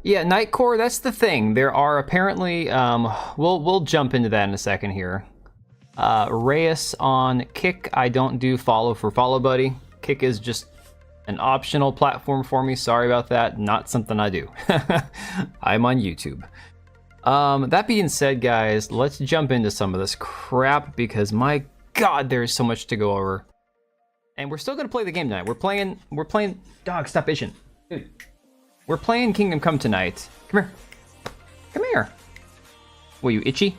Yeah, Nightcore, that's the thing. There are apparently, we'll jump into that in a second here. Reyes on Kick, I don't do follow for follow buddy. Kick is just an optional platform for me. Sorry about that. Not something I do. I'm on YouTube. That being said, guys, let's jump into some of this crap because my God, there's so much to go over. And we're still gonna play the game tonight. We're playing, dog, stop itching. Dude. We're playing Kingdom Come tonight. Come here. Come here. What, you itchy?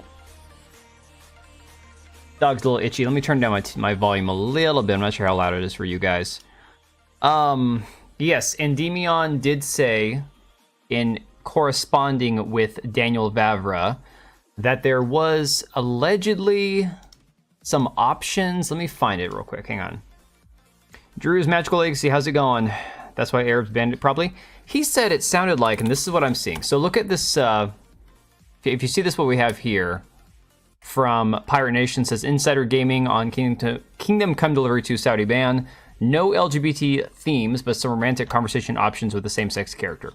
Dog's a little itchy. Let me turn down my volume a little bit. I'm not sure how loud it is for you guys. Yes, Endymion did say, in corresponding with Daniel Vavra, that there was allegedly some options. Let me find it real quick. Hang on. Drew's Magical Legacy, how's it going? That's why Arabs banned it, probably. He said it sounded like, and this is what I'm seeing. So look at this, if you see this, what we have here from Pirate Nation says, Insider Gaming on Kingdom Come Delivery 2 Saudi ban. No LGBT themes, but some romantic conversation options with the same-sex character.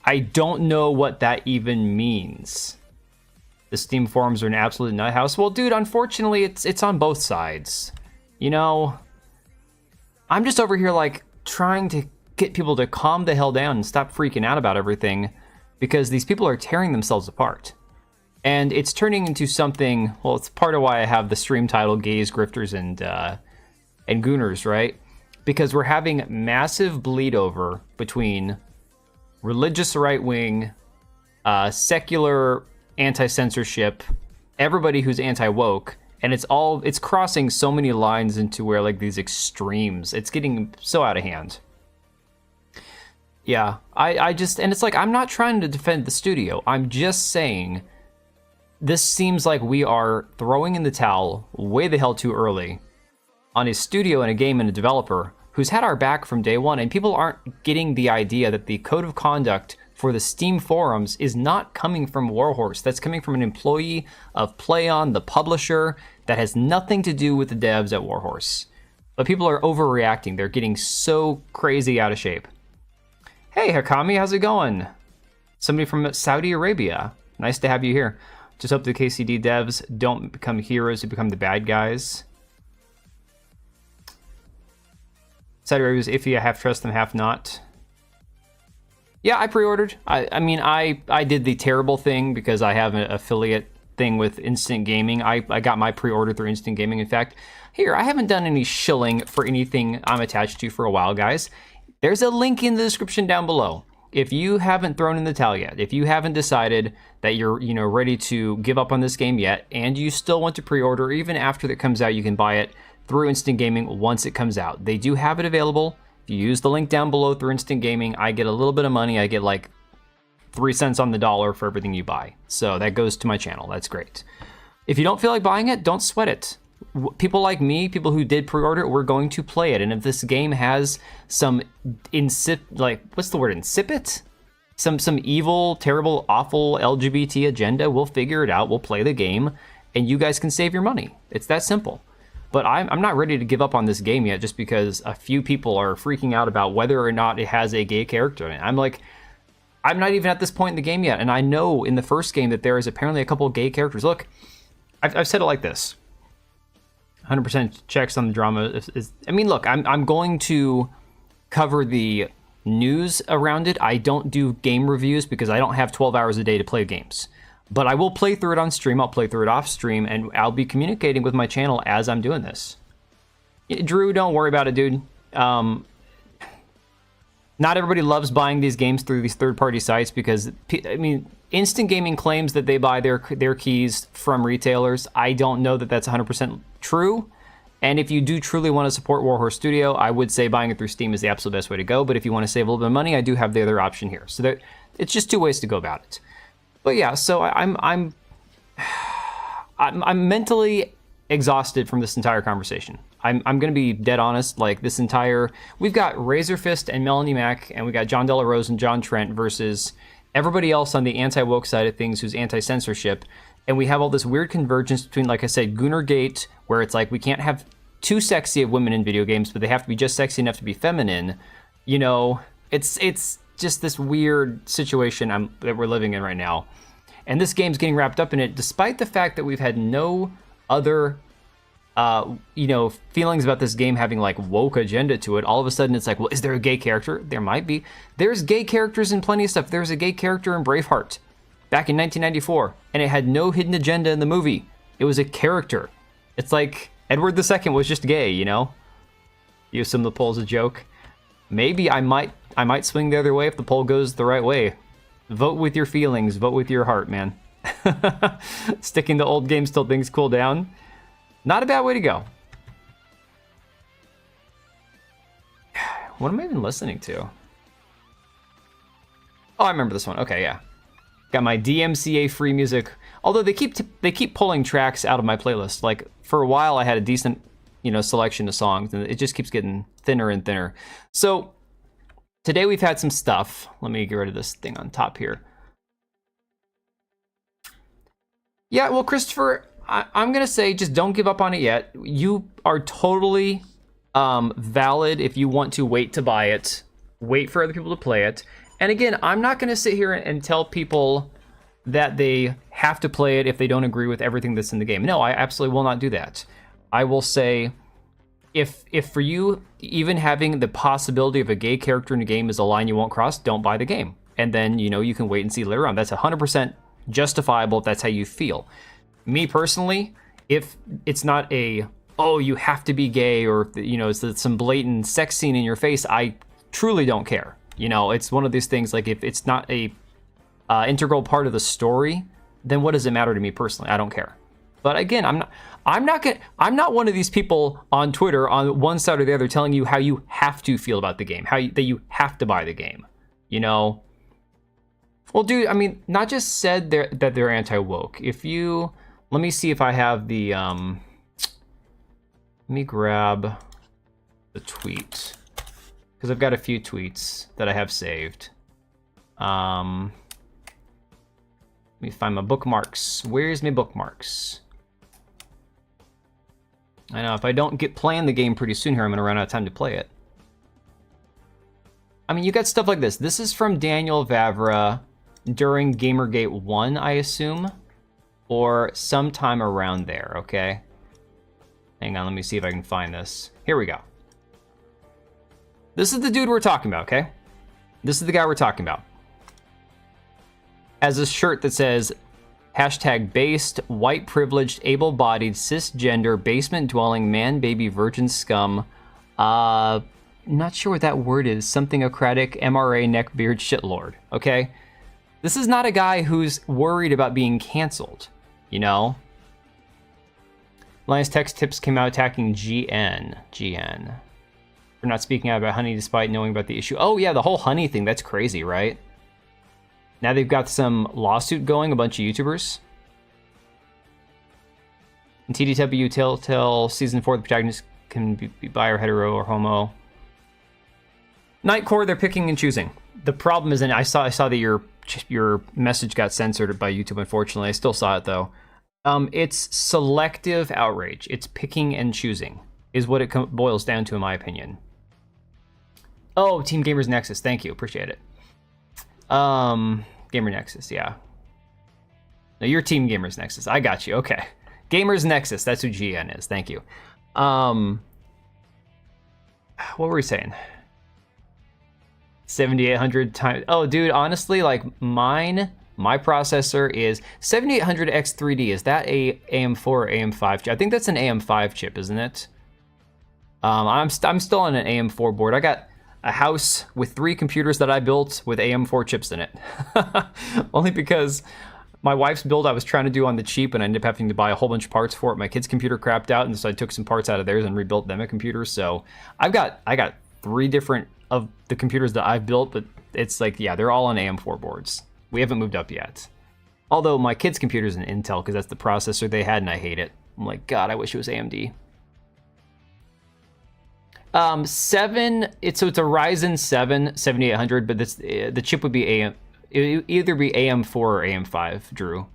I don't know what that even means. The Steam forums are an absolute nut house. Well, dude, unfortunately, it's on both sides. You know, I'm just over here, like, trying to get people to calm the hell down and stop freaking out about everything because these people are tearing themselves apart. And it's turning into something, well, it's part of why I have the stream title Gays, Grifters, and Gooners, right? Because we're having massive bleed over between religious right-wing, secular anti-censorship, everybody who's anti-woke, and it's crossing so many lines into where, like, these extremes, it's getting so out of hand. Yeah, I just, and it's like, I'm not trying to defend the studio, I'm just saying, this seems like we are throwing in the towel way the hell too early on a studio and a game and a developer who's had our back from day one, and people aren't getting the idea that the code of conduct for the Steam forums is not coming from Warhorse. That's coming from an employee of PlayOn, the publisher, that has nothing to do with the devs at Warhorse. But people are overreacting. They're getting so crazy out of shape. Hey, Hakami, how's it going? Somebody from Saudi Arabia. Nice to have you here. Just hope the KCD devs don't become heroes who become the bad guys. Saudi Arabia's iffy. I half trust them, half not. Yeah, I pre-ordered. I mean, I did the terrible thing because I have an affiliate thing with Instant Gaming. I got my pre-order through Instant Gaming. In fact, here, I haven't done any shilling for anything I'm attached to for a while, guys. There's a link in the description down below. If you haven't thrown in the towel yet, if you haven't decided that you're, ready to give up on this game yet, and you still want to pre-order, even after it comes out, you can buy it through Instant Gaming once it comes out. They do have it available. If you use the link down below through Instant Gaming, I get a little bit of money. I get like 3 cents on the dollar for everything you buy. So that goes to my channel. That's great. If you don't feel like buying it, don't sweat it. People like me, people who did pre-order it, we're going to play it. And if this game has some what's the word, insipid? Some evil, terrible, awful LGBT agenda, we'll figure it out. We'll play the game, and you guys can save your money. It's that simple. But I'm not ready to give up on this game yet just because a few people are freaking out about whether or not it has a gay character in it. I'm like, I'm not even at this point in the game yet, and I know in the first game that there is apparently a couple of gay characters. Look, I've said it like this. 100% checks on the drama is I mean, look, I'm going to cover the news around it. I don't do game reviews because I don't have 12 hours a day to play games. But I will play through it on stream, I'll play through it off stream, and I'll be communicating with my channel as I'm doing this. Drew, don't worry about it, dude. Not everybody loves buying these games through these third-party sites because, I mean, Instant Gaming claims that they buy their keys from retailers. I don't know that that's 100% true. And if you do truly want to support Warhorse Studio, I would say buying it through Steam is the absolute best way to go. But if you want to save a little bit of money, I do have the other option here. So it's just two ways to go about it. But yeah, so I'm mentally exhausted from this entire conversation. I'm going to be dead honest. Like this entire, we've got Razorfist and Melanie Mack, and we got John Della Rose and John Trent versus everybody else on the anti-woke side of things who's anti-censorship. And we have all this weird convergence between, like I said, Goonergate, where it's like we can't have too sexy of women in video games, but they have to be just sexy enough to be feminine. You know, it's just this weird situation that we're living in right now. And this game's getting wrapped up in it, despite the fact that we've had no other, feelings about this game having like woke agenda to it. All of a sudden it's like, well, is there a gay character? There might be. There's gay characters in plenty of stuff. There's a gay character in Braveheart back in 1994, and it had no hidden agenda in the movie. It was a character. It's like Edward II was just gay, you know? You assume the poll's a joke. Maybe I might swing the other way if the poll goes the right way. Vote with your feelings. Vote with your heart, man. Sticking to old games till things cool down. Not a bad way to go. What am I even listening to? Oh, I remember this one. Okay, yeah. Got my DMCA free music. Although they keep pulling tracks out of my playlist. Like for a while I had a decent, selection of songs, and it just keeps getting thinner and thinner. So today we've had some stuff. Let me get rid of this thing on top here. Yeah, well, Christopher, I'm going to say just don't give up on it yet. You are totally valid if you want to wait to buy it. Wait for other people to play it. And again, I'm not going to sit here and tell people that they have to play it if they don't agree with everything that's in the game. No, I absolutely will not do that. I will say, if for you, even having the possibility of a gay character in the game is a line you won't cross, don't buy the game. And then, you can wait and see later on. That's 100% justifiable if that's how you feel. Me personally, if it's not you have to be gay, or, it's some blatant sex scene in your face, I truly don't care. It's one of these things, like if it's not a integral part of the story, then what does it matter to me personally? I don't care. But again, I'm not one of these people on Twitter on one side or the other telling you how you have to feel about the game, that you have to buy the game. Well, dude, I mean, not just said that they're anti-woke. Let me see if I have the let me grab the tweet, because I've got a few tweets that I have saved. Let me find my bookmarks. Where's my bookmarks? I know if I don't get playing the game pretty soon here, I'm gonna run out of time to play it. I mean, you got stuff like this. This is from Daniel Vavra during Gamergate 1, I assume, or sometime around there, okay? Hang on, let me see if I can find this. Here we go. This is the dude we're talking about, okay? This is the guy we're talking about. Has a shirt that says #based, white privileged, able-bodied, cisgender, basement-dwelling, man-baby, virgin scum. Not sure what that word is. Something-ocratic, MRA, neckbeard, shitlord, okay? This is not a guy who's worried about being canceled, Linus Text Tips came out attacking GN. For not speaking out about honey despite knowing about the issue. Oh yeah, the whole honey thing, that's crazy, right? Now they've got some lawsuit going, a bunch of YouTubers. In TDW Telltale Season 4, the protagonist can be bi or hetero or homo. Nightcore, they're picking and choosing. The problem is, and I saw that your message got censored by YouTube, unfortunately. I still saw it, though. It's selective outrage. It's picking and choosing, is what it boils down to, in my opinion. Oh, Team Gamers Nexus, thank you, appreciate it. Gamer Nexus, yeah. No, you're Team Gamers Nexus. I got you. Okay. Gamers Nexus, that's who GN is. Thank you. What were we saying? 7800 times. Oh, dude, honestly, like my processor is 7800X3D. Is that a AM4 or AM5 chip? I think that's an AM5 chip, isn't it? I'm still on an AM4 board. I got a house with 3 computers that I built with AM4 chips in it. Only because my wife's build I was trying to do on the cheap, and I ended up having to buy a whole bunch of parts for it. My kid's computer crapped out, and so I took some parts out of theirs and rebuilt them a computer. So I got 3 different of the computers that I've built, but it's like, yeah, they're all on AM4 boards. We haven't moved up yet. Although my kid's computer's an Intel because that's the processor they had, and I hate it. I'm like, God, I wish it was AMD. 7, it's a Ryzen 7 7800, but this, the chip would be it would either be AM4 or AM5, Drew.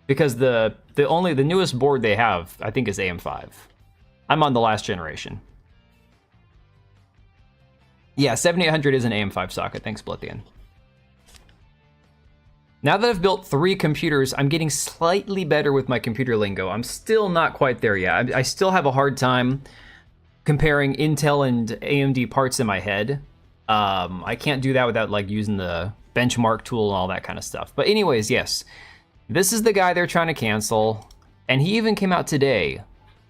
Because the newest board they have, I think, is AM5. I'm on the last generation. Yeah, 7800 is an AM5 socket. Thanks, Blithian. Now that I've built 3 computers, I'm getting slightly better with my computer lingo. I'm still not quite there yet. I still have a hard time comparing Intel and AMD parts in my head. I can't do that without like using the benchmark tool and all that kind of stuff. But anyways, yes, this is the guy they're trying to cancel. And he even came out today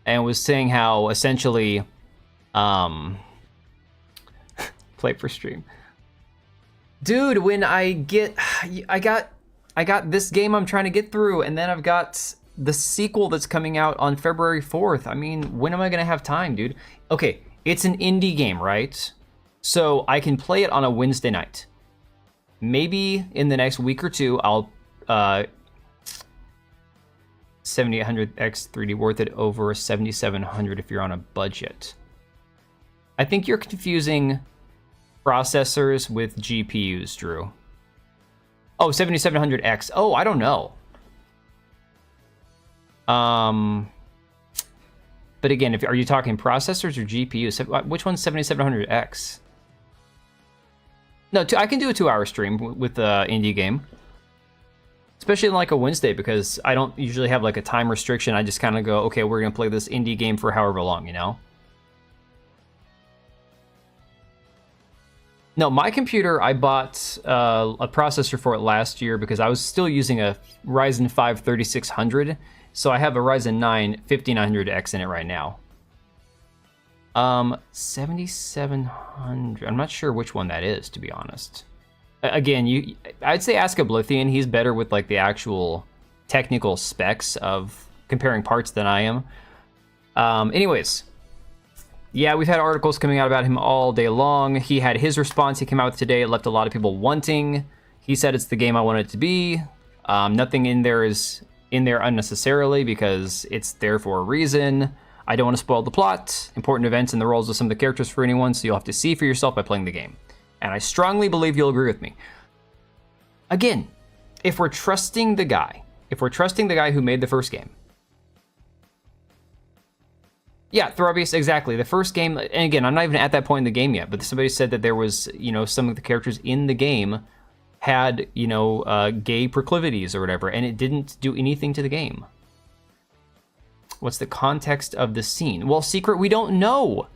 and was saying how essentially, play for stream. Dude, when I got this game I'm trying to get through, and then I've got the sequel that's coming out on February 4th. I mean, when am I gonna have time, dude? Okay, it's an indie game, right? So I can play it on a Wednesday night. Maybe in the next week or two, I'll 7800X 3D worth it over 7700 if you're on a budget. I think you're confusing processors with GPUs, Drew. Oh, 7700X. Oh, I don't know. But again, are you talking processors or GPUs? Which one's 7700X? No, I can do a 2-hour stream with the indie game. Especially on like a Wednesday, because I don't usually have like a time restriction. I just kind of go, okay, we're going to play this indie game for however long, you know? No, my computer, I bought a processor for it last year because I was still using a Ryzen 5 3600. So I have a Ryzen 9 5900X in it right now. 7700. I'm not sure which one that is, to be honest. Again, I'd say ask Oblivion. He's better with like the actual technical specs of comparing parts than I am. Anyways, yeah, we've had articles coming out about him all day long. He had his response he came out with today. It left a lot of people wanting. He said it's the game I want it to be. Nothing in there is in there unnecessarily because it's there for a reason. I don't want to spoil the plot, important events, and the roles of some of the characters for anyone, so you'll have to see for yourself by playing the game. And I strongly believe you'll agree with me. Again, if we're trusting the guy who made the first game. Yeah, Throbius, exactly. The first game, and again, I'm not even at that point in the game yet, but somebody said that there was, some of the characters in the game had, gay proclivities or whatever, and it didn't do anything to the game. What's the context of the scene? Well, Secret, we don't know.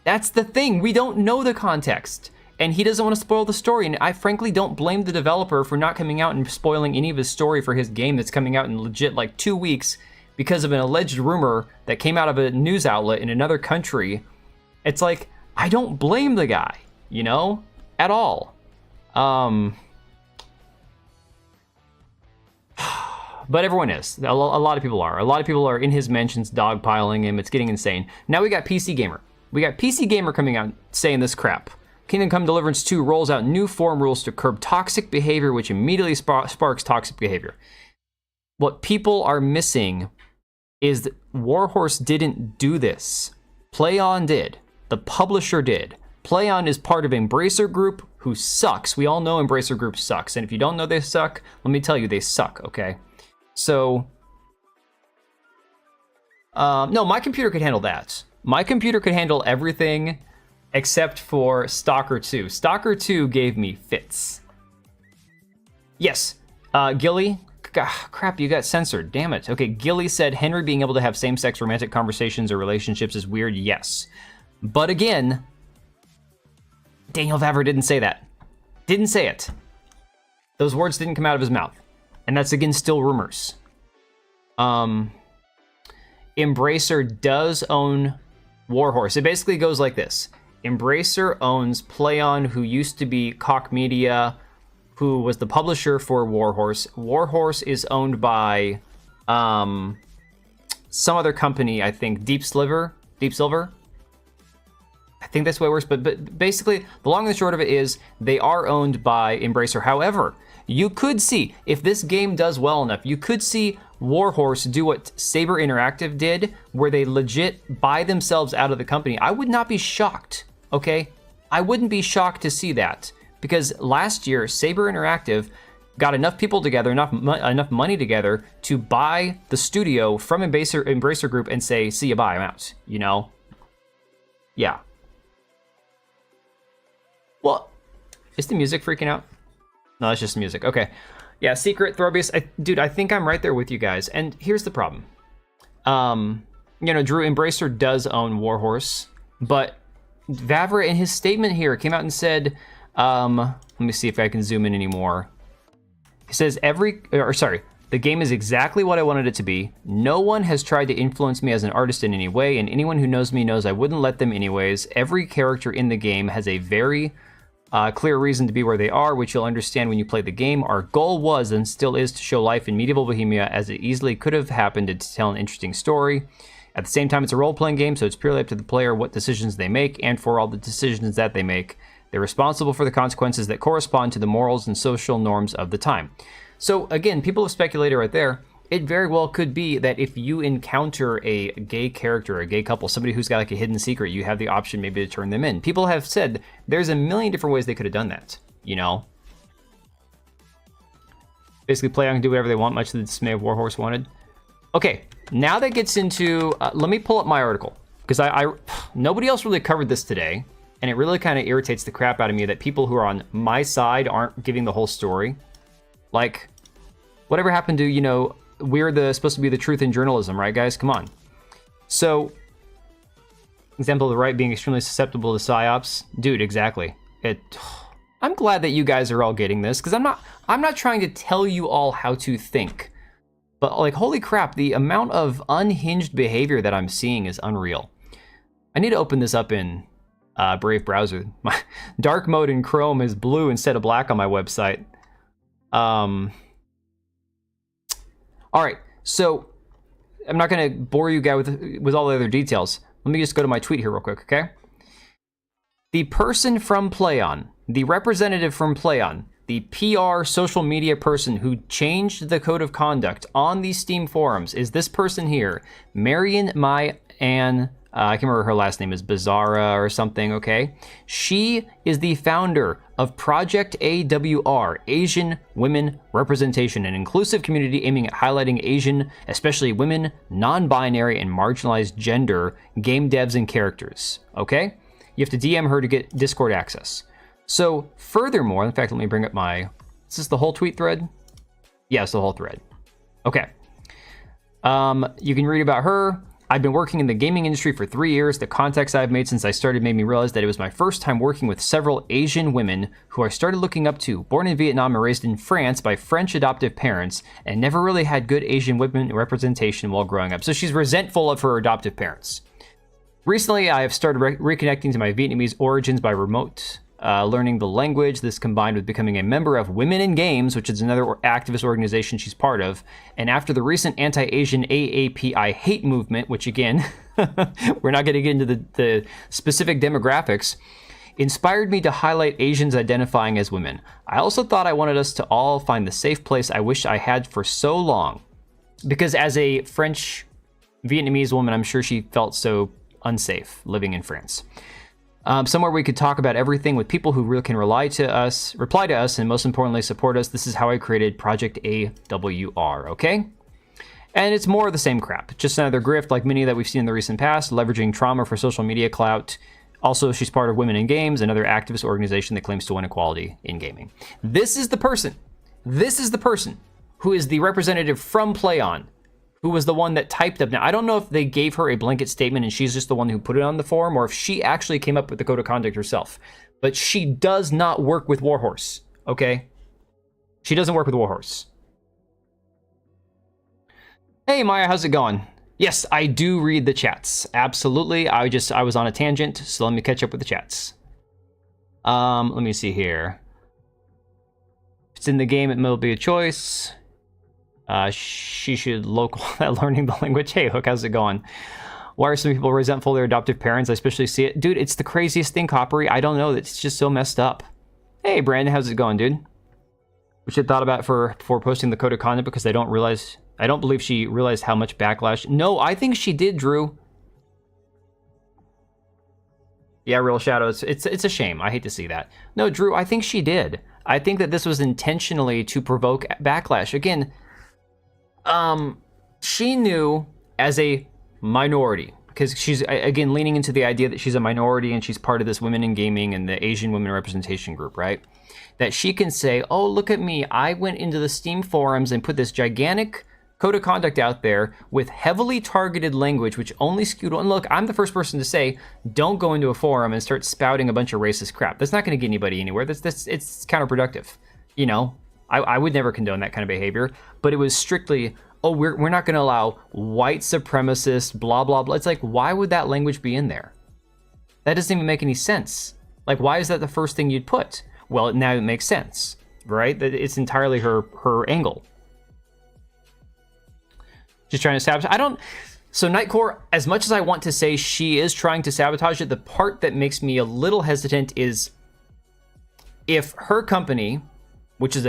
That's the thing. We don't know the context. And he doesn't want to spoil the story. And I frankly don't blame the developer for not coming out and spoiling any of his story for his game that's coming out in legit like 2 weeks because of an alleged rumor that came out of a news outlet in another country. It's like, I don't blame the guy, at all. But everyone is. A lot of people are. A lot of people are in his mentions dogpiling him. It's getting insane. Now we got PC Gamer. We got PC Gamer coming out saying this crap. Kingdom Come Deliverance 2 rolls out new form rules to curb toxic behavior, which immediately sparks toxic behavior. What people are missing is that Warhorse didn't do this. PlayOn did. The publisher did. PlayOn is part of Embracer Group, who sucks. We all know Embracer Group sucks. And if you don't know they suck, let me tell you, they suck, okay? So, no, my computer could handle that. My computer could handle everything except for Stalker 2. Stalker 2 gave me fits. Yes, Gilly, crap, you got censored, damn it. Okay, Gilly said Henry being able to have same-sex romantic conversations or relationships is weird, yes. But again, Daniel Vavra didn't say that. Didn't say it. Those words didn't come out of his mouth. And that's, again, still rumors. Embracer does own Warhorse. It basically goes like this. Embracer owns PlayOn, who used to be Koch Media, who was the publisher for Warhorse. Warhorse is owned by some other company, I think, Deep Silver. I think that's the way it works, but basically, the long and the short of it is they are owned by Embracer. However, you could see, if this game does well enough, you could see Warhorse do what Saber Interactive did, where they legit buy themselves out of the company. I would not be shocked, okay? I wouldn't be shocked to see that, because last year, Saber Interactive got enough people together, enough money together to buy the studio from Embracer Group and say, see you, bye, I'm out, Yeah. Well, is the music freaking out? No, that's just music. Okay. Yeah, Secret, Thorbius. Dude, I think I'm right there with you guys. And here's the problem. You know, Drew Embracer does own Warhorse, but Vavra in his statement here came out and said, let me see if I can zoom in anymore. He says the game is exactly what I wanted it to be. No one has tried to influence me as an artist in any way, and anyone who knows me knows I wouldn't let them anyways. Every character in the game has a very clear reason to be where they are, which you'll understand when you play the game. Our goal was and still is to show life in medieval Bohemia as it easily could have happened and to tell an interesting story. At the same time, it's a role-playing game, so it's purely up to the player what decisions they make, and for all the decisions that they make, they're responsible for the consequences that correspond to the morals and social norms of the time. So again, people have speculated right there. It very well could be that if you encounter a gay character, a gay couple, somebody who's got like a hidden secret, you have the option maybe to turn them in. People have said there's a million different ways they could have done that, you know? Basically, play on and do whatever they want, much to the dismay of Warhorse wanted. Okay, now that gets into, let me pull up my article, because nobody else really covered this today, and it really kind of irritates the crap out of me that people who are on my side aren't giving the whole story. Like, whatever happened to, you know, we're supposed to be the truth in journalism, right, guys? Come on. So, example of the right being extremely susceptible to psyops. Dude, exactly. I'm glad that you guys are all getting this, because I'm not trying to tell you all how to think. But like, holy crap, the amount of unhinged behavior that I'm seeing is unreal. I need to open this up in Brave browser. My dark mode in Chrome is blue instead of black on my website. All right, so I'm not going to bore you guys with all the other details. Let me just go to my tweet here real quick, okay? The person from PlayOn, the representative from PlayOn, the PR social media person who changed the code of conduct on the Steam forums is this person here, Marion Mai Ann. I can't remember her last name is Bizarra or something, okay? She is the founder of Project AWR, Asian Women Representation, an inclusive community aiming at highlighting Asian, especially women, non-binary, and marginalized gender game devs and characters, okay? You have to DM her to get Discord access. So, furthermore, in fact, let me bring up is this the whole tweet thread? Yeah, it's the whole thread. Okay. You can read about her. I've been working in the gaming industry for 3 years. The contacts I've made since I started made me realize that it was my first time working with several Asian women who I started looking up to. Born in Vietnam and raised in France by French adoptive parents, and never really had good Asian women representation while growing up. So she's resentful of her adoptive parents. Recently, I have started reconnecting to my Vietnamese origins by remote learning the language. This combined with becoming a member of Women in Games, which is another activist organization she's part of. And after the recent anti-Asian AAPI hate movement, which again, we're not going to get into the specific demographics, inspired me to highlight Asians identifying as women. I also thought I wanted us to all find the safe place I wish I had for so long. Because as a French Vietnamese woman, I'm sure she felt so unsafe living in France. Somewhere we could talk about everything with people who really can reply to us, and most importantly, support us. This is how I created Project AWR, okay? And it's more of the same crap. Just another grift like many that we've seen in the recent past, leveraging trauma for social media clout. Also, she's part of Women in Games, another activist organization that claims to win equality in gaming. This is the person who is the representative from PlayOn, who was the one that typed up. Now, I don't know if they gave her a blanket statement and she's just the one who put it on the forum, or if she actually came up with the code of conduct herself. But she does not work with Warhorse, okay? She doesn't work with Warhorse. Hey, Maya, how's it going? Yes, I do read the chats. Absolutely. I was on a tangent, so let me catch up with the chats. Let me see here. If it's in the game, it will be a choice. She should local at learning the language. Hey, Hook, how's it going? Why are some people resentful of their adoptive parents? I especially see it. Dude, it's the craziest thing, Coppery. I don't know. It's just so messed up. Hey, Brandon, how's it going, dude? We should have thought about it before posting the code of conduct because I don't believe she realized how much backlash. No, I think she did, Drew. Yeah, Real Shadow, it's a shame. I hate to see that. No, Drew, I think she did. I think that this was intentionally to provoke backlash. Again, she knew as a minority, because she's, again, leaning into the idea that she's a minority and she's part of this women in gaming and the Asian women representation group, right? That she can say, oh, look at me, I went into the Steam forums and put this gigantic code of conduct out there with heavily targeted language, which only skewed, and look, I'm the first person to say, don't go into a forum and start spouting a bunch of racist crap. That's not going to get anybody anywhere. It's counterproductive. You know, I would never condone that kind of behavior, but it was strictly, oh, we're not going to allow white supremacists, blah, blah, blah. It's like, why would that language be in there? That doesn't even make any sense. Like, why is that the first thing you'd put? Well, now it makes sense, right? That it's entirely her angle. Just trying to sabotage. So Nightcore, as much as I want to say she is trying to sabotage it, the part that makes me a little hesitant is if her company, which is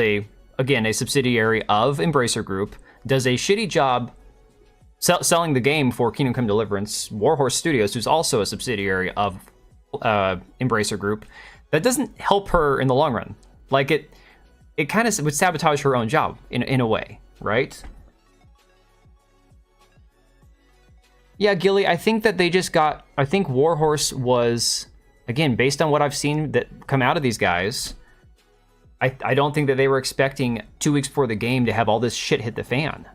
again a subsidiary of Embracer Group, does a shitty job selling the game for Kingdom Come Deliverance, Warhorse Studios, who's also a subsidiary of Embracer Group, that doesn't help her in the long run. Like it kind of would sabotage her own job in a way, right? Yeah, Gilly, I think that they just got, I think Warhorse was, again, based on what I've seen that come out of these guys, I don't think that they were expecting 2 weeks before the game to have all this shit hit the fan.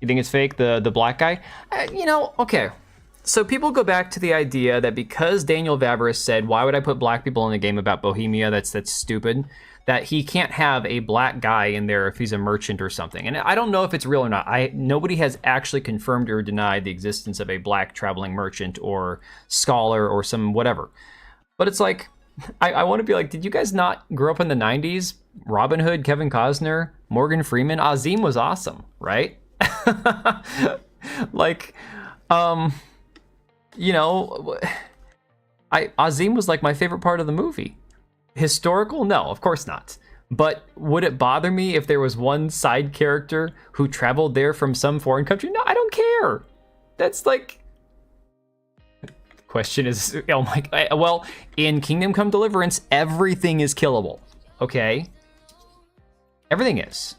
You think it's fake, the black guy? You know, okay. So people go back to the idea that because Daniel Vavris said, why would I put black people in a game about Bohemia? That's stupid. That he can't have a black guy in there if he's a merchant or something. And I don't know if it's real or not. Nobody has actually confirmed or denied the existence of a black traveling merchant or scholar or some whatever. But it's like, I want to be like, did you guys not grow up in the 90s? Robin Hood, Kevin Costner, Morgan Freeman, Azim was awesome, right? Like, you know, Azim was like my favorite part of the movie. Historical? No, of course not. But would it bother me if there was one side character who traveled there from some foreign country? No, I don't care. That's like... Question is, oh my... Well, in Kingdom Come Deliverance, everything is killable. Okay? Everything is.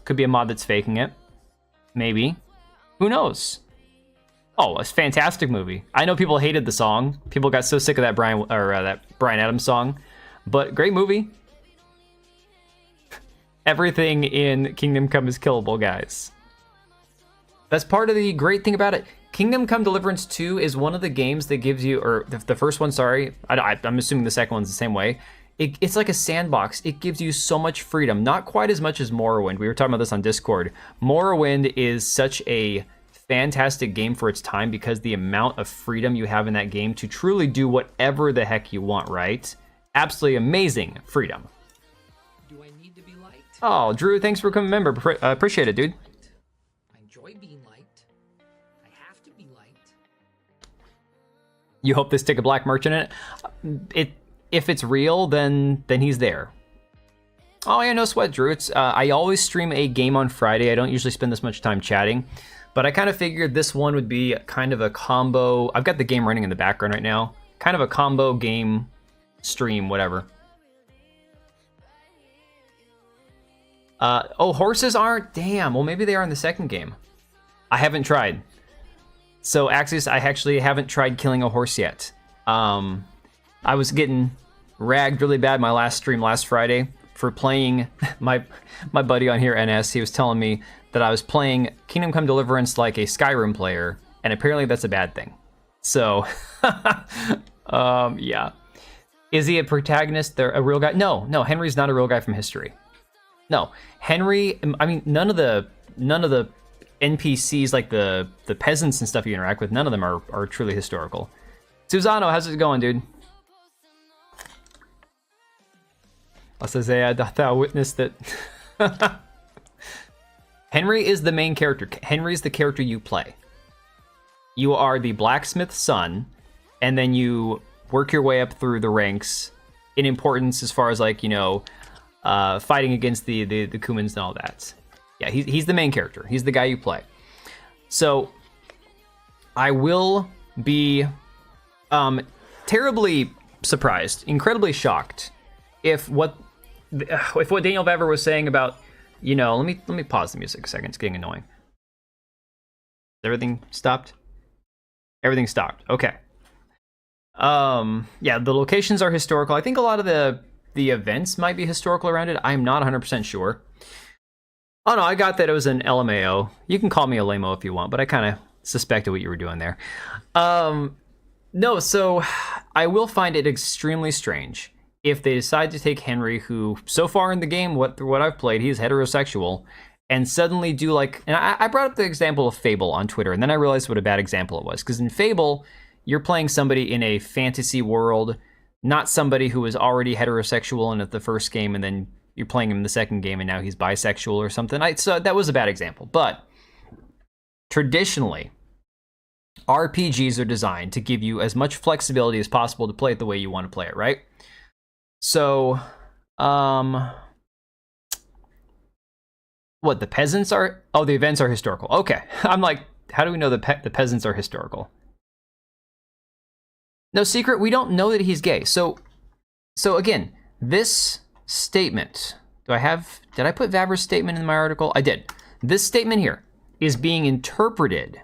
Could be a mod that's faking it. Maybe. Who knows? Oh, it's a fantastic movie. I know people hated the song. People got so sick of that Brian Adams song, but great movie. Everything in Kingdom Come is killable, guys. That's part of the great thing about it. Kingdom Come Deliverance 2 is one of the games that gives you, or the first one, sorry. I'm assuming the second one's the same way. It's like a sandbox. It gives you so much freedom. Not quite as much as Morrowind. We were talking about this on Discord. Morrowind is such a fantastic game for its time because the amount of freedom you have in that game to truly do whatever the heck you want, right? Absolutely amazing freedom. Do I need to be liked? Oh, Drew, thanks for becoming a member. Appreciate it, dude. I enjoy being liked. I have to be liked. You hope they stick a black merchant in it? If it's real, then he's there. Oh yeah, no sweat, Drew. It's I always stream a game on Friday. I don't usually spend this much time chatting. But I kind of figured this one would be kind of a combo. I've got the game running in the background right now. Kind of a combo game stream, whatever. Oh, horses aren't? Damn, well maybe they are in the second game. I haven't tried. So Axios, I actually haven't tried killing a horse yet. I was getting ragged really bad my last stream last Friday for playing my buddy on here, NS. He was telling me that I was playing Kingdom Come Deliverance like a Skyrim player, and apparently that's a bad thing. So, yeah. Is he a protagonist? They're a real guy? No, Henry's not a real guy from history. No, Henry, I mean, none of the NPCs, like the peasants and stuff you interact with, none of them are truly historical. Susano, how's it going, dude? I witnessed that. Henry is the main character. Henry is the character you play. You are the blacksmith's son, and then you work your way up through the ranks in importance as far as, like, you know, fighting against the Cumans and all that. Yeah, he's the main character. He's the guy you play. So I will be terribly surprised, incredibly shocked if what Daniel Vavra was saying about, you know, let me pause the music a second. It's getting annoying. Everything stopped? Everything stopped. Okay. Yeah, the locations are historical. I think a lot of the events might be historical around it. I'm not 100% sure. Oh no, I got that it was an LMAO. You can call me a lame-o if you want, but I kind of suspected what you were doing there. No, so I will find it extremely strange if they decide to take Henry, who so far in the game, what I've played, he's heterosexual, and suddenly do like, and I brought up the example of Fable on Twitter, and then I realized what a bad example it was, because in Fable, you're playing somebody in a fantasy world, not somebody who was already heterosexual in the first game, and then you're playing him in the second game, and now he's bisexual or something. So that was a bad example, but traditionally, RPGs are designed to give you as much flexibility as possible to play it the way you want to play it, right? So, what, the peasants are? Oh, the events are historical. Okay. I'm like, how do we know the peasants are historical? No secret, we don't know that he's gay. So again, this statement, did I put Vavr's statement in my article? I did. This statement here is being interpreted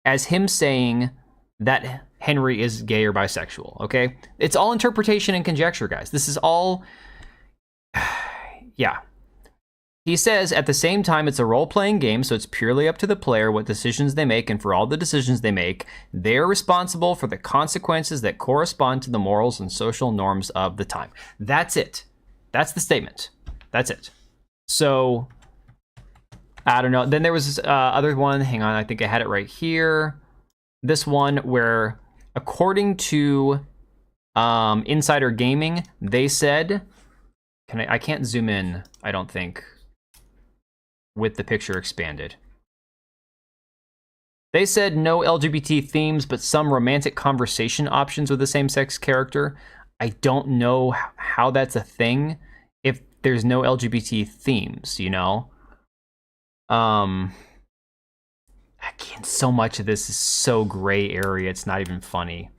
as him saying that Henry is gay or bisexual, okay? It's all interpretation and conjecture, guys. This is all, yeah. He says, at the same time, it's a role-playing game, so it's purely up to the player what decisions they make, and for all the decisions they make, they're responsible for the consequences that correspond to the morals and social norms of the time. That's it. That's the statement. That's it. So, I don't know. Then there was this other one. Hang on, I think I had it right here. This one where, according to Insider Gaming, they said, I can't zoom in, I don't think, with the picture expanded. They said no LGBT themes, but some romantic conversation options with the same-sex character. I don't know how that's a thing if there's no LGBT themes, you know? Again, so much of this is so gray area, it's not even funny.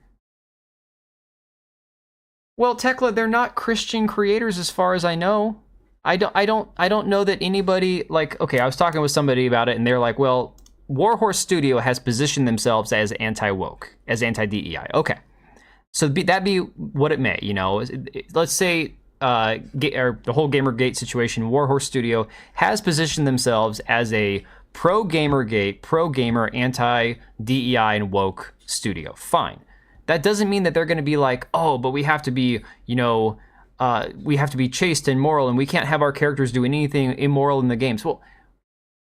Well, Tekla, they're not Christian creators as far as I know. I don't know that anybody, like, okay, I was talking with somebody about it, and they're like, well, Warhorse Studio has positioned themselves as anti-woke, as anti-DEI. Okay. So that be what it may, you know. Let's say the whole Gamergate situation, Warhorse Studio has positioned themselves as a pro-Gamergate, pro-gamer, anti-DEI and woke studio. Fine. That doesn't mean that they're going to be like, oh, but we have to be, you know, we have to be chaste and moral, and we can't have our characters do anything immoral in the games. Well,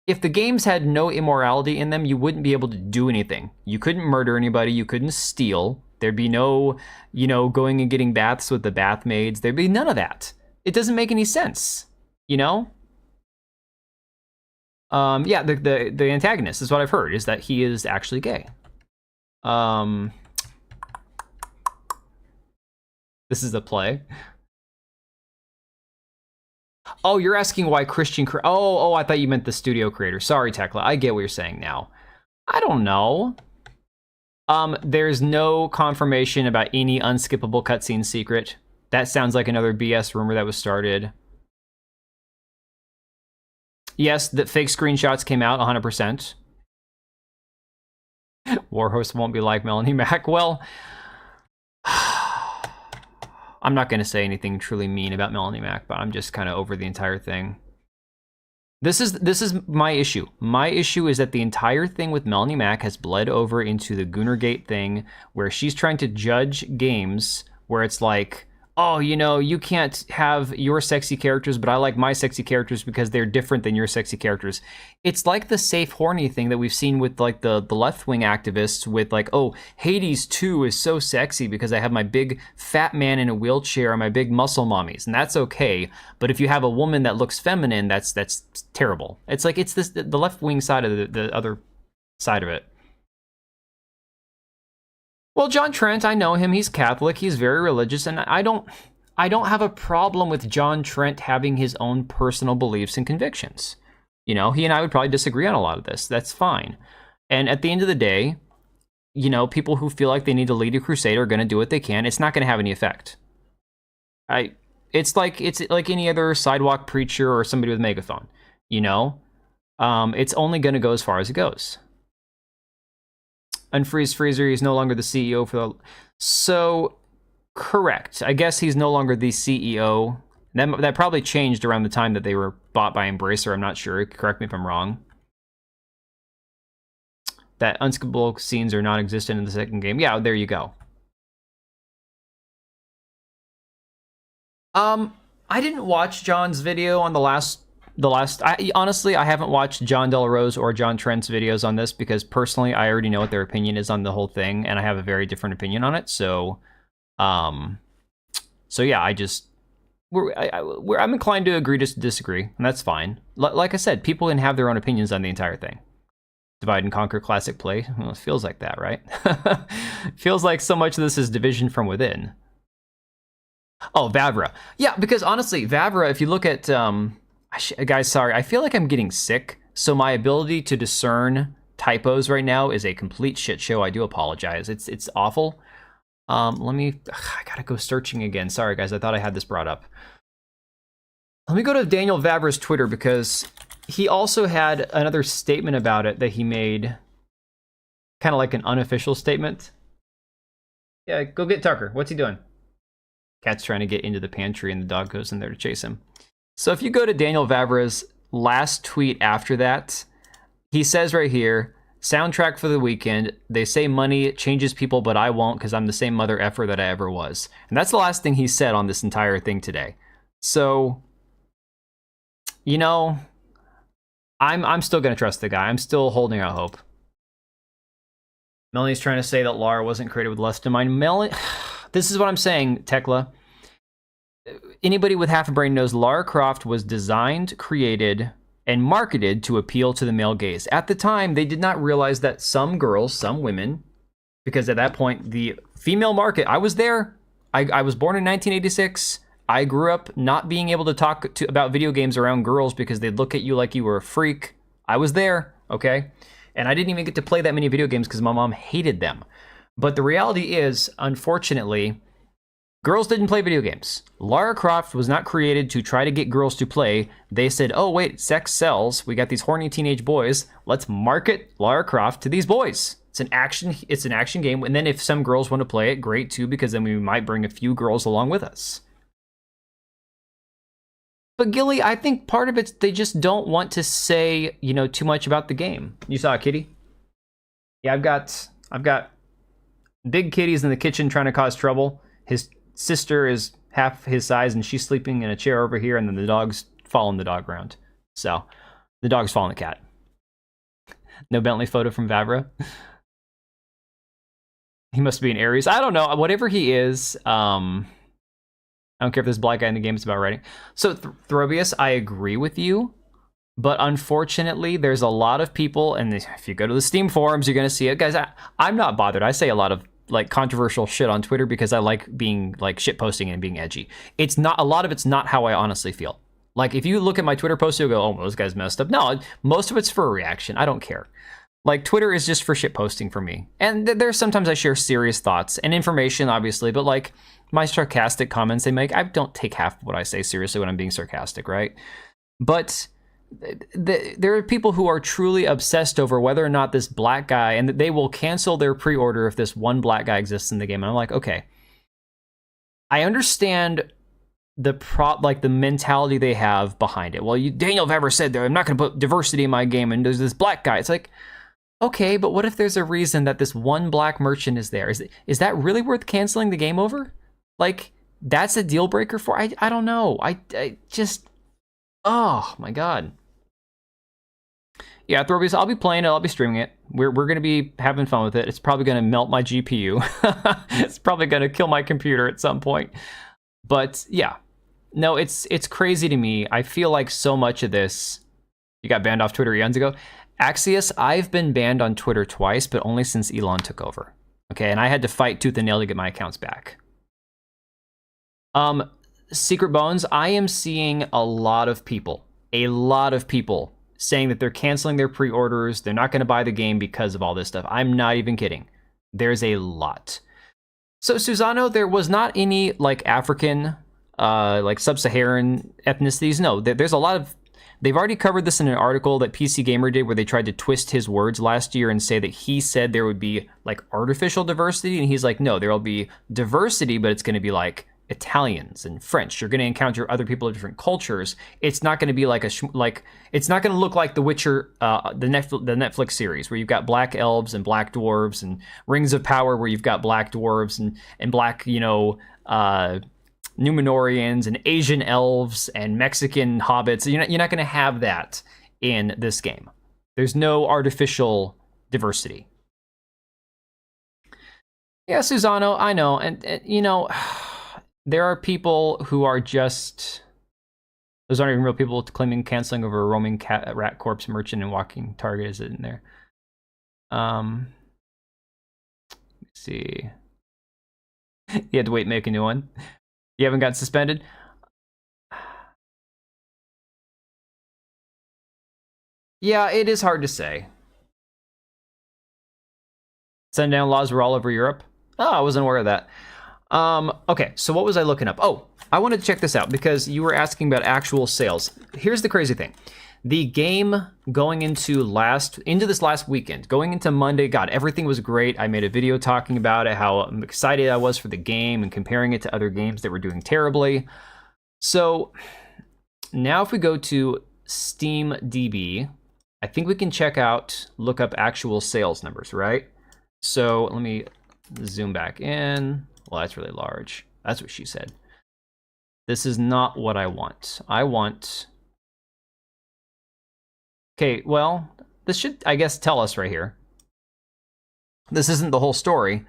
if the games had no immorality in them, you wouldn't be able to do anything. You couldn't murder anybody. You couldn't steal. There'd be no, you know, going and getting baths with the bath maids. There'd be none of that. It doesn't make any sense, you know? Yeah, the antagonist is what I've heard, is that he is actually gay. This is a play. Oh, you're asking why Christian... Oh, I thought you meant the studio creator. Sorry, Tekla. I get what you're saying now. I don't know. There's no confirmation about any unskippable cutscene secret. That sounds like another BS rumor that was started. Yes, the fake screenshots came out 100%. Warhorse won't be like Melanie Mac. Well... I'm not going to say anything truly mean about Melanie Mac, but I'm just kind of over the entire thing. This is my issue. My issue is that the entire thing with Melanie Mac has bled over into the Goonergate thing, where she's trying to judge games where it's like, oh, you know, you can't have your sexy characters, but I like my sexy characters because they're different than your sexy characters. It's like the safe horny thing that we've seen with like the left-wing activists with like, oh, Hades 2 is so sexy because I have my big fat man in a wheelchair and my big muscle mommies, and that's okay. But if you have a woman that looks feminine, that's terrible. It's like it's the left-wing side of the other side of it. Well, John Trent, I know him. He's Catholic. He's very religious, and I don't have a problem with John Trent having his own personal beliefs and convictions. You know, he and I would probably disagree on a lot of this. That's fine. And at the end of the day, you know, people who feel like they need to lead a crusade are going to do what they can. It's not going to have any effect. It's like any other sidewalk preacher or somebody with a megaphone. You know, it's only going to go as far as it goes. Unfreeze Freezer, he's no longer the CEO for the... So, correct. I guess he's no longer the CEO. That probably changed around the time that they were bought by Embracer. I'm not sure. Correct me if I'm wrong. That unskippable scenes are non-existent in the second game. Yeah, there you go. I didn't watch John's video on the last. Honestly, I haven't watched John Del Rose or John Trent's videos on this because personally, I already know what their opinion is on the whole thing, and I have a very different opinion on it. So, yeah, I'm inclined to agree to disagree, and that's fine. Like I said, people can have their own opinions on the entire thing. Divide and conquer classic play. Well, it feels like that, right? Feels like so much of this is division from within. Oh, Vavra. Yeah, because honestly, Vavra, if you look at... guys, sorry, I feel like I'm getting sick, so my ability to discern typos right now is a complete shit show. I do apologize. It's awful. I gotta go searching again. Sorry, guys, I thought I had this brought up. Let me go to Daniel Vavra's Twitter because he also had another statement about it that he made, kind of like an unofficial statement. Yeah, go get Tucker. What's he doing? Cat's trying to get into the pantry and the dog goes in there to chase him. So if you go to Daniel Vavra's last tweet after that, he says right here, soundtrack for the weekend. They say money changes people, but I won't because I'm the same mother effer that I ever was. And that's the last thing he said on this entire thing today. So, you know, I'm still going to trust the guy. I'm still holding out hope. Melanie's trying to say that Lara wasn't created with lust in mind. Melanie, this is what I'm saying, Tekla. Anybody with half a brain knows Lara Croft was designed, created, and marketed to appeal to the male gaze. At the time, they did not realize that some girls, some women, because at that point, the female market, I was there. I was born in 1986. I grew up not being able to talk about video games around girls because they'd look at you like you were a freak. I was there, okay? And I didn't even get to play that many video games because my mom hated them. But the reality is, unfortunately, girls didn't play video games. Lara Croft was not created to try to get girls to play. They said, oh, wait, sex sells. We got these horny teenage boys. Let's market Lara Croft to these boys. It's an action game. And then if some girls want to play it, great too, because then we might bring a few girls along with us. But Gilly, I think part of it's they just don't want to say, you know, too much about the game. You saw it, Kitty? Yeah, I've got big kitties in the kitchen trying to cause trouble. His sister is half his size and she's sleeping in a chair over here, and then the dog's following the dog around. So the dog's following the cat. No Bentley photo from Vavra. He must be an Aries. I don't know. Whatever he is, I don't care if this black guy in the game is about writing. So Throbius, I agree with you, but unfortunately, there's a lot of people, and if you go to the Steam forums, you're gonna see it, guys. I'm not bothered. I say a lot of like controversial shit on Twitter because I like being like shit posting and being edgy. It's not, a lot of it's not how I honestly feel. Like if you look at my Twitter post, you'll go, oh, well, this guy's messed up. No, most of it's for a reaction. I don't care. Like Twitter is just for shit posting for me. And there's sometimes I share serious thoughts and information, obviously, but like my sarcastic comments they make, I don't take half of what I say seriously when I'm being sarcastic, right? But there are people who are truly obsessed over whether or not this black guy, and they will cancel their pre-order if this one black guy exists in the game. And I'm like, okay, I understand the mentality they have behind it. Well, Daniel Vavra said that I'm not going to put diversity in my game, and there's this black guy. It's like, okay, but what if there's a reason that this one black merchant is there? Is that really worth canceling the game over? Like, that's a deal breaker for... I don't know. I just... Oh, my God. Yeah, Throbius, I'll be playing it. I'll be streaming it. We're going to be having fun with it. It's probably going to melt my GPU. It's probably going to kill my computer at some point. But, yeah. No, it's crazy to me. I feel like so much of this... You got banned off Twitter eons ago. Axios, I've been banned on Twitter twice, but only since Elon took over. Okay, and I had to fight tooth and nail to get my accounts back. Secret Bones, I am seeing a lot of people saying that they're canceling their pre-orders. They're not going to buy the game because of all this stuff. I'm not even kidding. There's a lot. So, Susano, there was not any like African, like sub-Saharan ethnicities. No, there's a lot of They've already covered this in an article that PC Gamer did where they tried to twist his words last year and say that he said there would be like artificial diversity, and he's like, no, there'll be diversity, but it's going to be like Italians and French. You're going to encounter other people of different cultures. It's not going to be like it's not going to look like The Witcher, the Netflix series where you've got black elves and black dwarves, and Rings of Power where you've got black dwarves and black, Numenorians and Asian elves and Mexican hobbits. You're not going to have that in this game. There's no artificial diversity. Yeah, Susano, I know, and there are people who are just... Those aren't even real people claiming canceling over a roaming rat corpse merchant and walking target is in there. Let's see. You had to wait and make a new one. You haven't gotten suspended? Yeah, it is hard to say. Sundown laws were all over Europe? Oh, I wasn't aware of that. Okay, so what was I looking up? Oh, I wanted to check this out because you were asking about actual sales. Here's the crazy thing. The game going into this last weekend, going into Monday, God, everything was great. I made a video talking about it, how excited I was for the game and comparing it to other games that were doing terribly. So now if we go to SteamDB, I think we can look up actual sales numbers, right? So let me zoom back in. Well, that's really large. That's what she said. This is not what I want. I want... Okay, well, this should, I guess, tell us right here. This isn't the whole story,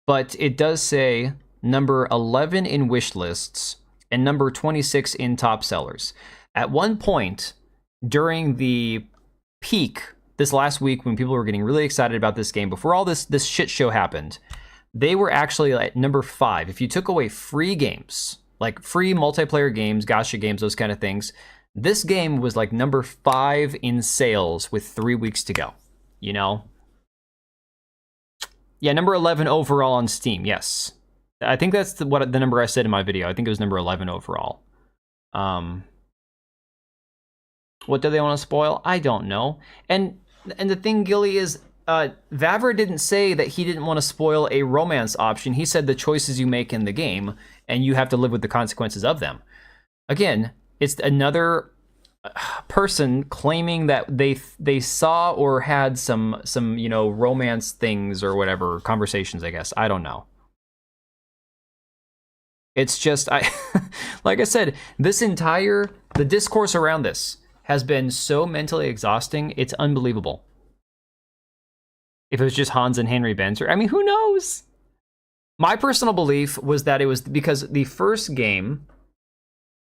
but it does say number 11 in wish lists and number 26 in top sellers. At one point during the peak this last week when people were getting really excited about this game, before all this shit show happened, they were actually at number 5. If you took away free games, like free multiplayer games, gacha games, those kind of things, this game was like number 5 in sales with 3 weeks to go, Yeah, number 11 overall on Steam, yes. I think that's the number I said in my video. I think it was number 11 overall. What do they want to spoil? I don't know. And the thing, Gilly, is Vavra didn't say that he didn't want to spoil a romance option. He said the choices you make in the game, and you have to live with the consequences of them. Again, it's another person claiming that they saw or had some romance things or whatever, conversations, I guess. I don't know. It's just, like I said, the discourse around this has been so mentally exhausting, it's unbelievable. If it was just Hans and Henry Benzer, I mean, who knows? My personal belief was that it was because the first game,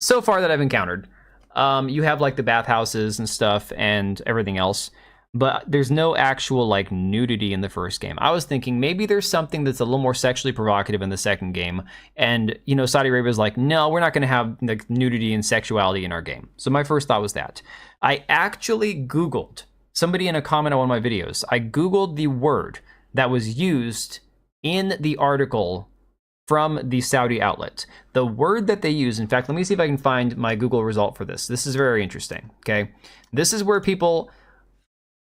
so far that I've encountered, you have like the bathhouses and stuff and everything else, but there's no actual like nudity in the first game. I was thinking maybe there's something that's a little more sexually provocative in the second game, and Saudi Arabia's like, no, we're not going to have like nudity and sexuality in our game. So my first thought was that. I actually Googled, somebody in a comment on one of my videos, I Googled the word that was used in the article from the Saudi outlet. The word that they use, in fact, let me see if I can find my Google result for this. This is very interesting, okay? This is where people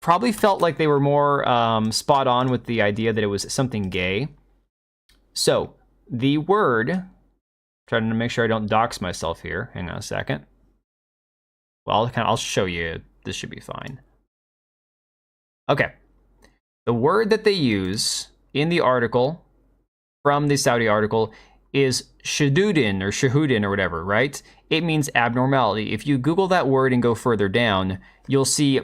probably felt like they were more spot on with the idea that it was something gay. So, the word, trying to make sure I don't dox myself here. Hang on a second. Well, I'll show you. This should be fine. Okay. The word that they use in the article, from the Saudi article, is shadudin or shahudin or whatever, right? It means abnormality. If you Google that word and go further down, you'll see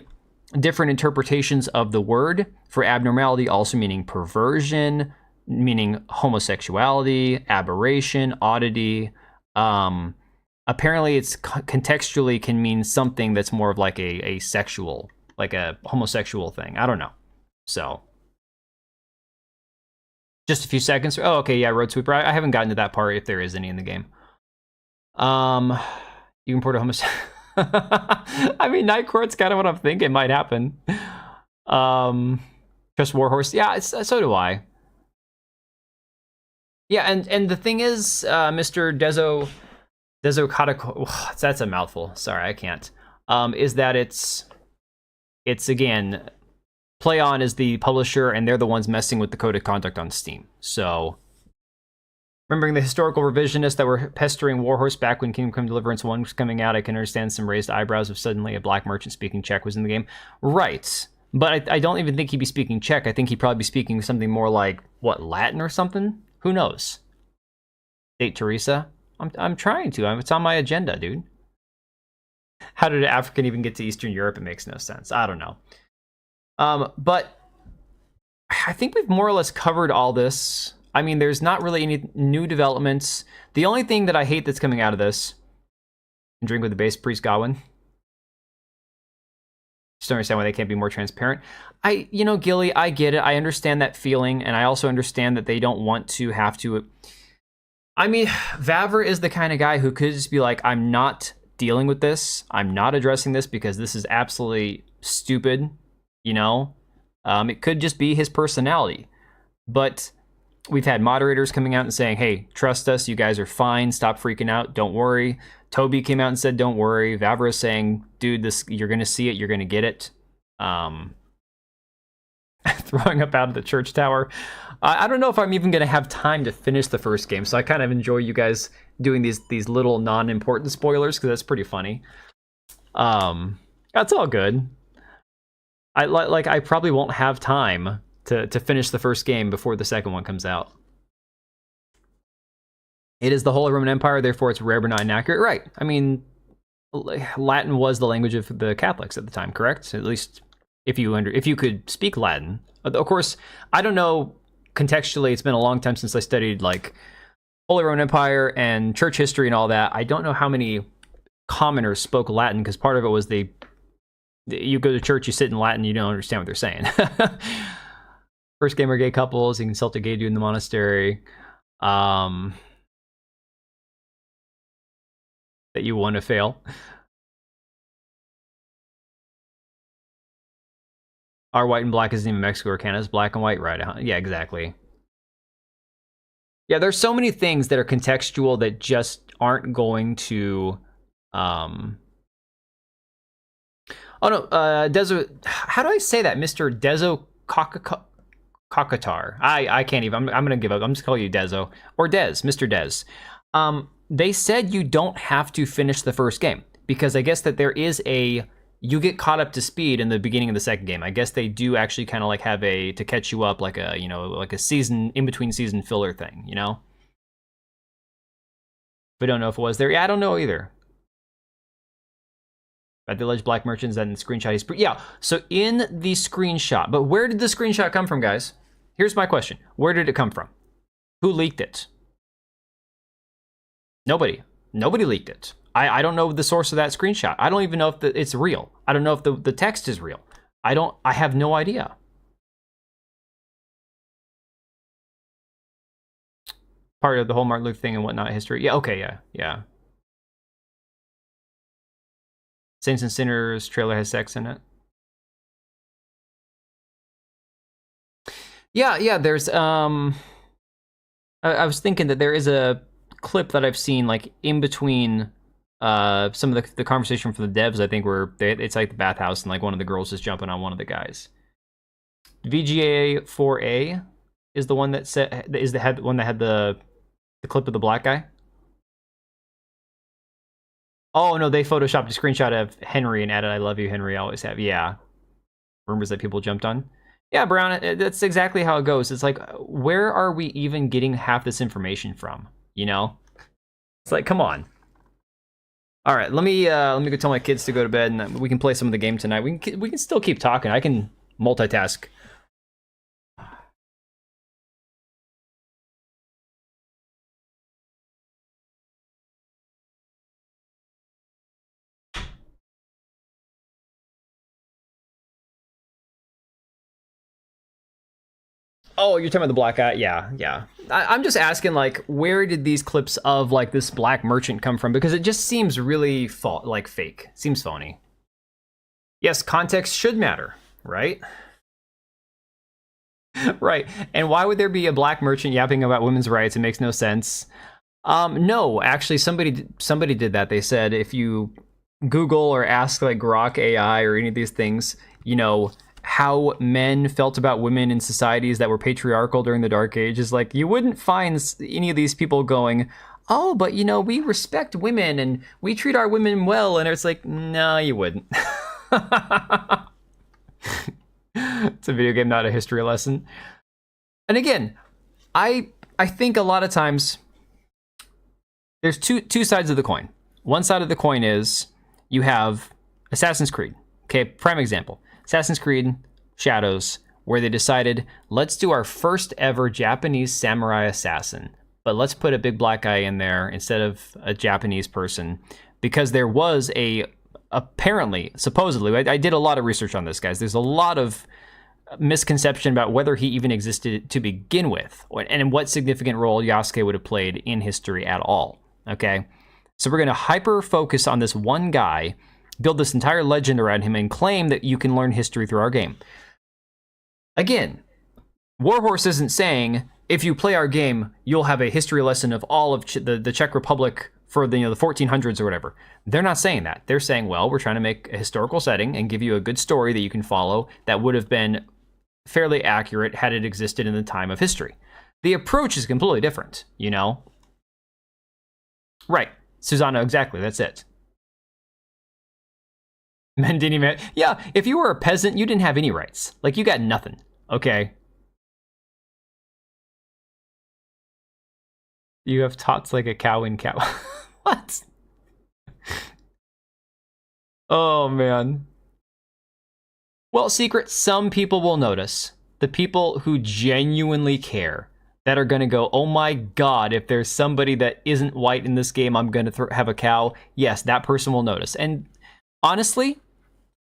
different interpretations of the word for abnormality, also meaning perversion, meaning homosexuality, aberration, oddity. Apparently it's contextually can mean something that's more of like a sexual, like a homosexual thing. I don't know. So just a few seconds. Oh, okay, yeah, Road Sweeper. I haven't gotten to that part if there is any in the game. You can port a homosexual. I mean, Night Court's kind of what I'm thinking might happen. Just Warhorse. Yeah, so do I. Yeah, and the thing is, Mr. Dezo Katako, that's a mouthful. Sorry, I can't. is that it's again, PlayOn is the publisher, and they're the ones messing with the code of conduct on Steam. So, remembering the historical revisionists that were pestering Warhorse back when Kingdom Come Deliverance 1 was coming out, I can understand some raised eyebrows if suddenly a black merchant speaking Czech was in the game. Right. But I don't even think he'd be speaking Czech. I think he'd probably be speaking something more like, what, Latin or something? Who knows? Date Teresa? I'm trying to. It's on my agenda, dude. How did an African even get to Eastern Europe? It makes no sense. I don't know. But I think we've more or less covered all this. I mean, there's not really any new developments. The only thing that I hate that's coming out of this, and drink with the base priest Godwin. Just don't understand why they can't be more transparent. Gilly, I get it. I understand that feeling, and I also understand that they don't want to have to. I mean, Vavra is the kind of guy who could just be like, I'm not dealing with this. I'm not addressing this because this is absolutely stupid, It could just be his personality. But we've had moderators coming out and saying, hey, trust us. You guys are fine. Stop freaking out. Don't worry. Toby came out and said, don't worry. Vavra is saying, dude, you're going to see it. You're going to get it. Throwing up out of the church tower. I don't know if I'm even going to have time to finish the first game, so I kind of enjoy you guys doing these little non-important spoilers, because that's pretty funny. That's all good. I probably won't have time to finish the first game before the second one comes out. It is the Holy Roman Empire, therefore it's rare but not inaccurate. Right. I mean, Latin was the language of the Catholics at the time, correct? At least if you could speak Latin. Of course, I don't know contextually. It's been a long time since I studied like Holy Roman Empire and church history and all that. I don't know how many commoners spoke Latin, because part of it was you go to church, you sit in Latin, you don't understand what they're saying. First game are gay couples. You can consult a gay dude in the monastery. That you want to fail. Are white and black isn't even Mexico or Canada's black and white, right? Yeah, exactly. Yeah, there's so many things that are contextual that just aren't going to. Oh no, Dezo. How do I say that, Mr. Dezo Kakatar? I can't even. I'm gonna give up. I'm just calling you Dezo or Dez, Mr. Dez. They said you don't have to finish the first game, because I guess that there is you get caught up to speed in the beginning of the second game. I guess they do actually kind of like have to catch you up, like a season, in between season filler thing, We don't know if it was there. Yeah, I don't know either. About the alleged black merchants that in the screenshot yeah, so in the screenshot, but where did the screenshot come from, guys? Here's my question. Where did it come from? Who leaked it? Nobody leaked it. I don't know the source of that screenshot. I don't even know if it's real. I don't know if the text is real. I have no idea. Part of the whole Martin Luther thing and whatnot history. Yeah, okay, yeah. Saints and Sinners trailer has sex in it. Yeah, there's I was thinking that there is a clip that I've seen like in between some of the conversation from the devs, I think, where it's like the bathhouse and like one of the girls is jumping on one of the guys. VGA 4A is the one that one that had the clip of the black guy. Oh no, they photoshopped a screenshot of Henry and added "I love you, Henry, I always have." Yeah, rumors that people jumped on. Yeah, Brown, that's exactly how it goes. It's like, where are we even getting half this information from? It's like, come on. All right, let me go tell my kids to go to bed, and we can play some of the game tonight. We can still keep talking. I can multitask. Oh, you're talking about the black guy? Yeah. I'm just asking, like, where did these clips of, like, this black merchant come from? Because it just seems really, fake. Seems phony. Yes, context should matter, right? Right. And why would there be a black merchant yapping about women's rights? It makes no sense. No, actually, somebody did that. They said if you Google or ask like Grok AI or any of these things, you know, how men felt about women in societies that were patriarchal during the Dark Ages, like you wouldn't find any of these people going, oh, but you know, we respect women and we treat our women well. And it's like, no, you wouldn't. It's a video game, not a history lesson. And again, I think a lot of times there's two sides of the coin. One side of the coin is you have Assassin's Creed. Okay, prime example. Assassin's Creed Shadows, where they decided, let's do our first ever Japanese samurai assassin, but let's put a big black guy in there instead of a Japanese person, because there was apparently, supposedly, I did a lot of research on this, guys. There's a lot of misconception about whether he even existed to begin with, and what significant role Yasuke would have played in history at all. Okay, so we're going to hyper focus on this one guy, build this entire legend around him, and claim that you can learn history through our game. Again, Warhorse isn't saying if you play our game, you'll have a history lesson of all of the Czech Republic for the 1400s or whatever. They're not saying that. They're saying, well, we're trying to make a historical setting and give you a good story that you can follow that would have been fairly accurate had it existed in the time of history. The approach is completely different, you know? Right. Susano, exactly. That's it. Men didn't even... Yeah, if you were a peasant, you didn't have any rights. Like, you got nothing. Okay. You have tots like a cow in cow. What? Oh, man. Well, Secret, some people will notice. The people who genuinely care, that are going to go, oh my god, if there's somebody that isn't white in this game, I'm going to have a cow. Yes, that person will notice. And honestly,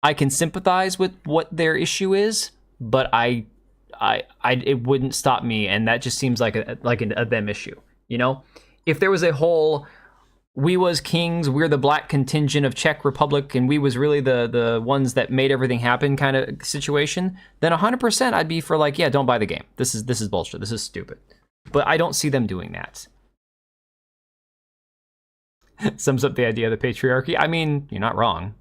I can sympathize with what their issue is, but it wouldn't stop me, and that just seems like a them issue. You know, if there was a whole we was kings, we're the black contingent of Czech Republic, and we was really the ones that made everything happen kind of situation, then 100% I'd be for like, yeah, don't buy the game. This is bullshit. This is stupid. But I don't see them doing that. Sums up the idea of the patriarchy. I mean, you're not wrong.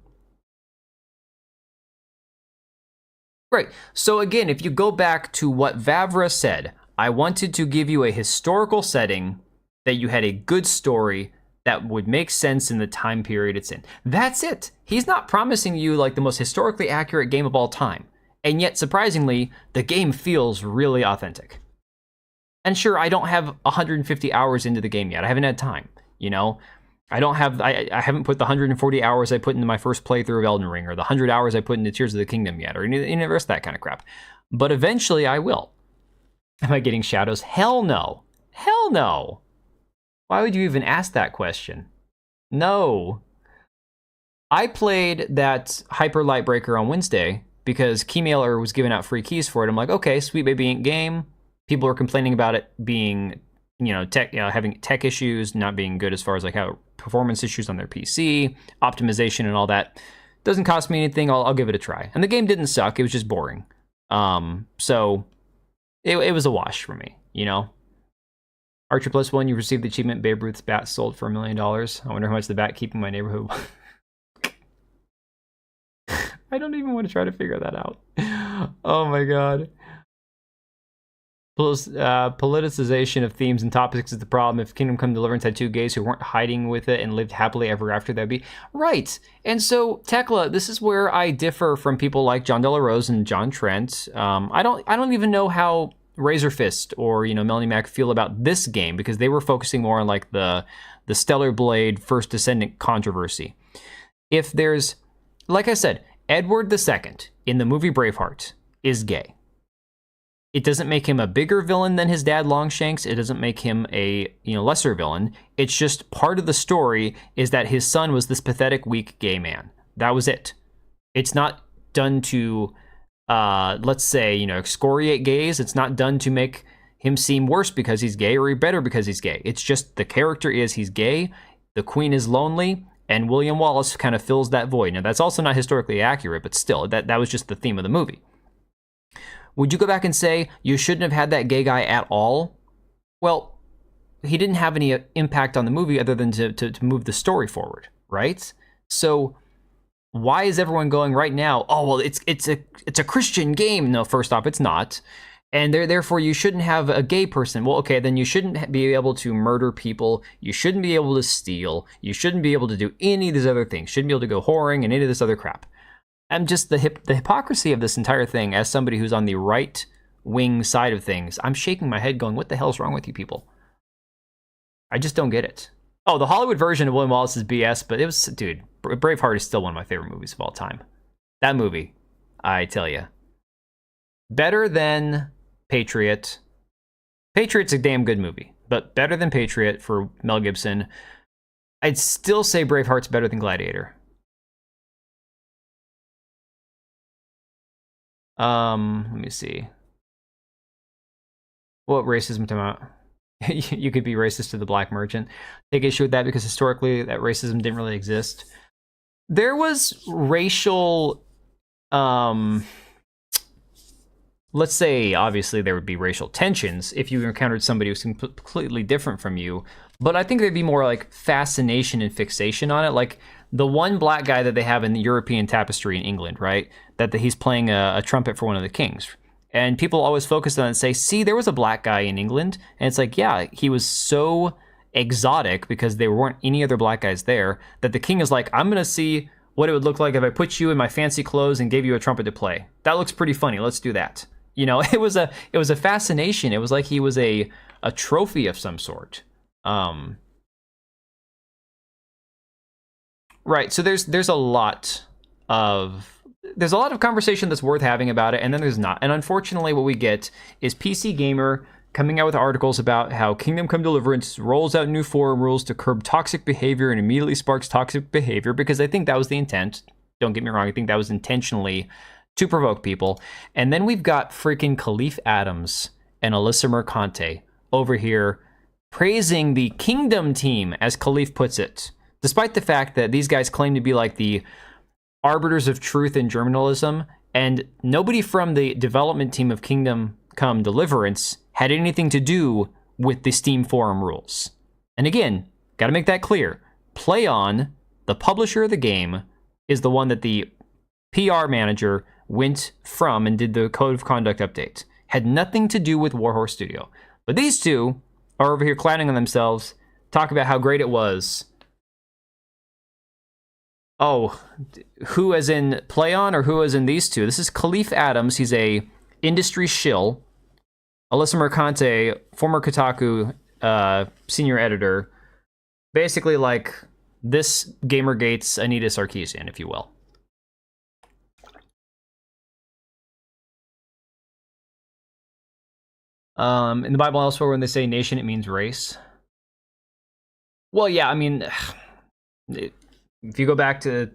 Right. So again, if you go back to what Vavra said, I wanted to give you a historical setting that you had a good story that would make sense in the time period it's in. That's it. He's not promising you like the most historically accurate game of all time. And yet, surprisingly, the game feels really authentic. And sure, I don't have 150 hours into the game yet. I haven't had time, you know? I haven't put the 140 hours I put into my first playthrough of Elden Ring, or the 100 hours I put into Tears of the Kingdom yet, or any of the rest of that kind of crap. But eventually I will. Am I getting shadows? Hell no. Hell no. Why would you even ask that question? No. I played that Hyper Lightbreaker on Wednesday because Keymailer was giving out free keys for it. I'm like, okay, Sweet Baby Ain't game. People were complaining about it being, having tech issues, not being good as far as like how performance issues on their PC, optimization and all that. Doesn't cost me anything. I'll give it a try. And the game didn't suck. It was just boring. So it was a wash for me, you know? Archer Plus One, you received the achievement Babe Ruth's bat sold for $1 million. I wonder how much the bat keep in my neighborhood. I don't even want to try to figure that out. Oh my god. Politicization of themes and topics is the problem. If Kingdom Come Deliverance had two gays who weren't hiding with it and lived happily ever after, that'd be right. And so, Tekla, this is where I differ from people like John Della Rose and John Trent. I don't even know how Razor Fist or Melanie Mac feel about this game, because they were focusing more on like the Stellar Blade First Descendant controversy. If there's, like I said, Edward II in the movie Braveheart is gay. It doesn't make him a bigger villain than his dad Longshanks. It doesn't make him a lesser villain. It's just part of the story is that his son was this pathetic, weak gay man. That was it. It's not done to let's say, excoriate gays. It's not done to make him seem worse because he's gay or better because he's gay. It's just the character is he's gay, the queen is lonely, and William Wallace kind of fills that void. Now, that's also not historically accurate, but still, that was just the theme of the movie. Would you go back and say you shouldn't have had that gay guy at all? Well, he didn't have any impact on the movie other than to move the story forward, right? So why is everyone going right now? Oh well, it's a Christian game. No, first off, it's not, and therefore you shouldn't have a gay person. Well, okay, then you shouldn't be able to murder people. You shouldn't be able to steal. You shouldn't be able to do any of these other things. Shouldn't be able to go whoring and any of this other crap. I'm just the hypocrisy of this entire thing. As somebody who's on the right wing side of things, I'm shaking my head, going, "What the hell's wrong with you people?" I just don't get it. Oh, the Hollywood version of William Wallace is BS, but it was, dude, Braveheart is still one of my favorite movies of all time. That movie, I tell you. Better than Patriot. Patriot's a damn good movie, but better than Patriot for Mel Gibson. I'd still say Braveheart's better than Gladiator. Let me see. What racism am I talking about? You could be racist to the black merchant. Take issue with that because historically that racism didn't really exist. There was racial, let's say, obviously there would be racial tensions if you encountered somebody who's completely different from you, but I think there'd be more like fascination and fixation on it. Like the one black guy that they have in the European tapestry in England, right? That he's playing a trumpet for one of the kings. And people always focus on it and say, see, there was a black guy in England. And it's like, yeah, he was so exotic because there weren't any other black guys there that the king is like, I'm going to see what it would look like if I put you in my fancy clothes and gave you a trumpet to play. That looks pretty funny. Let's do that. You know, it was a fascination. It was like he was a trophy of some sort. Right. So there's a lot of conversation that's worth having about it, and then there's not. And unfortunately, what we get is PC Gamer coming out with articles about how Kingdom Come Deliverance rolls out new forum rules to curb toxic behavior and immediately sparks toxic behavior, because I think that was the intent. Don't get me wrong, I think that was intentionally to provoke people. And then we've got freaking Khalif Adams and Alyssa Mercante over here praising the Kingdom team, as Khalif puts it, despite the fact that these guys claim to be like the arbiters of truth in journalism, and nobody from the development team of Kingdom Come Deliverance had anything to do with the Steam forum rules. And again, got to make that clear. PlayOn, the publisher of the game, is the one that the PR manager went from and did the code of conduct update. Had nothing to do with Warhorse Studio. But these two are over here clowning on themselves, talk about how great it was. Oh, who as in PlayOn or who as in these two? This is Khalif Adams. He's a industry shill. Alyssa Mercante, former Kotaku senior editor. Basically like this Gamergate's Anita Sarkeesian, if you will. In the Bible elsewhere, when they say nation, it means race. Well, yeah, I mean, if you go back to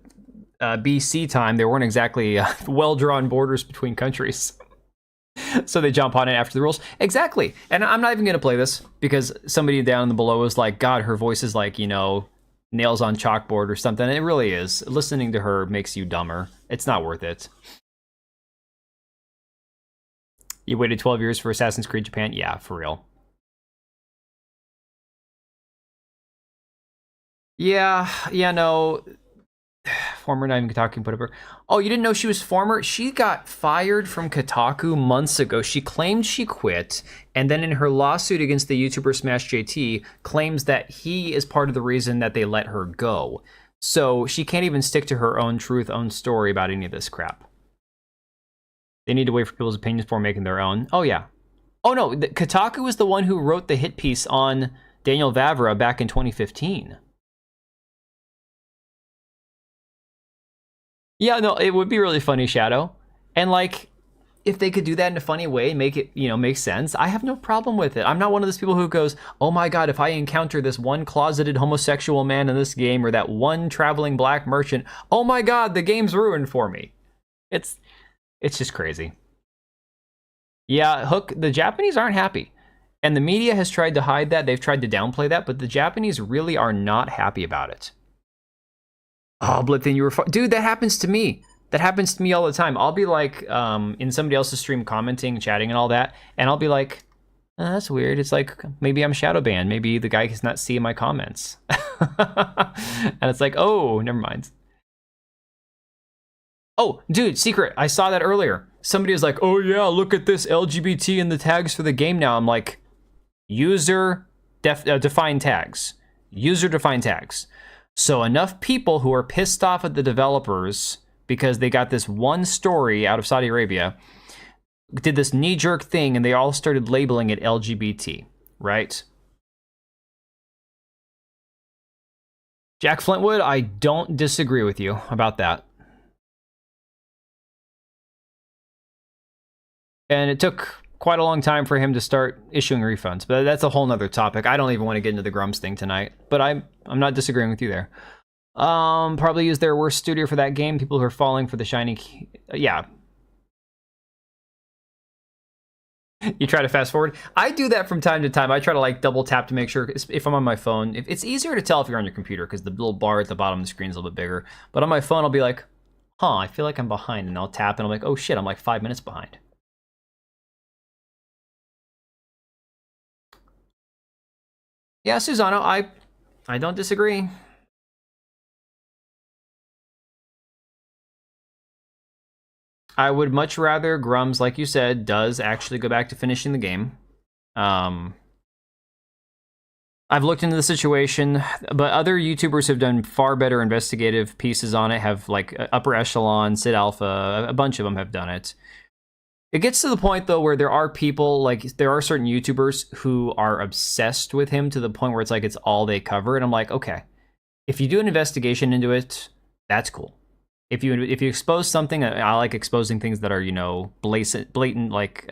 BC time, there weren't exactly well-drawn borders between countries. So they jump on it after the rules. Exactly. And I'm not even going to play this because somebody down below was like, God, her voice is like, you know, nails on chalkboard or something. And it really is. Listening to her makes you dumber. It's not worth it. You waited 12 years for Assassin's Creed Japan? Yeah, for real. Yeah, no. Former not even Kotaku put up her. Oh, you didn't know she was former? She got fired from Kotaku months ago. She claimed she quit, and then in her lawsuit against the YouTuber Smash JT, claims that he is part of the reason that they let her go. So she can't even stick to her own truth, own story about any of this crap. They need to wait for people's opinions before making their own. Oh, yeah. Oh, no, Kotaku was the one who wrote the hit piece on Daniel Vavra back in 2015. Yeah, no, it would be really funny, Shadow. And, like, if they could do that in a funny way, make it, you know, make sense, I have no problem with it. I'm not one of those people who goes, oh my God, if I encounter this one closeted homosexual man in this game or that one traveling black merchant, oh my God, the game's ruined for me. It's just crazy. Yeah, Hook, the Japanese aren't happy. And the media has tried to hide that. They've tried to downplay that, but the Japanese really are not happy about it. Oh, Blithin, you were dude, that happens to me. That happens to me all the time. I'll be like in somebody else's stream commenting, chatting and all that, and I'll be like, oh, that's weird. It's like, maybe I'm shadow banned. Maybe the guy is not seeing my comments. And it's like, oh, never mind. Oh, dude, secret. I saw that earlier. Somebody was like, oh yeah, look at this LGBT in the tags for the game now. I'm like, user defined tags. User defined tags. So enough people who are pissed off at the developers because they got this one story out of Saudi Arabia did this knee-jerk thing and they all started labeling it LGBT, right? Jack Flintwood, I don't disagree with you about that. And it took quite a long time for him to start issuing refunds, but that's a whole nother topic. I don't even want to get into the Grumps thing tonight, but I'm not disagreeing with you there. Probably use their worst studio for that game. People who are falling for the shiny key. Yeah. You try to fast forward. I do that from time to time. I try to like double tap to make sure if I'm on my phone. It's easier to tell if you're on your computer because the little bar at the bottom of the screen is a little bit bigger. But on my phone, I'll be like, huh, I feel like I'm behind. And I'll tap and I'm like, oh shit, I'm like 5 minutes behind. Yeah, Susano, I don't disagree. I would much rather Grums, like you said, does actually go back to finishing the game. I've looked into the situation, but other YouTubers have done far better investigative pieces on it, have like Upper Echelon, Sid Alpha, a bunch of them have done it. It gets to the point, though, where there are people, like, there are certain YouTubers who are obsessed with him to the point where it's like it's all they cover. And I'm like, okay, if you do an investigation into it, that's cool. If you expose something, I like exposing things that are, you know, blatant like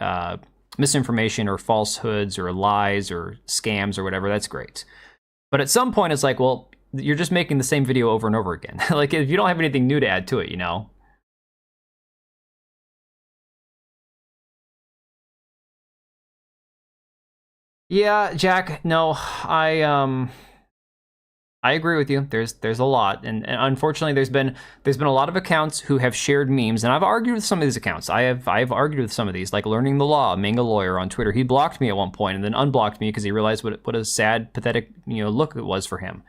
misinformation or falsehoods or lies or scams or whatever. That's great. But at some point, it's like, well, you're just making the same video over and over again. Like, if you don't have anything new to add to it, you know. Yeah, Jack. No, I agree with you. There's a lot, and unfortunately, there's been a lot of accounts who have shared memes, and I've argued with some of these accounts. I've argued with some of these, like Learning the Law, Manga Lawyer on Twitter. He blocked me at one point, and then unblocked me because he realized what a sad, pathetic look it was for him.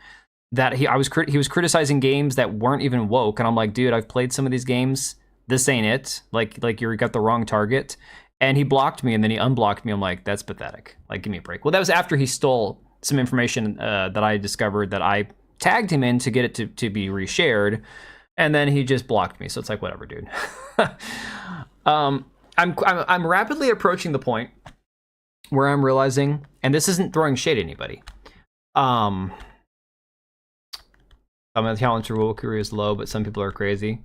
That he was criticizing games that weren't even woke, and I'm like, dude, I've played some of these games. This ain't it. Like you got the wrong target. And he blocked me, and then he unblocked me. I'm like, that's pathetic. Like, give me a break. Well, that was after he stole some information that I discovered that I tagged him in to get it to be reshared, and then he just blocked me. So it's like, whatever, dude. I'm rapidly approaching the point where I'm realizing, and this isn't throwing shade at anybody. I'm a challenge for wokery is low, but some people are crazy.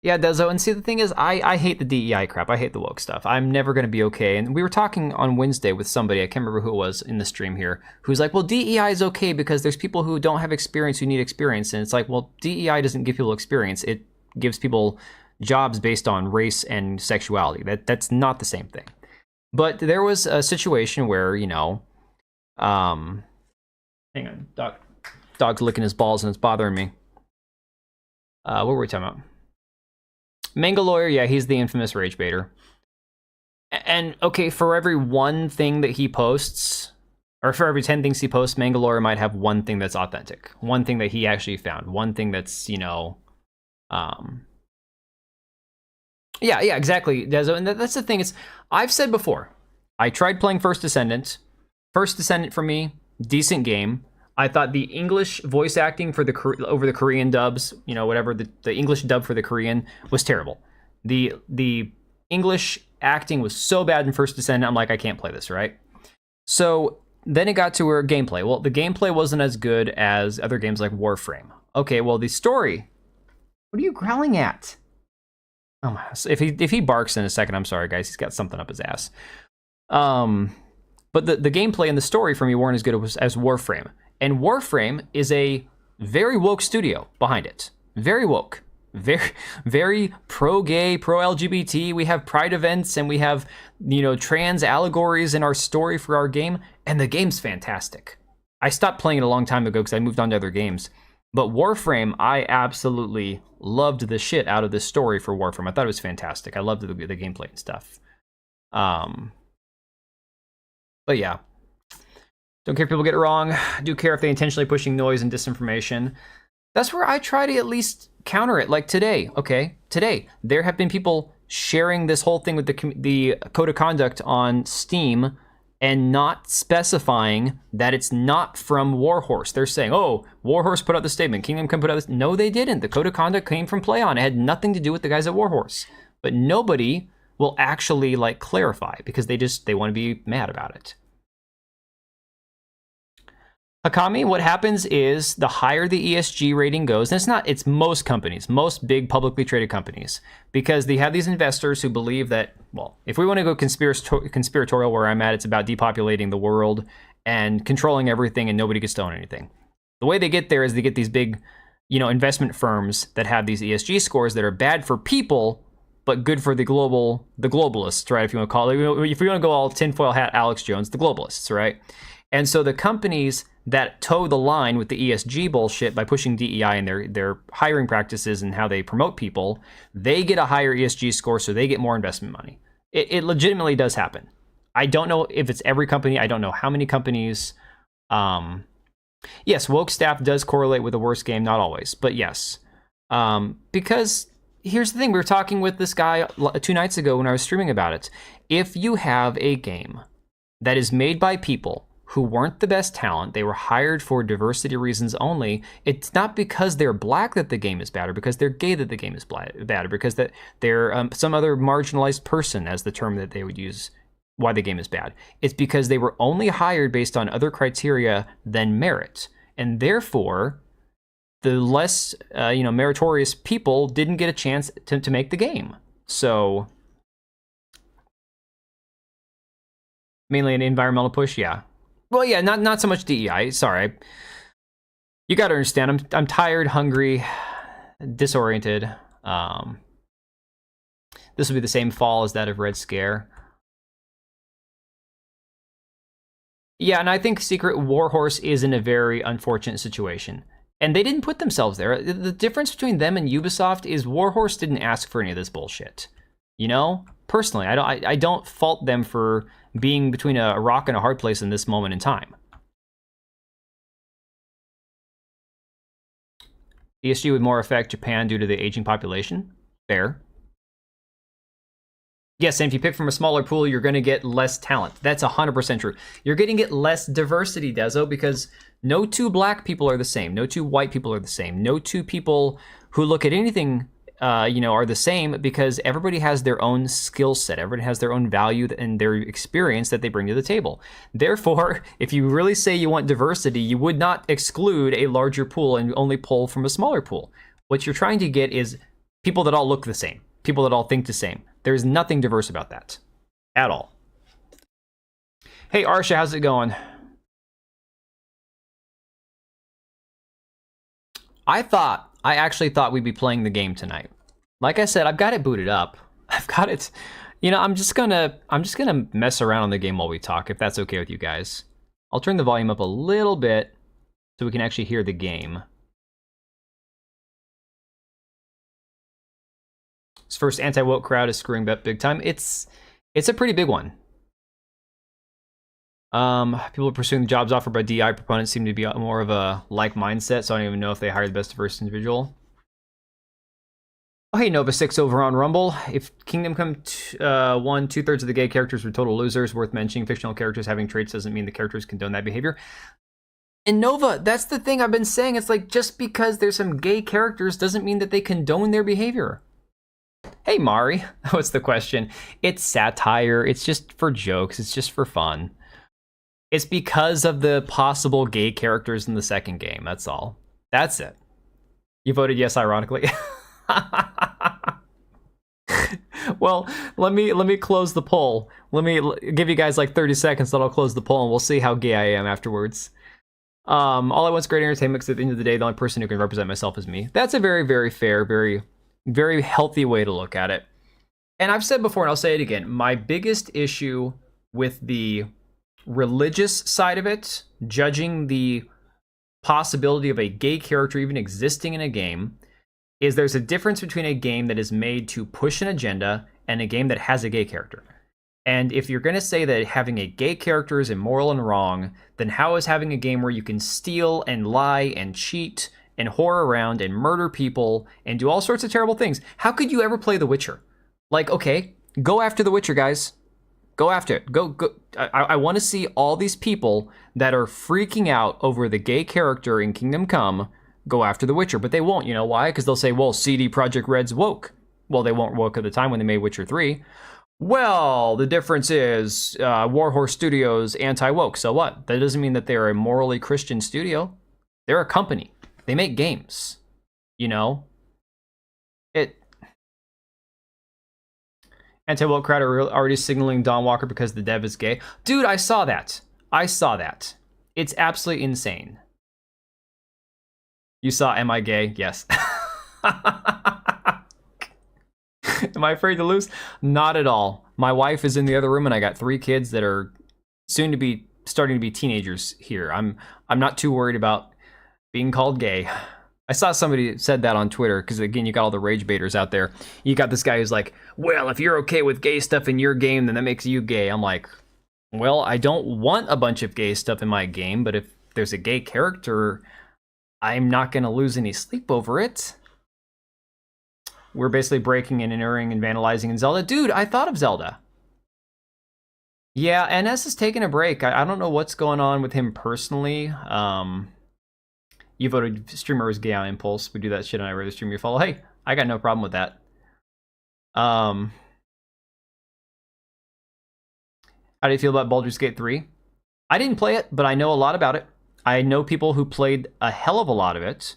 Yeah, Dezo, and see, the thing is, I hate the DEI crap. I hate the woke stuff. I'm never going to be okay. And we were talking on Wednesday with somebody, I can't remember who it was in the stream here, who's like, well, DEI is okay because there's people who don't have experience who need experience. And it's like, well, DEI doesn't give people experience. It gives people jobs based on race and sexuality. That's not the same thing. But there was a situation where, hang on, dog's licking his balls and it's bothering me. What were we talking about? Manga Lawyer, yeah, he's the infamous rage baiter. And okay, for every one thing that he posts, or for every 10 things he posts, Manga Lawyer might have one thing that's authentic, one thing that he actually found, one thing that's, yeah, exactly. And that's the thing. I've said before, I tried playing First Descendant. First Descendant for me, decent game. I thought the English voice acting for over the Korean dubs, whatever, the English dub for the Korean was terrible. The English acting was so bad in First Descendant, I'm like, I can't play this, right? So then it got to where gameplay. Well, the gameplay wasn't as good as other games like Warframe. Okay, well, the story. What are you growling at? Oh my! If he barks in a second, I'm sorry, guys. He's got something up his ass. But the gameplay and the story for me weren't as good as Warframe. And Warframe is a very woke studio behind it. Very woke. Very, very pro-gay, pro-LGBT. We have pride events and we have, trans allegories in our story for our game. And the game's fantastic. I stopped playing it a long time ago because I moved on to other games. But Warframe, I absolutely loved the shit out of this story for Warframe. I thought it was fantastic. I loved the gameplay and stuff. But yeah. Don't care if people get it wrong. I do care if they intentionally pushing noise and disinformation. That's where I try to at least counter it. Like today, okay, today there have been people sharing this whole thing with the code of conduct on Steam and not specifying that it's not from Warhorse. They're saying, oh, Warhorse put out the statement, Kingdom Come put out this. No, they didn't. The code of conduct came from PlayOn. It had nothing to do with the guys at Warhorse. But nobody will actually like clarify because they want to be mad about it. Hakami, what happens is the higher the ESG rating goes, and it's most companies, most big publicly traded companies, because they have these investors who believe that, well, if we want to go conspiratorial where I'm at, it's about depopulating the world and controlling everything and nobody gets to own anything. The way they get there is they get these big, investment firms that have these ESG scores that are bad for people, but good for the globalists, right? If you want to call it, if you want to go all tinfoil hat Alex Jones, the globalists, right? And so the companies that toe the line with the ESG bullshit by pushing DEI in their hiring practices and how they promote people, they get a higher ESG score, so they get more investment money. It legitimately does happen. I don't know if it's every company. I don't know how many companies. Yes, woke staff does correlate with the worst game, not always, but yes. Because here's the thing. We were talking with this guy 2 nights ago when I was streaming about it. If you have a game that is made by people who weren't the best talent, they were hired for diversity reasons only, it's not because they're black that the game is bad, or because they're gay that the game is bad, or because that they're some other marginalized person, as the term that they would use, why the game is bad. It's because they were only hired based on other criteria than merit. And therefore, the less meritorious people didn't get a chance to make the game. So, mainly an environmental push, yeah. Well, yeah, not so much DEI. Sorry, you got to understand. I'm tired, hungry, disoriented. This will be the same fall as that of Red Scare. Yeah, and I think Secret Warhorse is in a very unfortunate situation, and they didn't put themselves there. The difference between them and Ubisoft is Warhorse didn't ask for any of this bullshit. Personally, I don't fault them for being between a rock and a hard place in this moment in time. ESG would more affect Japan due to the aging population. Fair. Yes, and if you pick from a smaller pool, you're going to get less talent. That's 100% true. You're going to get less diversity, Dezo, because no 2 black people are the same. No 2 white people are the same. No 2 people who look at anything are the same, because everybody has their own skill set. Everybody has their own value and their experience that they bring to the table. Therefore, if you really say you want diversity, you would not exclude a larger pool and only pull from a smaller pool. What you're trying to get is people that all look the same, people that all think the same. There's nothing diverse about that at all. Hey, Arsha, how's it going? I actually thought we'd be playing the game tonight. Like I said, I've got it booted up. I've got it. I'm just gonna mess around on the game while we talk, if that's okay with you guys. I'll turn the volume up a little bit so we can actually hear the game. This first anti-woke crowd is screwing up big time. It's a pretty big one. People pursuing the jobs offered by DI proponents seem to be more of a like mindset, so I don't even know if they hire the best diverse individual. Oh, hey, Nova 6 over on Rumble. If Kingdom Come 1, 2/3 of the gay characters were total losers, worth mentioning. Fictional characters having traits doesn't mean the characters condone that behavior. And Nova, that's the thing I've been saying. It's like, just because there's some gay characters doesn't mean that they condone their behavior. Hey, Mari, what's the question? It's satire. It's just for jokes. It's just for fun. It's because of the possible gay characters in the second game. That's all. That's it. You voted yes, ironically. Well, let me close the poll. Let me give you guys like 30 seconds, then I'll close the poll, and we'll see how gay I am afterwards. All I want is great entertainment, because at the end of the day, the only person who can represent myself is me. That's a very, very fair, very, very healthy way to look at it. And I've said before, and I'll say it again, my biggest issue with the religious side of it, judging the possibility of a gay character even existing in a game, is there's a difference between a game that is made to push an agenda and a game that has a gay character. And if you're going to say that having a gay character is immoral and wrong, then how is having a game where you can steal and lie and cheat and whore around and murder people and do all sorts of terrible things. How could you ever play The Witcher? Like, okay, go after The Witcher, guys. Go after it. Go. I want to see all these people that are freaking out over the gay character in Kingdom Come go after The Witcher, but they won't. You know why? Because they'll say, well, CD Projekt Red's woke. Well, they weren't woke at the time when they made Witcher 3. Well, the difference is Warhorse Studios anti-woke. So what? That doesn't mean that they're a morally Christian studio. They're a company. They make games. You know? Anti-woke crowd are already signaling Dawn Walker because the dev is gay. Dude, I saw that. It's absolutely insane. You saw Am I Gay? Yes. Am I afraid to lose? Not at all. My wife is in the other room and I got 3 kids that are soon to be starting to be teenagers here. I'm not too worried about being called gay. I saw somebody said that on Twitter because, again, you got all the rage baiters out there. You got this guy who's like, well, if you're okay with gay stuff in your game, then that makes you gay. I'm like, well, I don't want a bunch of gay stuff in my game, but if there's a gay character, I'm not going to lose any sleep over it. We're basically breaking and entering and vandalizing in Zelda. Dude, I thought of Zelda. Yeah, NS is taking a break. I don't know what's going on with him personally. You voted streamer was gay on impulse. We do that shit on every other stream you follow. Hey, I got no problem with that. How do you feel about Baldur's Gate 3? I didn't play it, but I know a lot about it. I know people who played a hell of a lot of it.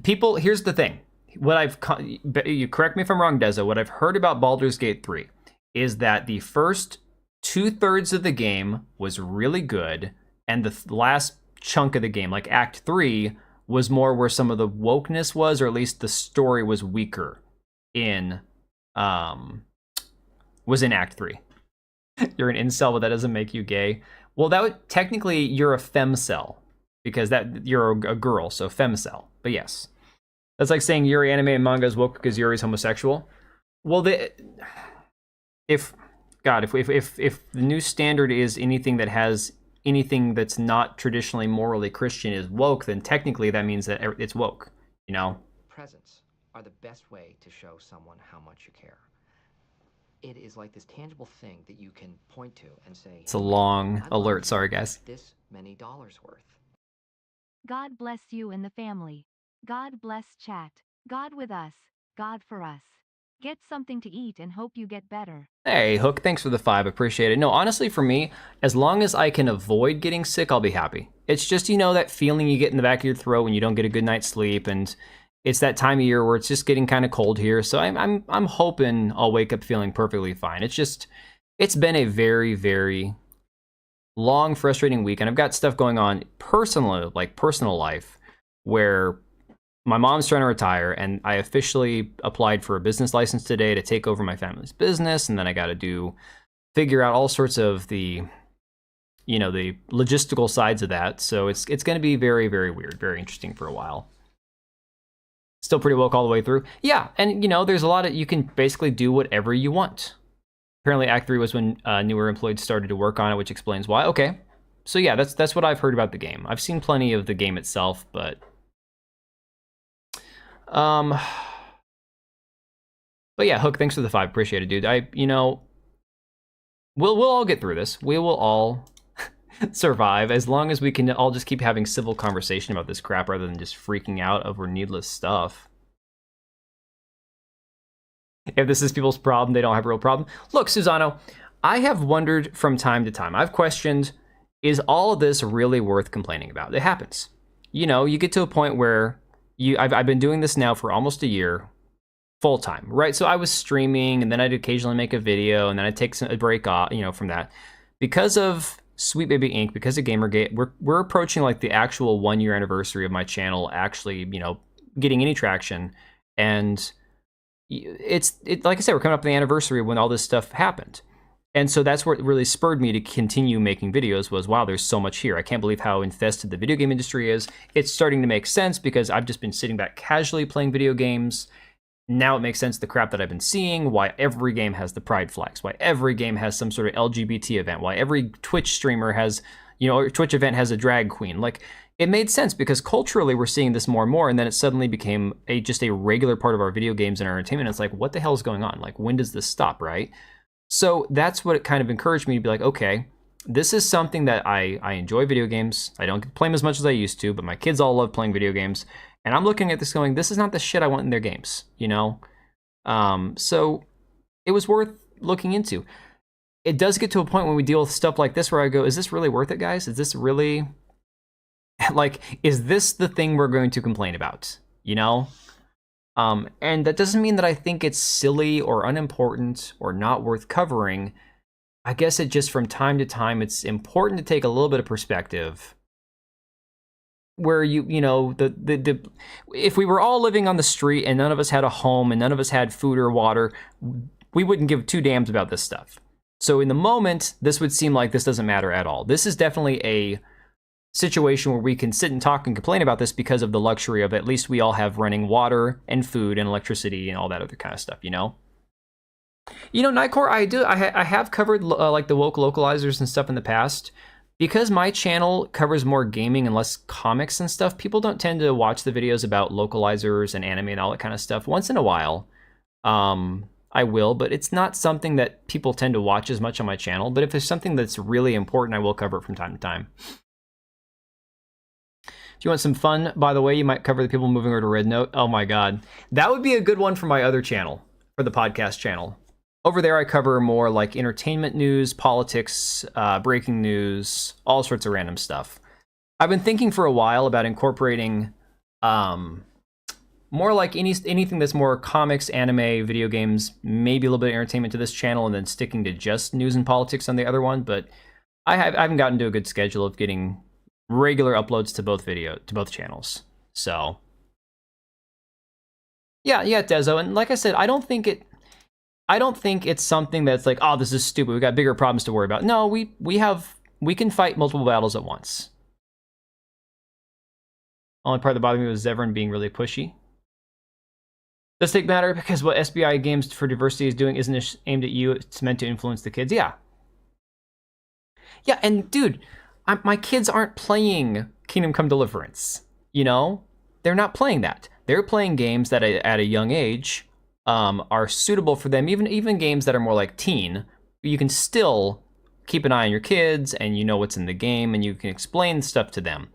People, here's the thing. You correct me if I'm wrong, Dezo. What I've heard about Baldur's Gate 3 is that the first 2/3 of the game was really good, and the last chunk of the game, like Act 3, was more where some of the wokeness was, or at least the story was weaker in was in Act 3. You're an incel, but that doesn't make you gay. Well, that would technically you're a femcel because that you're a girl, so femcel. But yes, that's like saying Yuri anime and manga is woke because Yuri's homosexual. Well, if the new standard is anything that has anything that's not traditionally morally Christian is woke, then technically that means that it's woke, you know? Presents are the best way to show someone how much you care. It is like this tangible thing that you can point to and say, it's a long alert, sorry guys. This many dollars worth. God bless you and the family. God bless chat. God with us. God for us. Get something to eat and hope you get better. Hey, Hook, thanks for the 5. Appreciate it. No, honestly, for me, as long as I can avoid getting sick, I'll be happy. It's just, you know, that feeling you get in the back of your throat when you don't get a good night's sleep, and it's that time of year where it's just getting kind of cold here. So I'm hoping I'll wake up feeling perfectly fine. It's been a very, very long, frustrating week, and I've got stuff going on personal life, where my mom's trying to retire, and I officially applied for a business license today to take over my family's business, and then I got to figure out all sorts of the logistical sides of that. So it's going to be very, very weird, very interesting for a while. Still pretty woke all the way through. Yeah, and there's a lot of, you can basically do whatever you want. Apparently Act 3 was when newer employees started to work on it, which explains why. Okay, so yeah, that's what I've heard about the game. I've seen plenty of the game itself, but yeah, Hook, thanks for the 5. Appreciate it, dude. We'll all get through this. We will all survive as long as we can all just keep having civil conversation about this crap rather than just freaking out over needless stuff. If this is people's problem, they don't have a real problem. Look, Susano, I have wondered from time to time. I've questioned, is all of this really worth complaining about? It happens. You get to a point where I've been doing this now for almost a year, full time, right? So I was streaming, and then I'd occasionally make a video, and then I'd take a break off, from that. Because of Sweet Baby Inc., because of Gamergate, we're approaching like the actual 1-year anniversary of my channel actually, getting any traction. And it's like I said, we're coming up on the anniversary when all this stuff happened. And so that's what really spurred me to continue making videos was, wow, there's so much here. I can't believe how infested the video game industry is. It's starting to make sense because I've just been sitting back casually playing video games. Now it makes sense the crap that I've been seeing, why every game has the pride flags, why every game has some sort of LGBT event, why every Twitch streamer has, You know, a Twitch event has a drag queen. Like, it made sense because culturally we're seeing this more and more, and then it suddenly became just a regular part of our video games and our entertainment. It's like, what the hell is going on? Like, when does this stop, right? So that's what it kind of encouraged me to be like, okay, this is something that I enjoy video games. I don't play them as much as I used to, but my kids all love playing video games. And I'm looking at this going, this is not the shit I want in their games, you know? So it was worth looking into. It does get to a point when we deal with stuff like this where I go, is this really worth it, guys? Is this really, like, is this the thing we're going to complain about, you know? And that doesn't mean that I think it's silly or unimportant or not worth covering. I guess it just, from time to time, it's important to take a little bit of perspective where you know, if we were all living on the street and none of us had a home and none of us had food or water, we wouldn't give two damns about this stuff. So in the moment, this would seem like this doesn't matter at all. This is definitely a situation where we can sit and talk and complain about this because of the luxury of at least we all have running water and food and electricity and all that other kind of stuff, you know? You know, Nightcore, I have covered like the woke localizers and stuff in the past. Because my channel covers more gaming and less comics and stuff, people don't tend to watch the videos about localizers and anime and all that kind of stuff. Once in a while, I will, but it's not something that people tend to watch as much on my channel. But if there's something that's really important, I will cover it from time to time. If you want some fun, by the way, you might cover the people moving over to Red Note. Oh my God. That would be a good one for my other channel, for the podcast channel. Over there, I cover more like entertainment news, politics, breaking news, all sorts of random stuff. I've been thinking for a while about incorporating more like anything that's more comics, anime, video games, maybe a little bit of entertainment to this channel, and then sticking to just news and politics on the other one. But I haven't gotten to a good schedule of getting regular uploads to both channels. So yeah, Dezo, and like I said, I don't think it's something that's like, oh, this is stupid, we got bigger problems to worry about. No, we can fight multiple battles at once. Only part that bothered me was Zevran being really pushy. Does take matter because what SBI Games for Diversity is doing isn't aimed at you, it's meant to influence the kids. Yeah, and dude, my kids aren't playing Kingdom Come Deliverance, you know? They're not playing that. They're playing games that at a young age are suitable for them, even games that are more like teen. You can still keep an eye on your kids and you know what's in the game and you can explain stuff to them.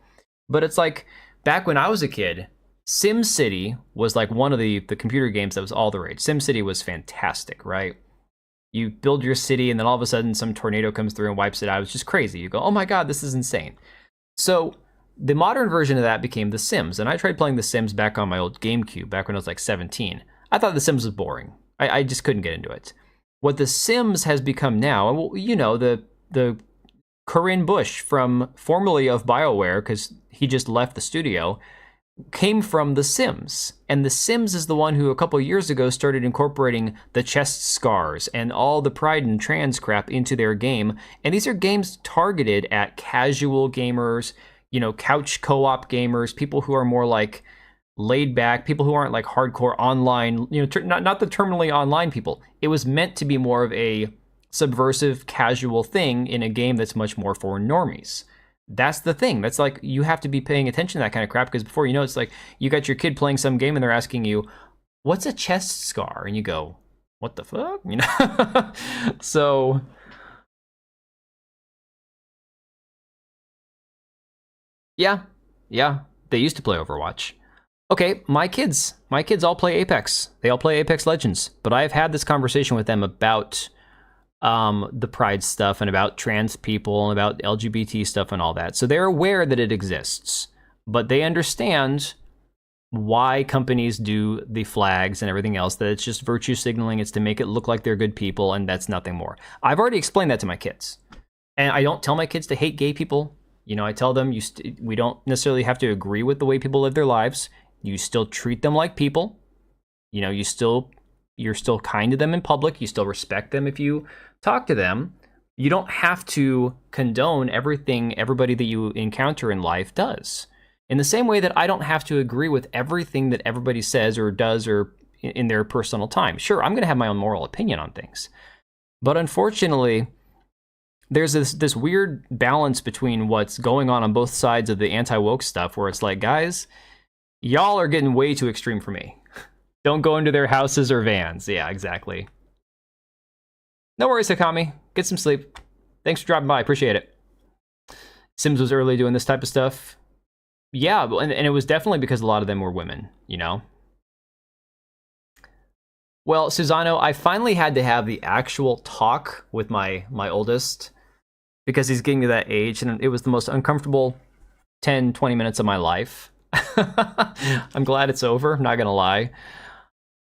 But it's like, back when I was a kid, SimCity was like one of the computer games that was all the rage. SimCity was fantastic, right? You build your city and then all of a sudden some tornado comes through and wipes it out. It's just crazy. You go, oh my God, this is insane. So the modern version of that became The Sims. And I tried playing The Sims back on my old GameCube, back when I was like 17. I thought The Sims was boring. I just couldn't get into it. What The Sims has become now, well, you know, the Corinne Bush, formerly of BioWare, because he just left the studio, came from The Sims. And The Sims is the one who a couple of years ago started incorporating the chest scars and all the pride and trans crap into their game. And these are games targeted at casual gamers, you know, couch co-op gamers, people who are more like laid back, people who aren't like hardcore online, you know, not the terminally online people. It was meant to be more of a subversive, casual thing in a game that's much more for normies. That's the thing. That's like, you have to be paying attention to that kind of crap, because before you know, it's like you got your kid playing some game and they're asking you, what's a chest scar? And you go, what the fuck? You know? So yeah, they used to play Overwatch. Okay, my kids all play Apex. They all play Apex Legends, but I've had this conversation with them about the pride stuff and about trans people and about LGBT stuff and all that. So they're aware that it exists, but they understand why companies do the flags and everything else, that it's just virtue signaling. It's to make it look like they're good people, and that's nothing more. I've already explained that to my kids. And I don't tell my kids to hate gay people. You know, I tell them we don't necessarily have to agree with the way people live their lives. You still treat them like people. You know, you're still kind to them in public. You still respect them if you talk to them. You don't have to condone everything everybody that you encounter in life does. In the same way that I don't have to agree with everything that everybody says or does or in their personal time. Sure, I'm going to have my own moral opinion on things. But unfortunately, there's this weird balance between what's going on both sides of the anti-woke stuff, where it's like, guys, y'all are getting way too extreme for me. Don't go into their houses or vans. Yeah, exactly. No worries, Hakami. Get some sleep. Thanks for dropping by. Appreciate it. Sims was early doing this type of stuff. Yeah, and it was definitely because a lot of them were women, you know? Well, Susano, I finally had to have the actual talk with my oldest because he's getting to that age, and it was the most uncomfortable 10, 20 minutes of my life. I'm glad it's over, not gonna lie.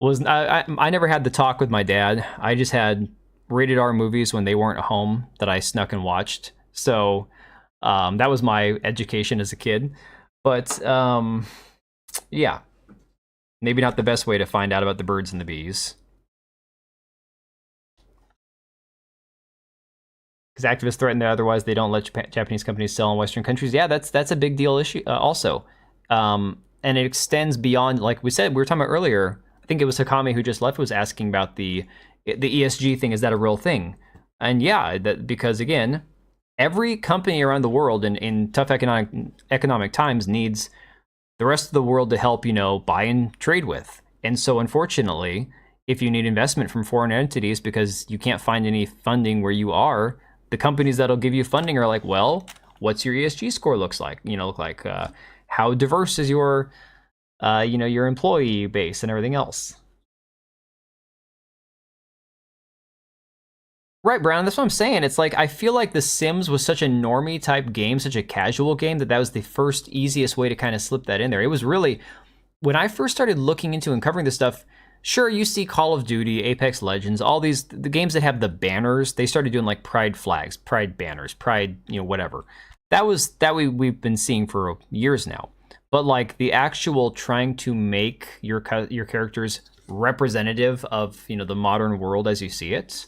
I never had the talk with my dad. I just had rated R movies when they weren't home that I snuck and watched. So that was my education as a kid. But yeah, maybe not the best way to find out about the birds and the bees. Because activists threaten that otherwise they don't let Japanese companies sell in Western countries. Yeah, that's a big deal issue also. And it extends beyond, like we said, we were talking about earlier, I think it was Hakami who just left was asking about the ESG thing. Is that a real thing? And yeah, because again, every company around the world in tough economic times needs the rest of the world to help, buy and trade with. And so unfortunately, if you need investment from foreign entities because you can't find any funding where you are, the companies that'll give you funding are like, well, what's your ESG score look like? How diverse is your, your employee base and everything else. Right, Brown, that's what I'm saying. It's like, I feel like The Sims was such a normie type game, such a casual game, that was the first easiest way to kind of slip that in there. It was really, when I first started looking into and covering this stuff, sure, you see Call of Duty, Apex Legends, all these, the games that have the banners, they started doing like pride flags, pride banners, pride, whatever. That we've been seeing for years now. But like the actual trying to make your characters representative of, the modern world as you see it.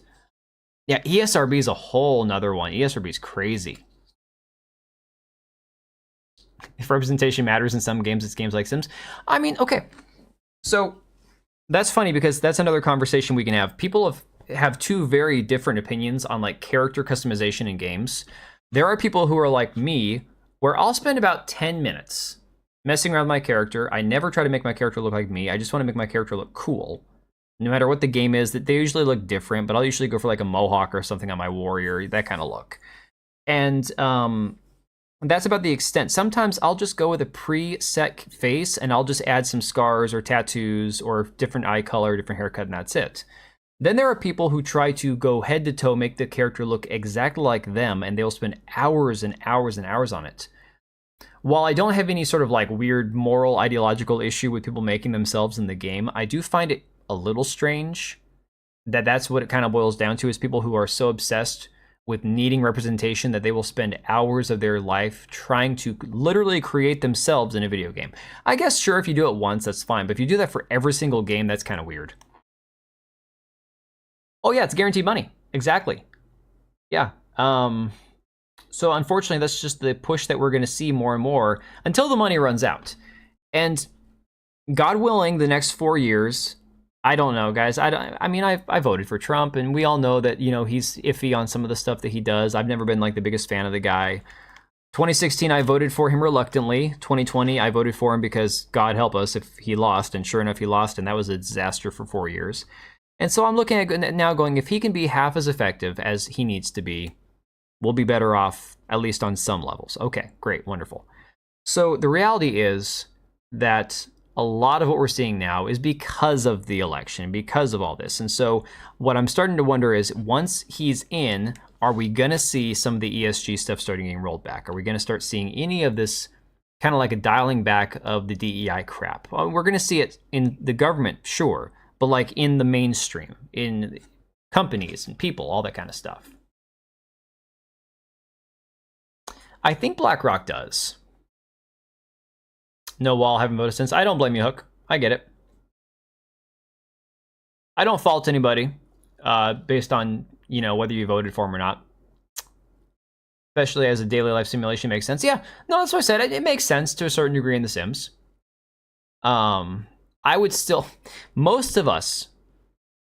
Yeah, ESRB is a whole nother one. ESRB is crazy. If representation matters in some games, it's games like Sims. I mean, okay. So that's funny because that's another conversation we can have. People have two very different opinions on like character customization in games. There are people who are like me, where I'll spend about 10 minutes messing around with my character. I never try to make my character look like me. I just want to make my character look cool. No matter what the game is, that they usually look different, but I'll usually go for like a mohawk or something on my warrior, that kind of look. And that's about the extent. Sometimes I'll just go with a preset face and I'll just add some scars or tattoos or different eye color, different haircut, and that's it. Then there are people who try to go head to toe, make the character look exactly like them, and they'll spend hours and hours and hours on it. While I don't have any sort of like weird moral ideological issue with people making themselves in the game, I do find it a little strange that's what it kind of boils down to, is people who are so obsessed with needing representation that they will spend hours of their life trying to literally create themselves in a video game. I guess, sure, if you do it once, that's fine, but if you do that for every single game, that's kind of weird. Oh yeah, it's guaranteed money. Exactly. Yeah. So unfortunately, that's just the push that we're going to see more and more until the money runs out. And God willing, the next 4 years, I don't know, guys. I voted for Trump, and we all know that, he's iffy on some of the stuff that he does. I've never been like the biggest fan of the guy. 2016, I voted for him reluctantly. 2020, I voted for him because God help us if he lost, and sure enough, he lost, and that was a disaster for 4 years. And so I'm looking at now going, if he can be half as effective as he needs to be, we'll be better off, at least on some levels. Okay, great, wonderful. So the reality is that a lot of what we're seeing now is because of the election, because of all this. And so what I'm starting to wonder is, once he's in, are we going to see some of the ESG stuff starting getting rolled back? Are we going to start seeing any of this kind of like a dialing back of the DEI crap? Well, we're going to see it in the government, sure, but like in the mainstream, in companies and people, all that kind of stuff. I think BlackRock does. No wall, haven't voted since. I don't blame you, Hook. I get it. I don't fault anybody based on, whether you voted for him or not. Especially as a daily life simulation makes sense. Yeah, no, that's what I said. It makes sense to a certain degree in The Sims. I would still, most of us,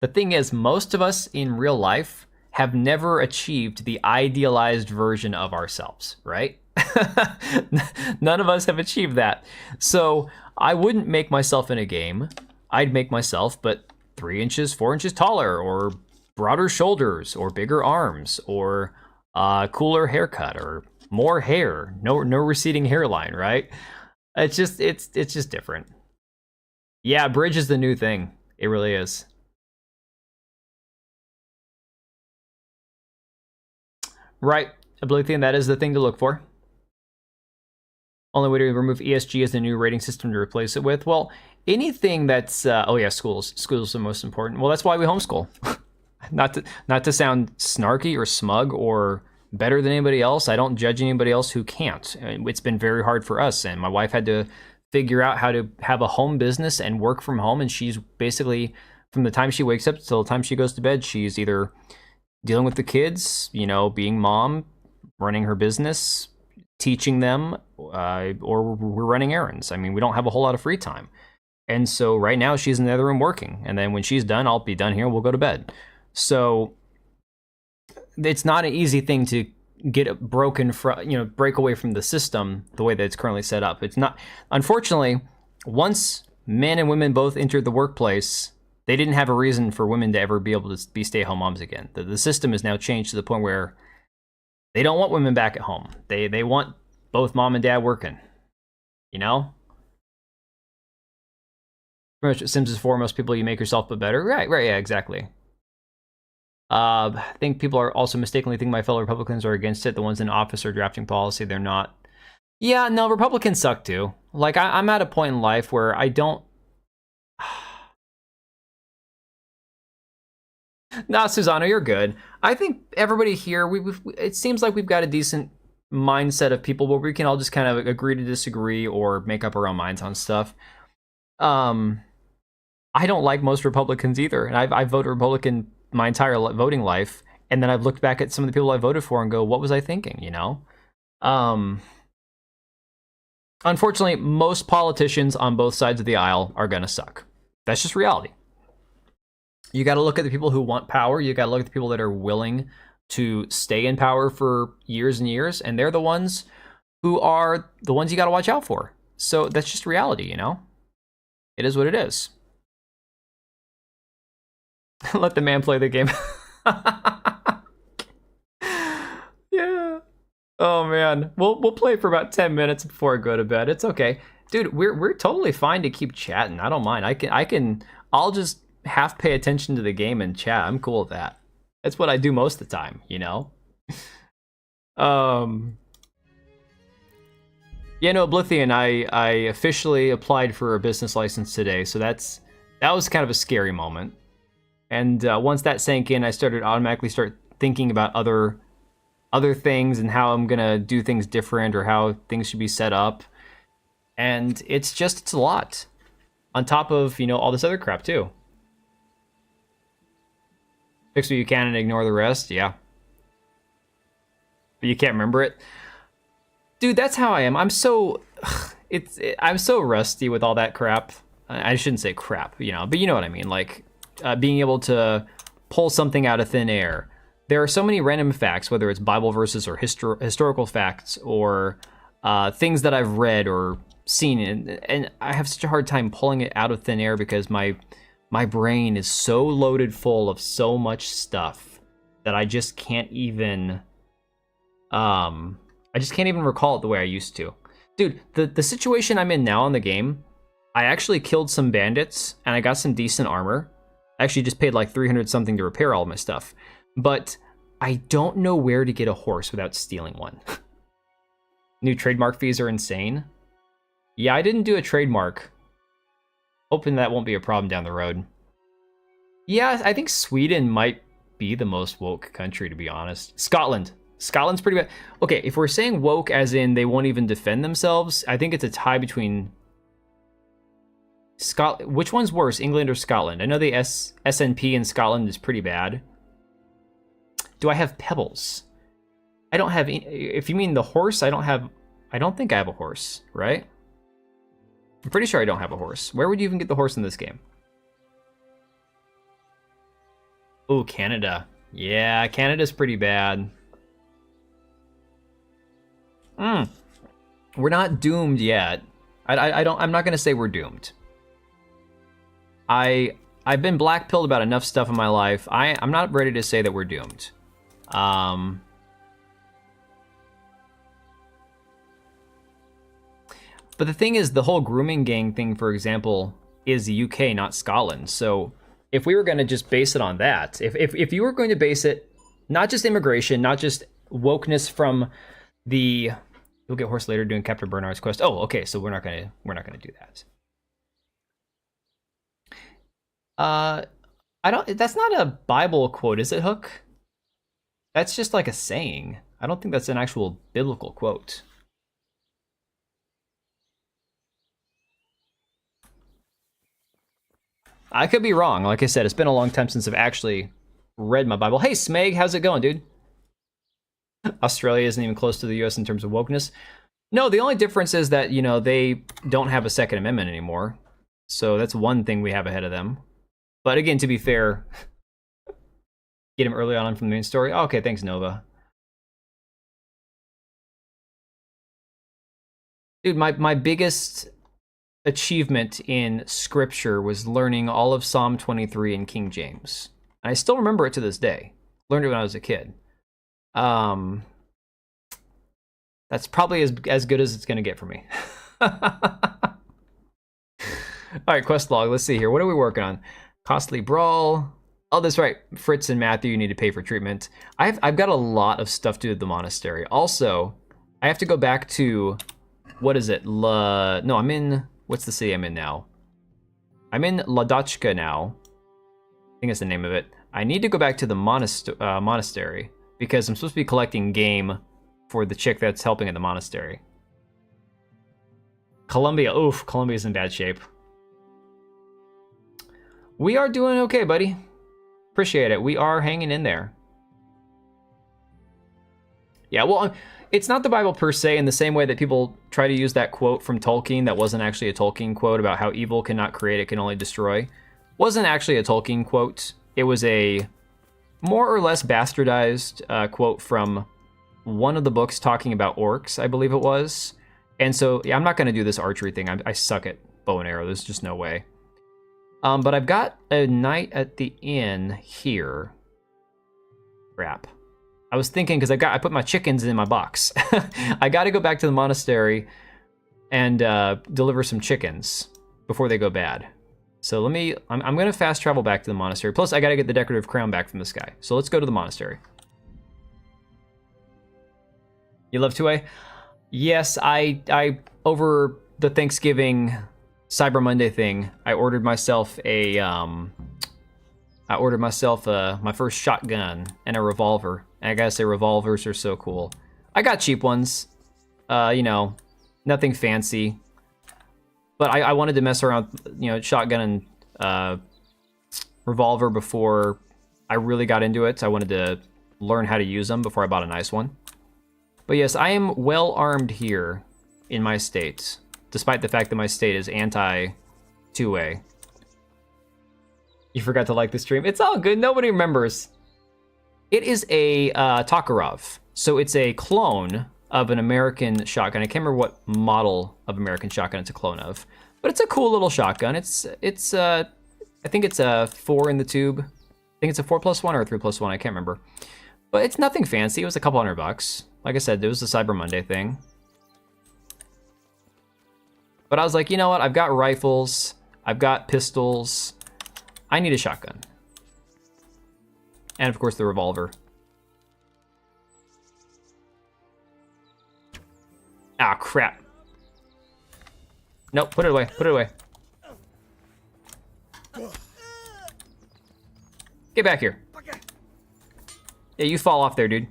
the thing is, most of us in real life have never achieved the idealized version of ourselves, right? None of us have achieved that. So I wouldn't make myself in a game. I'd make myself, but 3 inches, 4 inches taller, or broader shoulders, or bigger arms, or cooler haircut, or more hair. No receding hairline, right? It's just different. Yeah, bridge is the new thing. It really is. Right. Oblivion, that is the thing to look for. Only way to remove ESG is the new rating system to replace it with. Well, anything that's oh yeah, schools are the most important. Well, that's why we homeschool. not to sound snarky or smug or better than anybody else. I don't judge anybody else who can't. It's been very hard for us, and my wife had to figure out how to have a home business and work from home, and she's basically, from the time she wakes up till the time she goes to bed, she's either dealing with the kids, you know, being mom, running her business, teaching them, or we're running errands. I mean, we don't have a whole lot of free time. And so right now she's in the other room working. And then when she's done, I'll be done here. We'll go to bed. So it's not an easy thing to get broken from, you know, break away from the system the way that it's currently set up. It's not, unfortunately, once men and women both entered the workplace, they didn't have a reason for women to ever be able to be stay-at-home moms again. The system has now changed to the point where they don't want women back at home. They want both mom and dad working, you know? Pretty much what Sims is for. Most people, you make yourself but better. Right, yeah, exactly. I think people are also mistakenly thinking my fellow Republicans are against it. The ones in office are drafting policy. They're not. Yeah, no, Republicans suck too. Like, I'm at a point in life where I don't... No, Susano, you're good. I think everybody here, it seems like we've got a decent mindset of people where we can all just kind of agree to disagree or make up our own minds on stuff. I don't like most Republicans either, and I've voted Republican my entire voting life, and then I've looked back at some of the people I voted for and go, what was I thinking, you know? Unfortunately, most politicians on both sides of the aisle are gonna suck. That's just reality. You got to look at the people who want power. You got to look at the people that are willing to stay in power for years and years, and they're the ones who are the ones you got to watch out for. So that's just reality, you know? It is what it is. Let the man play the game. Yeah. Oh man, we'll play for about 10 minutes before I go to bed. It's okay, dude. We're totally fine to keep chatting. I don't mind. I'll just half pay attention to the game and chat. I'm cool with that. That's what I do most of the time, you know? Yeah, no, Oblivion, I officially applied for a business license today, so that was kind of a scary moment. And once that sank in, I automatically start thinking about other things and how I'm gonna do things different or how things should be set up. And it's a lot. On top of, you know, all this other crap too. Fix what you can and ignore the rest, yeah. But you can't remember it. Dude, that's how I am. I'm so rusty with all that crap. I shouldn't say crap, you know, but you know what I mean. Like being able to pull something out of thin air. There are so many random facts, whether it's Bible verses or historical facts or things that I've read or seen, and I have such a hard time pulling it out of thin air because my brain is so loaded full of so much stuff that I just can't even recall it the way I used to. Dude, the situation I'm in now in the game, I actually killed some bandits and I got some decent armor. I actually just paid like 300 something to repair all my stuff. But I don't know where to get a horse without stealing one. New trademark fees are insane. Yeah, I didn't do a trademark. Hoping that won't be a problem down the road. Yeah, I think Sweden might be the most woke country, to be honest. Scotland's pretty bad. Okay, if we're saying woke as in they won't even defend themselves, I think it's a tie between Scotland. Which one's worse, England or Scotland? I know the SNP in Scotland is pretty bad. Do I have pebbles? I don't have any. If you mean the horse, I don't think I have a horse, right? I'm pretty sure I don't have a horse. Where would you even get the horse in this game? Oh, Canada. Yeah, Canada's pretty bad. We're not doomed yet. I'm not gonna say we're doomed. I've been black-pilled about enough stuff in my life. I'm not ready to say that we're doomed. But the thing is, the whole grooming gang thing, for example, is the UK, not Scotland. So if we were going to just base it on that, if you were going to base it, not just immigration, not just wokeness from the, you'll get horse later doing Captain Bernard's quest. Oh, okay, so we're not gonna do that. That's not a Bible quote, is it, Hook? That's just like a saying. I don't think that's an actual biblical quote. I could be wrong. Like I said, it's been a long time since I've actually read my Bible. Hey, Smeg, how's it going, dude? Australia isn't even close to the US in terms of wokeness. No, the only difference is that, you know, they don't have a Second Amendment anymore. So that's one thing we have ahead of them. But again, to be fair, get him early on from the main story. Oh, okay, thanks, Nova. Dude, my biggest achievement in scripture was learning all of Psalm 23 in King James. And I still remember it to this day. Learned it when I was a kid. That's probably as good as it's going to get for me. All right, quest log. Let's see here. What are we working on? Costly brawl. Oh, that's right. Fritz and Matthew, you need to pay for treatment. I've got a lot of stuff to do at the monastery. Also, I have to go back to, what is it? No, I'm in, what's the city I'm in now? I'm in Ladachka now. I think that's the name of it. I need to go back to the monastery because I'm supposed to be collecting game for the chick that's helping at the monastery. Colombia, oof, Colombia's in bad shape. We are doing okay, buddy. Appreciate it. We are hanging in there. Yeah, well, it's not the Bible per se in the same way that people try to use that quote from Tolkien that wasn't actually a Tolkien quote about how evil cannot create, it can only destroy. Wasn't actually a Tolkien quote. It was a more or less bastardized quote from one of the books talking about orcs, I believe it was. And so, yeah, I'm not going to do this archery thing. I suck at bow and arrow. There's just no way. But I've got a night at the inn here. Crap. I was thinking, because I put my chickens in my box. I got to go back to the monastery and deliver some chickens before they go bad. So I'm going to fast travel back to the monastery. Plus, I got to get the decorative crown back from this guy. So let's go to the monastery. You love 2A? Yes, I over the Thanksgiving Cyber Monday thing, I ordered myself my first shotgun and a revolver. And I gotta say, revolvers are so cool. I got cheap ones, you know, nothing fancy. But I wanted to mess around, you know, shotgun and revolver before I really got into it. I wanted to learn how to use them before I bought a nice one. But yes, I am well armed here in my state, despite the fact that my state is anti-2A. You forgot to like the stream. It's all good. Nobody remembers. It is a Tokarov. So it's a clone of an American shotgun. I can't remember what model of American shotgun it's a clone of. But it's a cool little shotgun. I think it's a 4 in the tube. I think it's a 4+1 or a 3+1. I can't remember. But it's nothing fancy. It was a couple $100. Like I said, there was the Cyber Monday thing. But I was like, you know what? I've got rifles. I've got pistols. I need a shotgun. And of course the revolver. Ah, crap. Nope, put it away. Put it away. Get back here. Yeah, you fall off there, dude.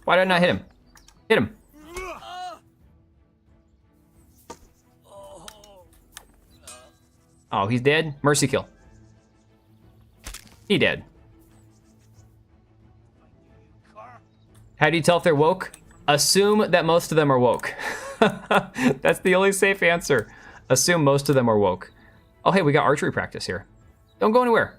Why did I not hit him? Hit him. Oh, he's dead? Mercy kill. He dead. How do you tell if they're woke? Assume that most of them are woke. That's the only safe answer. Assume most of them are woke. Oh, hey, we got archery practice here. Don't go anywhere.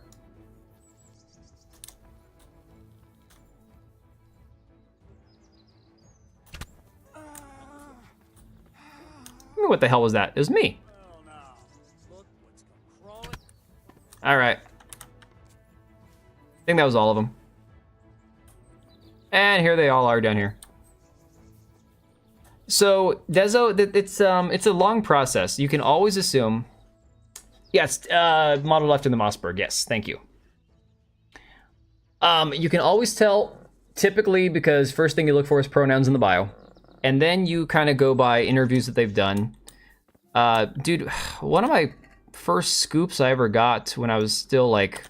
mean, what the hell was that? It was me. All right. I think that was all of them. And here they all are down here. So Dezo, it's a long process. You can always assume. Yes, modeled after the Mossberg. Yes, thank you. You can always tell, typically, because first thing you look for is pronouns in the bio, and then you kind of go by interviews that they've done. Dude, one of my first scoops I ever got when I was still like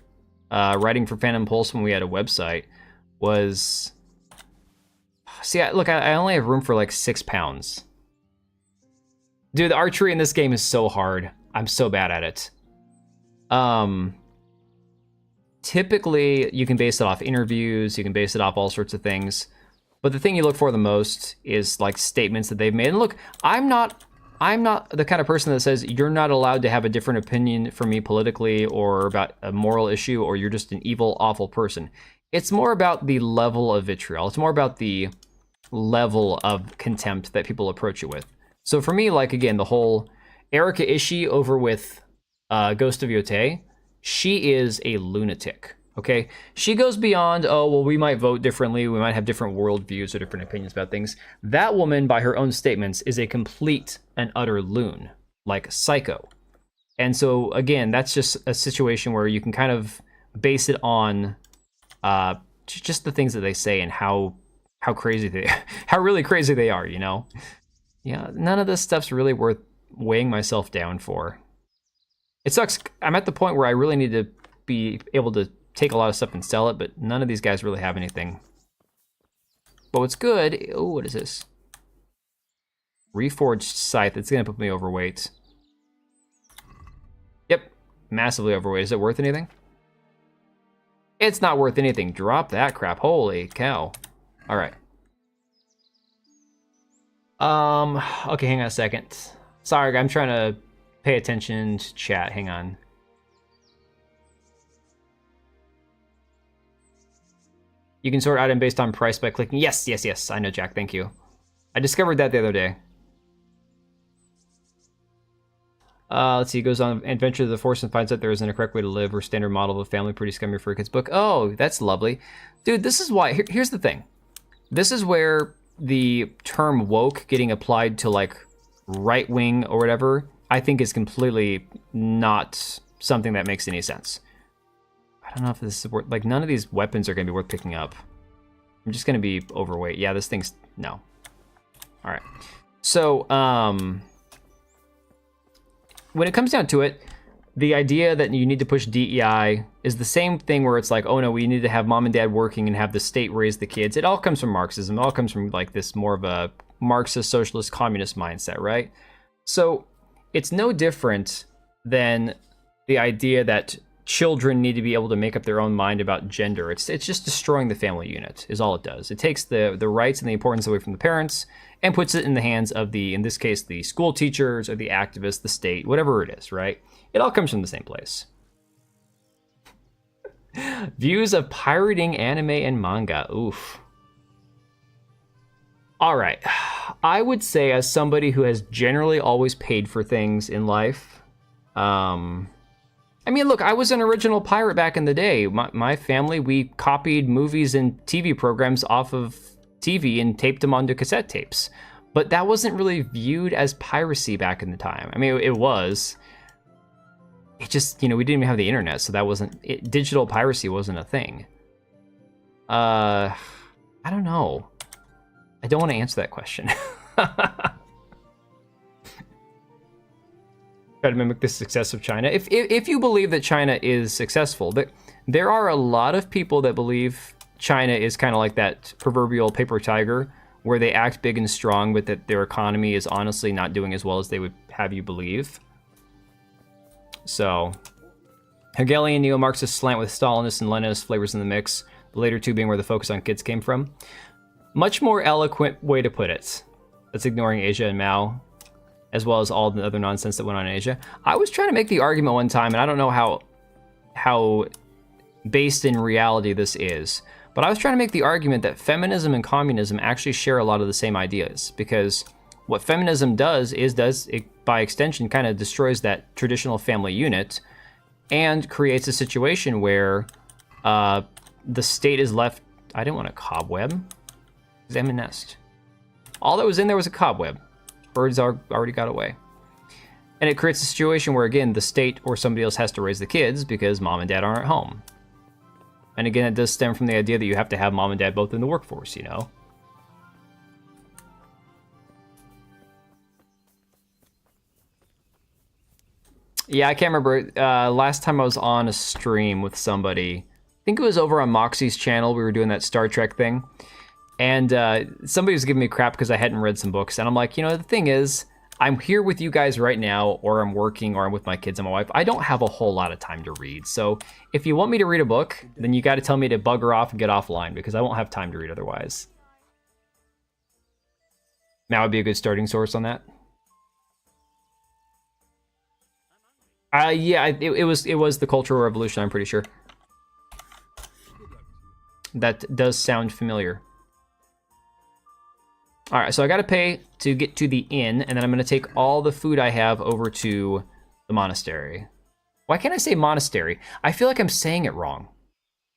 writing for Phantom Pulse when we had a website was. See, look, I only have room for like 6 pounds. Dude, the archery in this game is so hard. I'm so bad at it. Typically, you can base it off interviews. You can base it off all sorts of things. But the thing you look for the most is like statements that they've made. And look, I'm not the kind of person that says you're not allowed to have a different opinion from me politically or about a moral issue or you're just an evil, awful person. It's more about the level of vitriol. It's more about the level of contempt that people approach it with. So for me, like, again, the whole Erika Ishii over with Ghost of Yotei, she is a lunatic, okay? She goes beyond, oh, well, we might vote differently, we might have different worldviews or different opinions about things. That woman, by her own statements, is a complete and utter loon, like psycho. And so, again, that's just a situation where you can kind of base it on just the things that they say and how crazy how really crazy they are, you know? Yeah, none of this stuff's really worth weighing myself down for. It sucks. I'm at the point where I really need to be able to take a lot of stuff and sell it, but none of these guys really have anything. But what's good, oh, what is this? Reforged Scythe, it's gonna put me overweight. Yep, massively overweight. Is it worth anything? It's not worth anything. Drop that crap. Holy cow. All right. Okay, hang on a second. Sorry, I'm trying to pay attention to chat. Hang on. You can sort item based on price by clicking. Yes, yes, yes. I know, Jack. Thank you. I discovered that the other day. Let's see, he goes on an adventure to the forest and finds out there isn't a correct way to live or standard model of a family, pretty scummy for a kid's book. Oh, that's lovely. Dude, this is why, here's the thing. This is where the term woke getting applied to like right wing or whatever, I think is completely not something that makes any sense. I don't know if this is worth, like none of these weapons are gonna be worth picking up. I'm just gonna be overweight. Yeah, this thing's, no. All right, so, when it comes down to it, the idea that you need to push DEI is the same thing where it's like, oh no, we need to have mom and dad working and have the state raise the kids. It all comes from Marxism. It all comes from like this more of a Marxist, socialist, communist mindset, right? So it's no different than the idea that children need to be able to make up their own mind about gender. It's just destroying the family unit is all it does. It takes the rights and the importance away from the parents and puts it in the hands of the, in this case, the school teachers or the activists, the state, whatever it is, right? It all comes from the same place. Views of pirating anime and manga. Oof. All right. I would say, as somebody who has generally always paid for things in life, I mean, look, I was an original pirate back in the day. My family, we copied movies and TV programs off of TV and taped them onto cassette tapes. But that wasn't really viewed as piracy back in the time. I mean, it was. It just, you know, we didn't even have the internet, so that wasn't, digital piracy wasn't a thing. I don't know. I don't want to answer that question. Try to mimic the success of China. If you believe that China is successful, there are a lot of people that believe China is kind of like that proverbial paper tiger, where they act big and strong, but that their economy is honestly not doing as well as they would have you believe. So, Hegelian neo-Marxist slant with Stalinist and Leninist flavors in the mix, the later two being where the focus on kids came from. Much more eloquent way to put it. That's ignoring Asia and Mao, as well as all the other nonsense that went on in Asia. I was trying to make the argument one time, and I don't know how based in reality this is, but I was trying to make the argument that feminism and communism actually share a lot of the same ideas, because what feminism does it, by extension, kind of destroys that traditional family unit and creates a situation where the state is left. I didn't want a cobweb. Examine nest. All that was in there was a cobweb. Birds already got away. And it creates a situation where, again, the state or somebody else has to raise the kids because mom and dad aren't at home. And again, it does stem from the idea that you have to have mom and dad both in the workforce, you know? Yeah, I can't remember. Last time I was on a stream with somebody, I think it was over on Moxie's channel. We were doing that Star Trek thing. And somebody was giving me crap because I hadn't read some books. And I'm like, you know, the thing is, I'm here with you guys right now, or I'm working, or I'm with my kids and my wife. I don't have a whole lot of time to read. So if you want me to read a book, then you got to tell me to bugger off and get offline because I won't have time to read otherwise. Now would be a good starting source on that. Yeah, it was the Cultural Revolution, I'm pretty sure. That does sound familiar. All right, so I got to pay to get to the inn, and then I'm going to take all the food I have over to the monastery. Why can't I say monastery? I feel like I'm saying it wrong.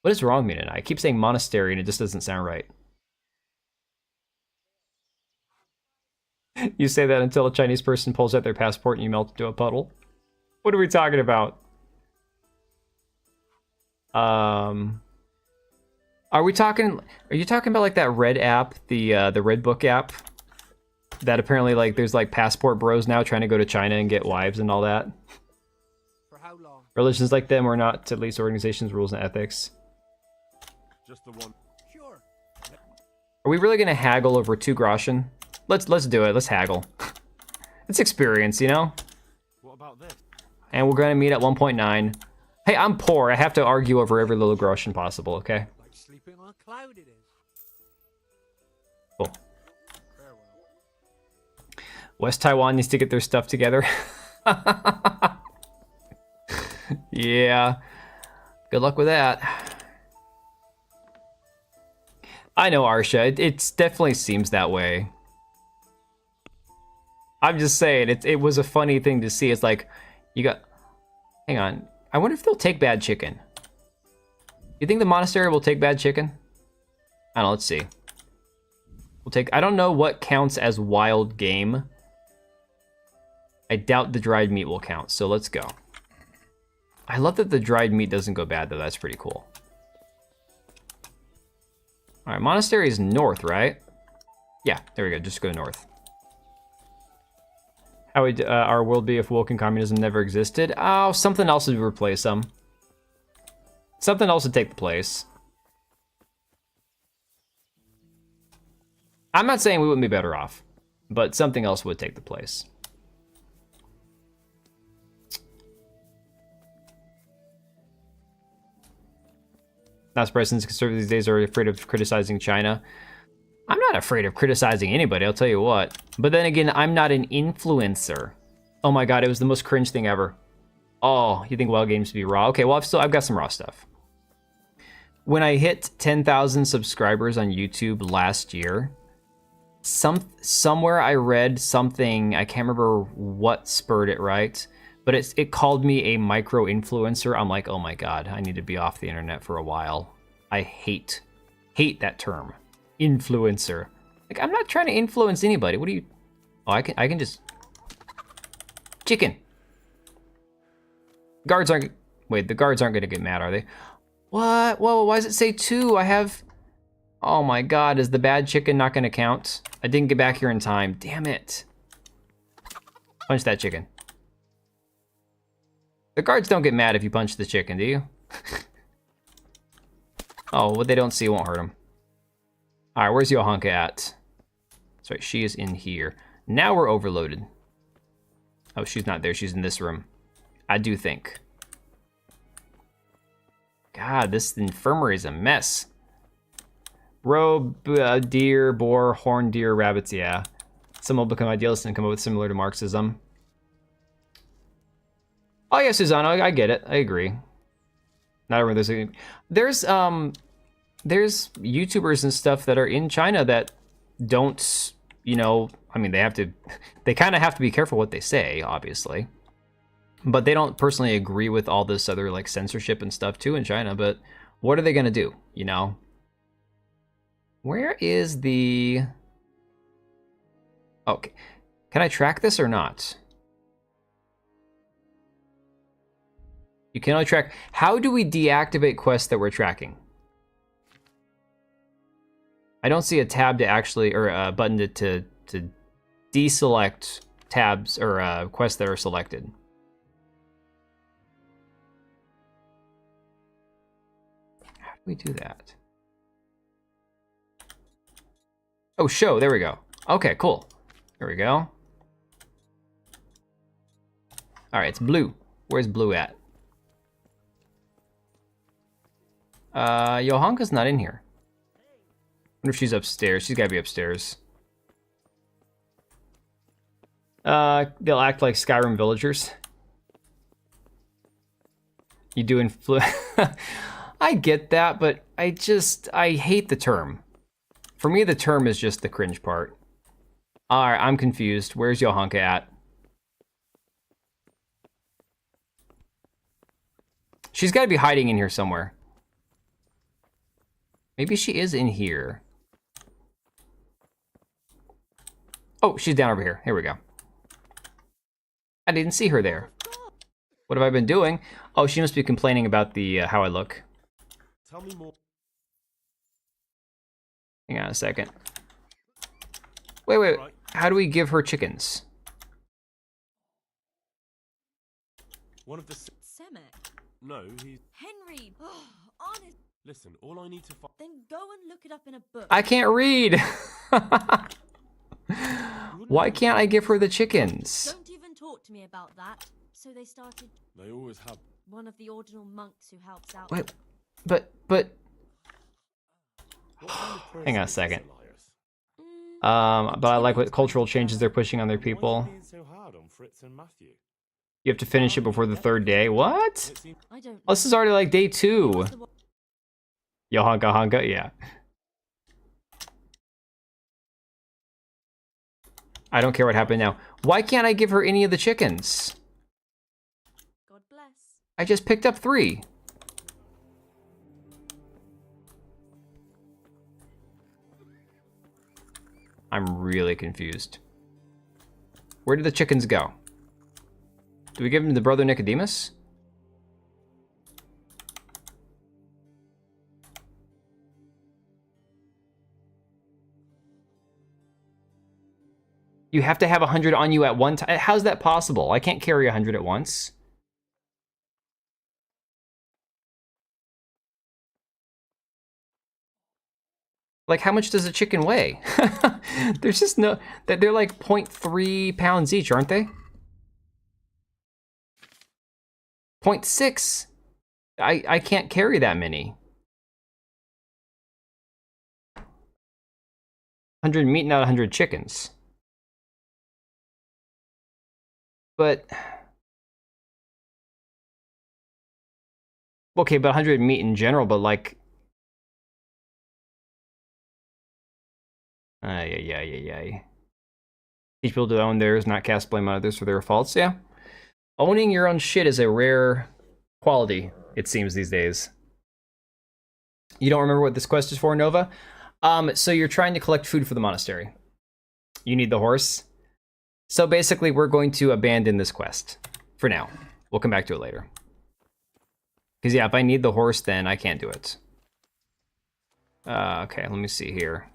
What is wrong with me tonight? I keep saying monastery, and it just doesn't sound right. You say that until a Chinese person pulls out their passport and you melt into a puddle. What are we talking about? Are you talking about like that Red app, the Red Book app? That apparently like there's like passport bros now trying to go to China and get wives and all that. For how long? Religions like them are not at least organizations, rules, and ethics. Just the one. Sure. Are we really gonna haggle over 2 groschen? Let's do it. Let's haggle. It's experience, you know? What about this? And we're gonna meet at 1.9. Hey, I'm poor. I have to argue over every little groschen possible, okay? Like sleeping on a cloud it is. Cool. Farewell. West Taiwan needs to get their stuff together. Yeah. Good luck with that. I know, Arsha. It definitely seems that way. I'm just saying, it was a funny thing to see. It's like, you got... Hang on. I wonder if they'll take bad chicken. You think the monastery will take bad chicken? I don't know, let's see. We'll take... I don't know what counts as wild game. I doubt the dried meat will count, so let's go. I love that the dried meat doesn't go bad, though. That's pretty cool. Alright, monastery is north, right? Yeah, there we go. Just go north. How would our world be if woke and communism never existed? Oh, something else would replace them. Something else would take the place. I'm not saying we wouldn't be better off, but something else would take the place. Not surprised since conservatives these days are afraid of criticizing China. I'm not afraid of criticizing anybody, I'll tell you what. But then again, I'm not an influencer. Oh my god, it was the most cringe thing ever. Oh, you think WoW games to be raw? Okay, well, I've got some raw stuff. When I hit 10,000 subscribers on YouTube last year, somewhere I read something, I can't remember what spurred it, right? But it called me a micro-influencer. I'm like, oh my god, I need to be off the internet for a while. I hate that term. Influencer. Like, I'm not trying to influence anybody. What do you... Oh, I can just... Chicken. Guards aren't... Wait, the guards aren't gonna get mad, are they? What? Whoa, why does it say 2? I have... Oh my god, is the bad chicken not gonna count? I didn't get back here in time. Damn it. Punch that chicken. The guards don't get mad if you punch the chicken, do you? Oh, what they don't see won't hurt them. Alright, where's Yohanka at? Sorry, she is in here. Now we're overloaded. Oh, she's not there. She's in this room. I do think. God, this infirmary is a mess. Robe, deer, boar, horned deer, rabbits, yeah. Some will become idealists and come up with similar to Marxism. Oh yeah, Susanna, I get it. I agree. Not everyone there's YouTubers and stuff that are in China that don't you know, I mean, they kind of have to be careful what they say, obviously. But they don't personally agree with all this other, like, censorship and stuff, too, in China. But what are they going to do, you know? Where is the... Okay. Can I track this or not? You can only track... How do we deactivate quests that we're tracking? I don't see a tab to actually... Or a button to deselect tabs or quests that are selected. How do we do that? Oh, show. There we go. Okay, cool. There we go. All right, it's blue. Where's blue at? Johanka's not in here. Wonder if she's upstairs. She's gotta be upstairs. They'll act like Skyrim villagers. You doing I get that, but I hate the term. For me, the term is just the cringe part. Alright, I'm confused. Where's Johanka at? She's gotta be hiding in here somewhere. Maybe she is in here. Oh, she's down over here. Here we go. I didn't see her there. What have I been doing? Oh, she must be complaining about the how I look. Tell me more. Hang on a second. Wait. How do we give her chickens? One of the... Semek. No, he's... Henry. Oh, honest. Listen, all I need to find... Then go and look it up in a book. I can't read. Why can't I give her the chickens? Don't even talk to me about that. So they started... They always have... One of the ordinal monks who helps out... Wait, but... What kind of Hang on a person is second. this, Elias? But I like what cultural changes they're pushing on their people. Why are you being so hard on Fritz and Matthew? You have to finish it before the third day. What? It seems... I don't Oh, this is already like day 2. What's the one- Johanka, yeah. I don't care what happened now. Why can't I give her any of the chickens? God bless. I just picked up 3. I'm really confused. Where did the chickens go? Do we give them to Brother Nicodemus? You have to have 100 on you at one time. How's that possible? I can't carry 100 at once. Like, how much does a chicken weigh? There's just no... They're like 0.3 pounds each, aren't they? 0.6. I can't carry that many. 100 meat, not 100 chickens. But... Okay, but 100 meat in general, but like... Teach people to own theirs, not cast blame on others for their faults. Yeah. Owning your own shit is a rare quality, it seems, these days. You don't remember what this quest is for, Nova? So you're trying to collect food for the monastery. You need the horse. So basically, we're going to abandon this quest for now. We'll come back to it later. Because, yeah, if I need the horse, then I can't do it. Okay, let me see here.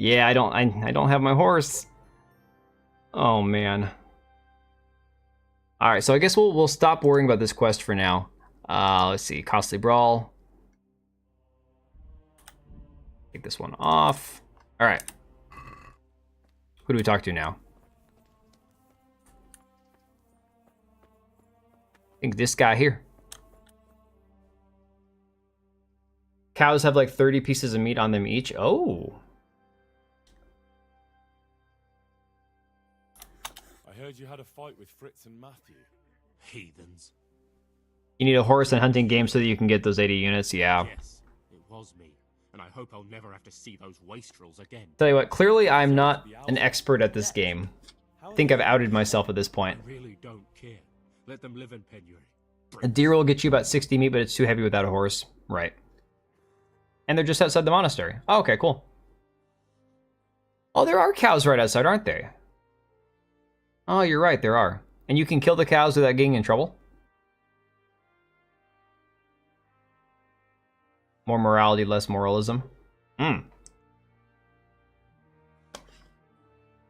Yeah, I don't have my horse. Oh, man. Alright, so I guess we'll stop worrying about this quest for now. Let's see, Costly Brawl. Take this one off. Alright. Who do we talk to now? I think this guy here. Cows have like 30 pieces of meat on them each. Oh. I heard you had a fight with Fritz and Matthew. Heathens. You need a horse and hunting game so that you can get those 80 units. Yeah. Yes, it was me. and I hope I'll never have to see those wastrels again. Tell you what, clearly I'm not an expert at this game. I think I've outed myself at this point. I really don't care. Let them live in penury. A deer will get you about 60 meat, but it's too heavy without a horse. Right. And they're just outside the monastery. Oh, okay, cool. Oh, there are cows right outside, aren't they? Oh, you're right, there are. And you can kill the cows without getting in trouble? More morality, less moralism.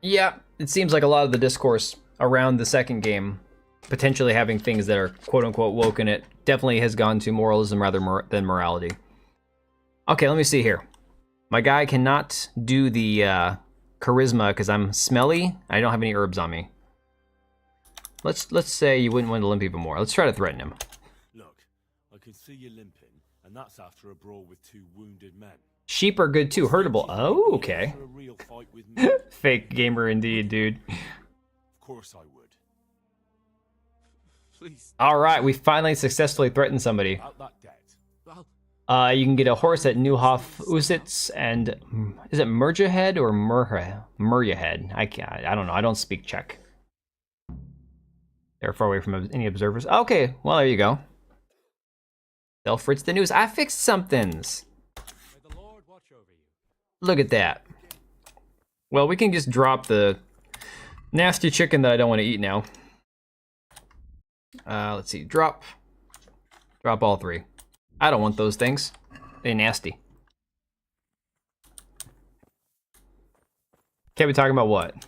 Yeah, it seems like a lot of the discourse around the second game, potentially having things that are quote-unquote woke in it, definitely has gone to moralism rather than morality. Okay, let me see here. My guy cannot do the charisma because I'm smelly. I don't have any herbs on me. Let's say you wouldn't want to limp even more. Let's try to threaten him. Look, I can see you limping, and that's after a brawl with 2 wounded men. Sheep are good too. Herdable. Oh, okay. For a real fight with me? Fake gamer indeed, dude. Of course I would. Please. All right, we finally successfully threatened somebody. About that debt. Well, You can get a horse at Newhoff Usitz and is it Murjahead or Murjahead? I don't know. I don't speak Czech. They're far away from any observers. Okay, well there you go. Tell Fritz the news. I fixed somethings. may the Lord watch over you. Look at that. Well, we can just drop the nasty chicken that I don't want to eat now. Let's see. Drop all 3. I don't want those things. They're nasty. Can't be talking about what?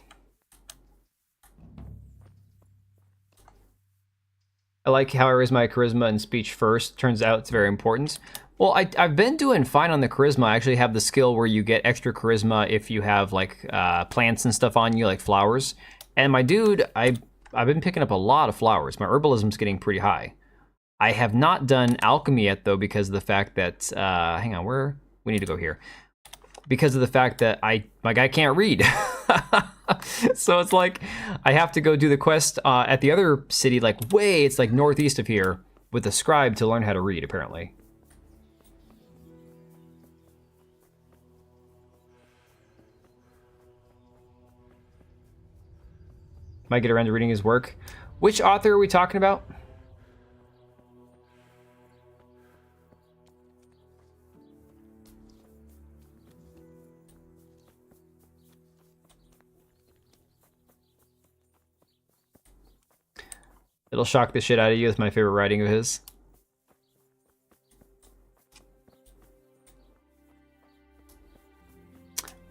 I like how I raise my charisma and speech first. Turns out it's very important. Well, I've been doing fine on the charisma. I actually have the skill where you get extra charisma if you have like plants and stuff on you, like flowers. And my dude, I've been picking up a lot of flowers. My herbalism's getting pretty high. I have not done alchemy yet though because of the fact that hang on, we need to go here. Because of the fact that my guy can't read. So it's like I have to go do the quest at the other city, like it's like northeast of here, with a scribe to learn how to read, apparently. Might get around to reading his work. Which author are we talking about? It'll shock the shit out of you. It's my favorite writing of his.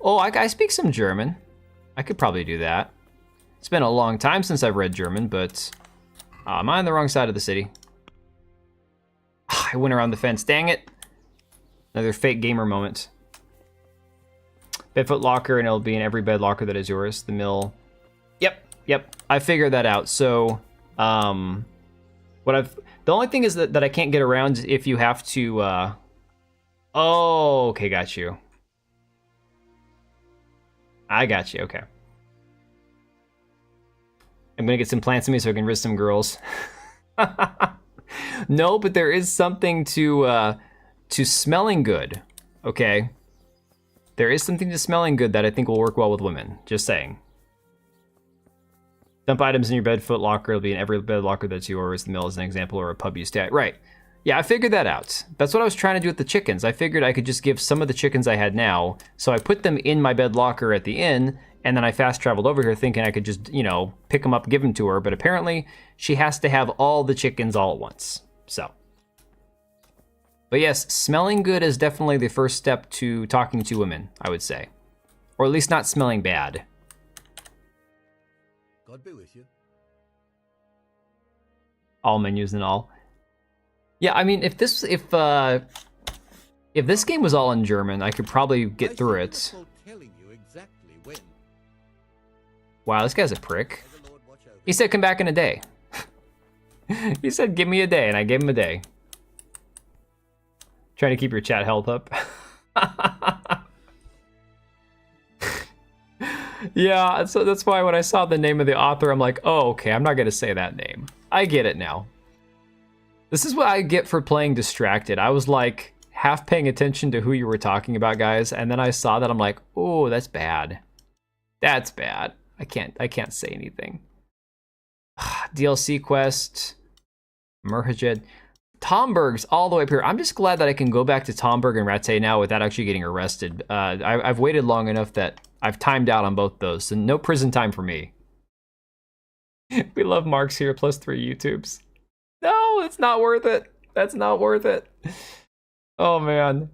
Oh, I speak some German. I could probably do that. It's been a long time since I've read German, but am I on the wrong side of the city? I went around the fence. Dang it. Another fake gamer moment. Bedfoot locker, and it'll be in every bed locker that is yours. The mill. Yep. I figured that out. So... the only thing is that I can't get around is if you have to, oh, okay, got you. I got you, okay. I'm gonna get some plants in me so I can risk some girls. No, but there is something to smelling good, okay? There is something to smelling good that I think will work well with women, just saying. Dump items in your bed foot locker. It'll be in every bed locker that's yours. The mill is an example, or a pub you stay at. Right. Yeah, I figured that out. That's what I was trying to do with the chickens. I figured I could just give some of the chickens I had now. So I put them in my bed locker at the inn, and then I fast traveled over here thinking I could just, you know, pick them up, give them to her. But apparently she has to have all the chickens all at once. So. But yes, smelling good is definitely the first step to talking to women, I would say. Or at least not smelling bad. God be with you. All menus and all. Yeah, I mean, if this game was all in German, I could probably get through it. Telling you exactly when. Wow, this guy's a prick. May the Lord watch over He said come back in a day. He said give me a day, and I gave him a day. Trying to keep your chat health up. Yeah, so that's why when I saw the name of the author, I'm like, oh, okay, I'm not gonna say that name. I get it now. This is what I get for playing distracted. I was like, half paying attention to who you were talking about, guys, and then I saw that. I'm like, oh, that's bad. That's bad. I can't say anything. DLC quest, Merhajed. Tomberg's all the way up here. I'm just glad that I can go back to Tomberg and Rattay now without actually getting arrested. I've waited long enough that I've timed out on both those, so no prison time for me. We love Marks here, plus 3 YouTubes. No, it's not worth it. That's not worth it. Oh, man.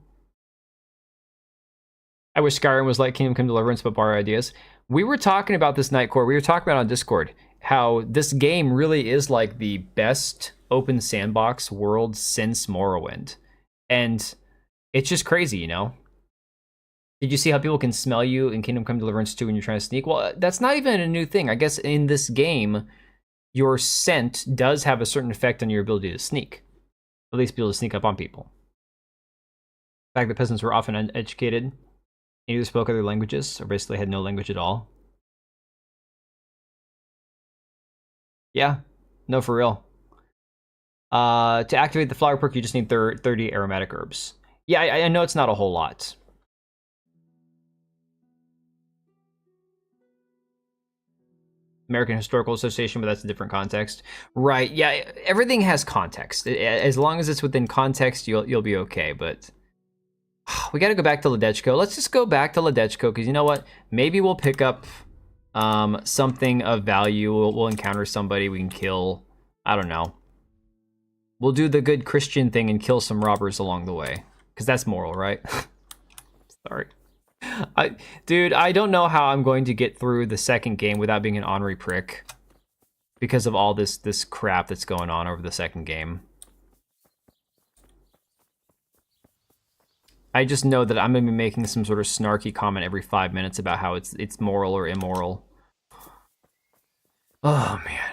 I wish Skyrim was like Kingdom Come Deliverance, but borrow ideas. We were talking about this, Nightcore. We were talking about on Discord how this game really is like the best open sandbox world since Morrowind. And it's just crazy, you know? Did you see how people can smell you in Kingdom Come Deliverance 2 when you're trying to sneak? Well, that's not even a new thing. I guess in this game, your scent does have a certain effect on your ability to sneak. At least be able to sneak up on people. In fact, the peasants were often uneducated, either spoke other languages, or basically had no language at all. Yeah, no, for real. To activate the flower perk, you just need 30 aromatic herbs. Yeah, I know it's not a whole lot. American Historical Association, but that's a different context. Right, yeah, everything has context. As long as it's within context, you'll be okay, but... We gotta go back to Ledechko. Let's just go back to Ledechko, because you know what? Maybe we'll pick up something of value. We'll encounter somebody we can kill. I don't know. We'll do the good Christian thing and kill some robbers along the way. Because that's moral, right? Sorry. Dude, I don't know how I'm going to get through the second game without being an ornery prick. Because of all this crap that's going on over the second game. I just know that I'm going to be making some sort of snarky comment every 5 minutes about how it's moral or immoral. Oh, man.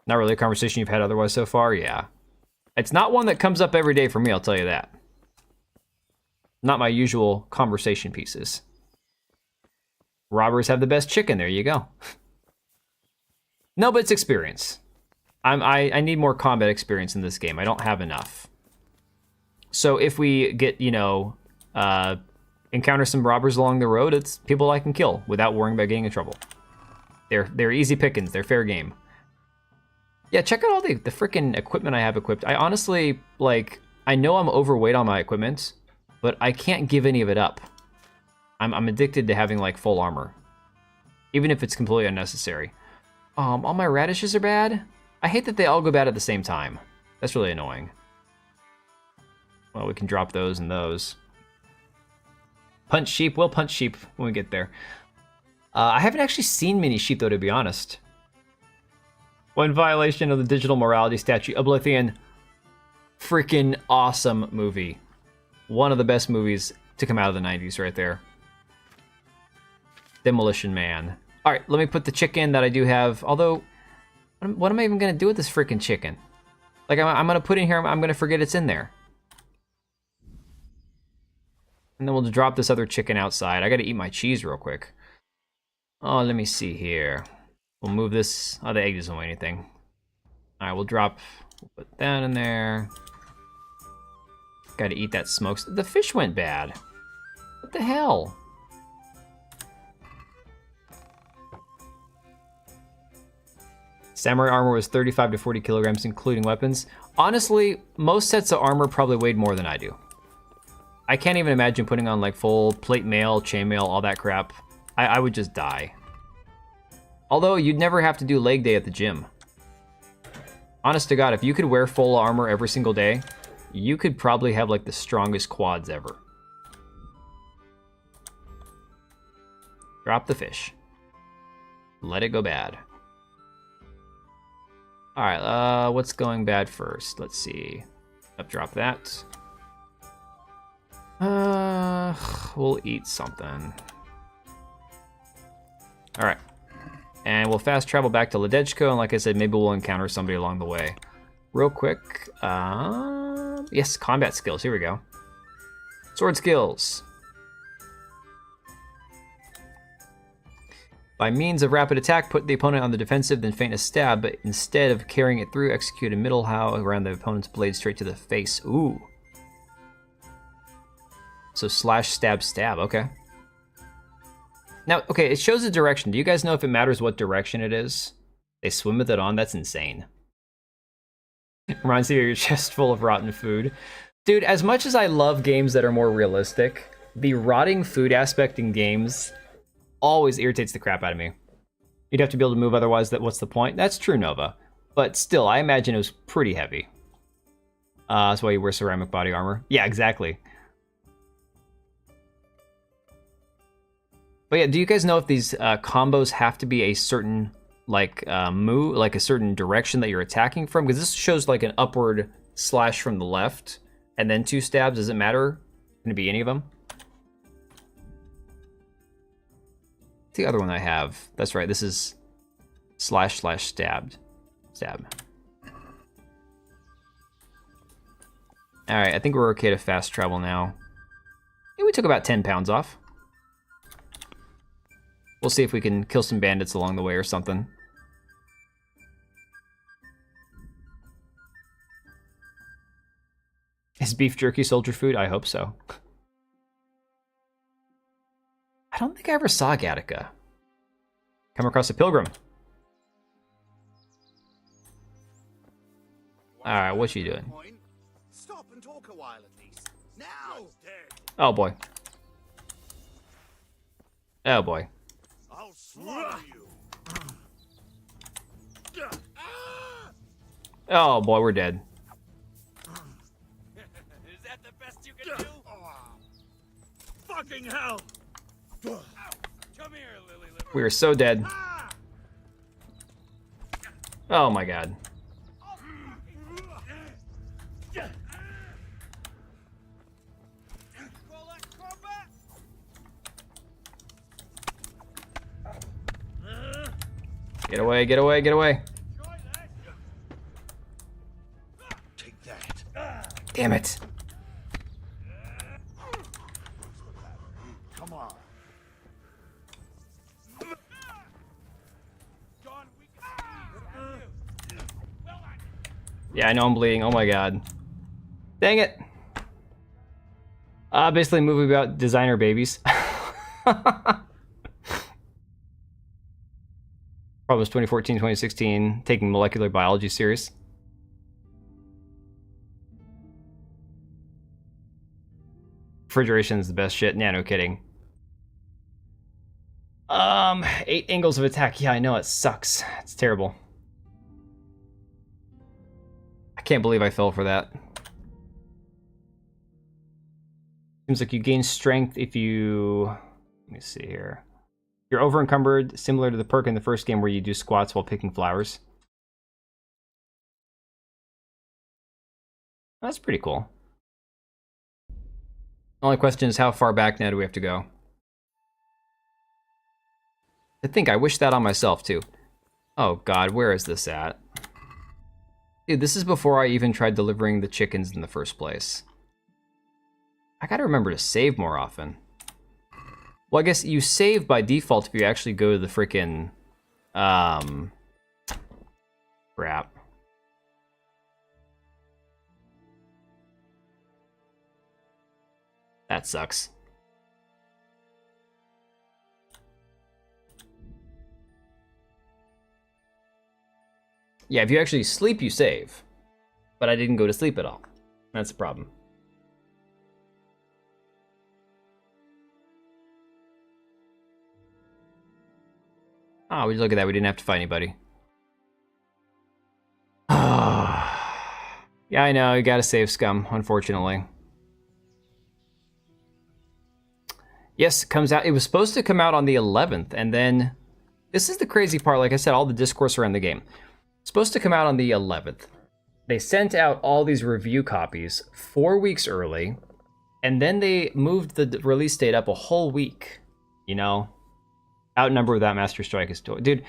Not really a conversation you've had otherwise so far? Yeah. It's not one that comes up every day for me, I'll tell you that. Not my usual conversation pieces. Robbers have the best chicken, there you go. No, but it's experience. I need more combat experience in this game. I don't have enough. So if we get, you know, encounter some robbers along the road, it's people I can kill without worrying about getting in trouble. They're easy pickings. They're fair game. Yeah, check out all the freaking equipment I have equipped. I honestly, like, I know I'm overweight on my equipment, but I can't give any of it up. I'm addicted to having, like, full armor. Even if it's completely unnecessary. All my radishes are bad? I hate that they all go bad at the same time. That's really annoying. Well, we can drop those and those. Punch sheep. We'll punch sheep when we get there. I haven't actually seen many sheep, though, to be honest. One violation of the digital morality statute. Oblivion. Freaking awesome movie. One of the best movies to come out of the 90s right there. Demolition Man. Alright, let me put the chicken that I do have. Although, what am I even going to do with this freaking chicken? Like, I'm going to put it in here, I'm going to forget it's in there. And then we'll drop this other chicken outside. I got to eat my cheese real quick. Oh, let me see here. We'll move this. Oh, the egg doesn't weigh anything. Alright, we'll put that in there. Gotta eat that smokes. The fish went bad. What the hell? Samurai armor was 35 to 40 kilograms, including weapons. Honestly, most sets of armor probably weighed more than I do. I can't even imagine putting on like full plate mail, chainmail, all that crap. I would just die. Although, you'd never have to do leg day at the gym. Honest to God, if you could wear full armor every single day, you could probably have like the strongest quads ever. Drop the fish. Let it go bad. Alright, what's going bad first? Let's see. Drop that. We'll eat something. Alright. And we'll fast travel back to Ledechko, and like I said, maybe we'll encounter somebody along the way. Real quick, yes, combat skills, here we go. Sword skills. By means of rapid attack, put the opponent on the defensive, then feint a stab, but instead of carrying it through, execute a middle how around the opponent's blade straight to the face. Ooh. So slash stab stab. Okay. Now, okay, it shows the direction. Do you guys know if it matters what direction it is? They swim with it on? That's insane. Reminds me of your chest full of rotten food. Dude, as much as I love games that are more realistic, the rotting food aspect in games always irritates the crap out of me. You'd have to be able to move, otherwise what's the point? That's true, Nova. But still, I imagine it was pretty heavy. That's why you wear ceramic body armor. Yeah, exactly. But yeah, do you guys know if these combos have to be a certain like move, like a certain direction that you're attacking from? Because this shows like an upward slash from the left, and then 2 stabs. Does it matter? Can it be any of them? The other one I have. That's right. This is slash slash stabbed. Stab. All right, I think we're okay to fast travel now. Yeah, we took about 10 pounds off. We'll see if we can kill some bandits along the way or something. Is beef jerky soldier food? I hope so. I don't think I ever saw Gattaca. Come across a pilgrim. Alright, what you doing? Stop and talk a while at least. Now! Oh boy. Oh boy. I'll slaughter you. Oh boy, we're dead. Is that the best you can do? Fucking hell! Come here, Lily Liver. We are so dead. Oh my god. Get away, get away, get away. Take that. Damn it. Come on. Yeah, I know I'm bleeding. Oh my god. Dang it. Basically a movie about designer babies. Probably was 2014, 2016, taking molecular biology serious. Refrigeration is the best shit. Yeah, no kidding. 8 angles of attack. Yeah, I know, it sucks. It's terrible. I can't believe I fell for that. Seems like you gain strength if you... Let me see here. You're over encumbered, similar to the perk in the first game where you do squats while picking flowers. That's pretty cool. Only question is how far back now do we have to go? I think I wish that on myself too. Oh god, where is this at? Dude, this is before I even tried delivering the chickens in the first place. I gotta remember to save more often. Well, I guess you save by default if you actually go to the frickin'... crap. That sucks. Yeah, if you actually sleep, you save. But I didn't go to sleep at all. That's the problem. Oh, would you look at that? We didn't have to fight anybody. Yeah, I know. You gotta save scum, unfortunately. Yes, it comes out. It was supposed to come out on the 11th, and then... This is the crazy part. Like I said, all the discourse around the game. It's supposed to come out on the 11th. They sent out all these review copies 4 weeks early, and then they moved the release date up a whole week. You know? Outnumbered without Master Strike is... Dude,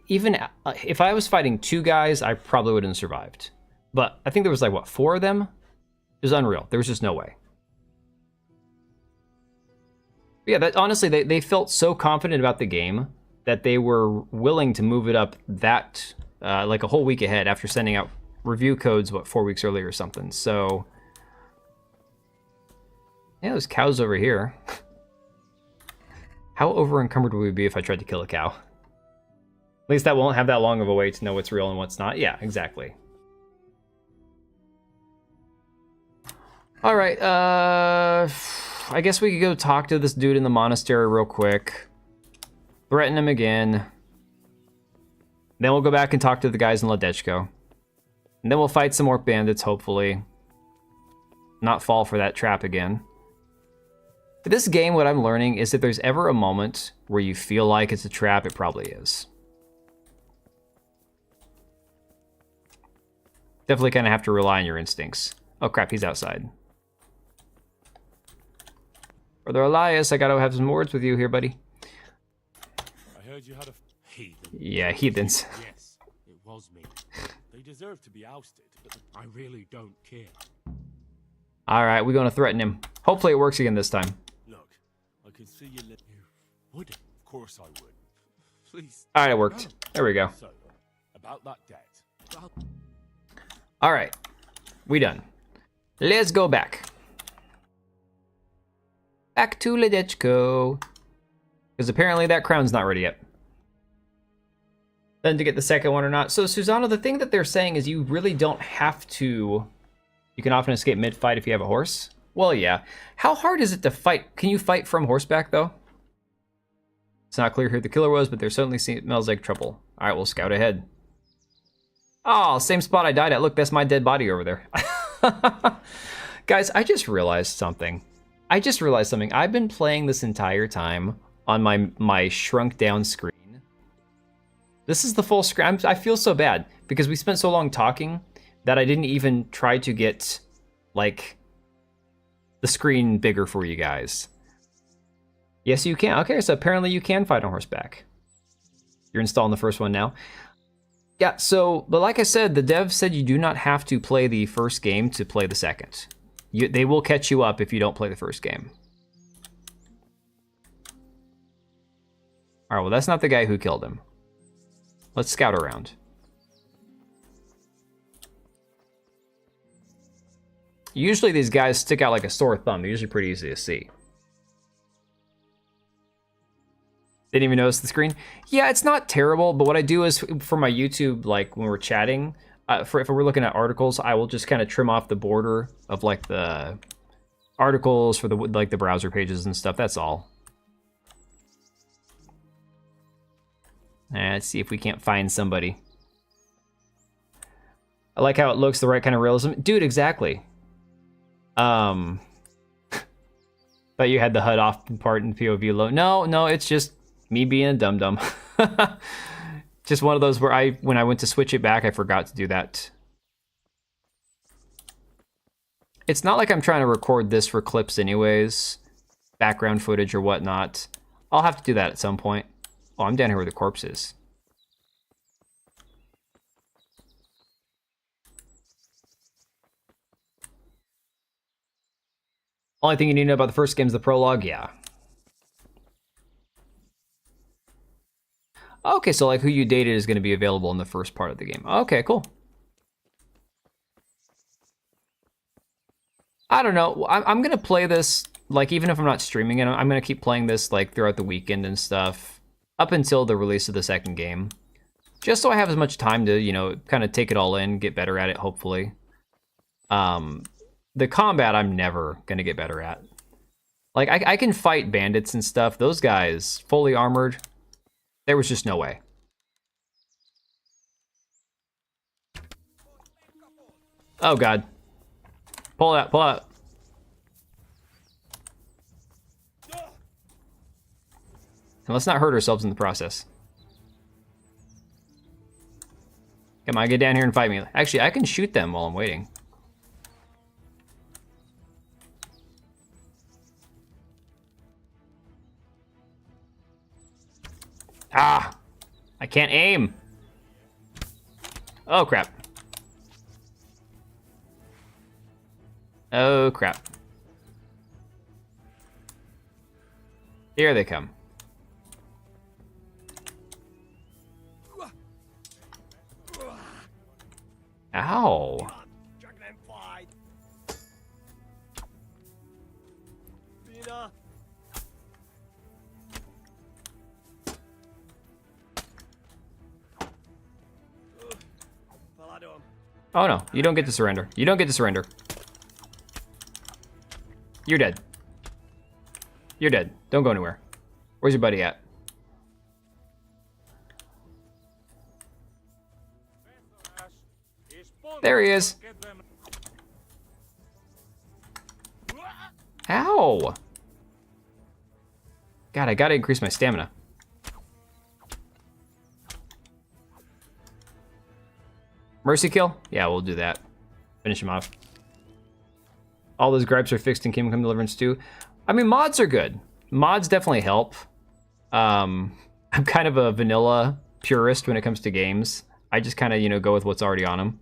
even if I was fighting 2 guys, I probably wouldn't have survived. But I think there was like, what, 4 of them? It was unreal. There was just no way. But yeah, that, honestly, they felt so confident about the game that they were willing to move it up that, like a whole week ahead after sending out review codes, what, 4 weeks earlier or something. So, Yeah, there's cows over here. How over encumbered would we be if I tried to kill a cow? At least that won't have that long of a wait to know what's real and what's not. Yeah, exactly. Alright, I guess we could go talk to this dude in the monastery real quick. Threaten him again. Then we'll go back and talk to the guys in Ladechko. And then we'll fight some more bandits, hopefully. Not fall for that trap again. For this game, what I'm learning is if there's ever a moment where you feel like it's a trap, it probably is. Definitely kind of have to rely on your instincts. Oh crap, he's outside. Brother Elias, I gotta have some words with you here, buddy. I heard you had a heathen. Yeah, heathens. Yes, it was me. They deserve to be ousted, but I really don't care. Alright, we're gonna threaten him. Hopefully it works again this time. Look, I can see you. You would. Of course I would. Please. Alright, it worked. There we go. So, about that debt. Alright. We done. Let's go back. Back to Ladechko. Because apparently that crown's not ready yet. Then to get the second one or not. So, Susano, the thing that they're saying is you really don't have to... You can often escape mid-fight if you have a horse. Well, yeah. How hard is it to fight? Can you fight from horseback, though? It's not clear who the killer was, but there certainly smells like trouble. Alright, we'll scout ahead. Oh, same spot I died at. Look, that's my dead body over there. Guys, I just realized something. I've been playing this entire time on my shrunk down screen. This is the full screen. I feel so bad because we spent so long talking that I didn't even try to get, like, the screen bigger for you guys. Yes, you can. Okay, so apparently you can fight on horseback. You're installing the first one now. Yeah, so, but like I said, the dev said you do not have to play the first game to play the second. They will catch you up if you don't play the first game. Alright, well that's not the guy who killed him. Let's scout around. Usually these guys stick out like a sore thumb. They're usually pretty easy to see. Didn't even notice the screen? Yeah, it's not terrible, but what I do is for my YouTube, like when we're chatting, if we're looking at articles, I will just kind of trim off the border of like the articles for the browser pages and stuff. That's all. Let's see if we can't find somebody. I like how it looks, the right kind of realism. Dude, exactly. Thought you had the HUD off part in POV low. No, it's just me being a dum-dum. Just one of those where when I went to switch it back, I forgot to do that. It's not like I'm trying to record this for clips anyways. Background footage or whatnot. I'll have to do that at some point. Oh, I'm down here where the corpse is. Only thing you need to know about the first game is the prologue, yeah. Okay, so like who you dated is going to be available in the first part of the game. Okay, cool. I don't know. I'm going to play this, like, even if I'm not streaming it, I'm going to keep playing this, like, throughout the weekend and stuff, up until the release of the second game. Just so I have as much time to, you know, kind of take it all in, get better at it, hopefully. The combat, I'm never going to get better at. Like, I can fight bandits and stuff. Those guys, fully armored, there was just no way. Oh, God. Pull out, pull out. And let's not hurt ourselves in the process. Come on, get down here and fight me. Actually, I can shoot them while I'm waiting. Ah! I can't aim! Oh, crap. Oh, crap. Here they come. Ow. Oh no, you don't get to surrender. You don't get to surrender. You're dead. You're dead. Don't go anywhere. Where's your buddy at? There he is. Ow! God, I gotta increase my stamina. Mercy kill? Yeah, we'll do that. Finish him off. All those gripes are fixed in Kingdom Come Deliverance 2. I mean, mods are good. Mods definitely help. I'm kind of a vanilla purist when it comes to games. I just kind of, you know, go with what's already on them.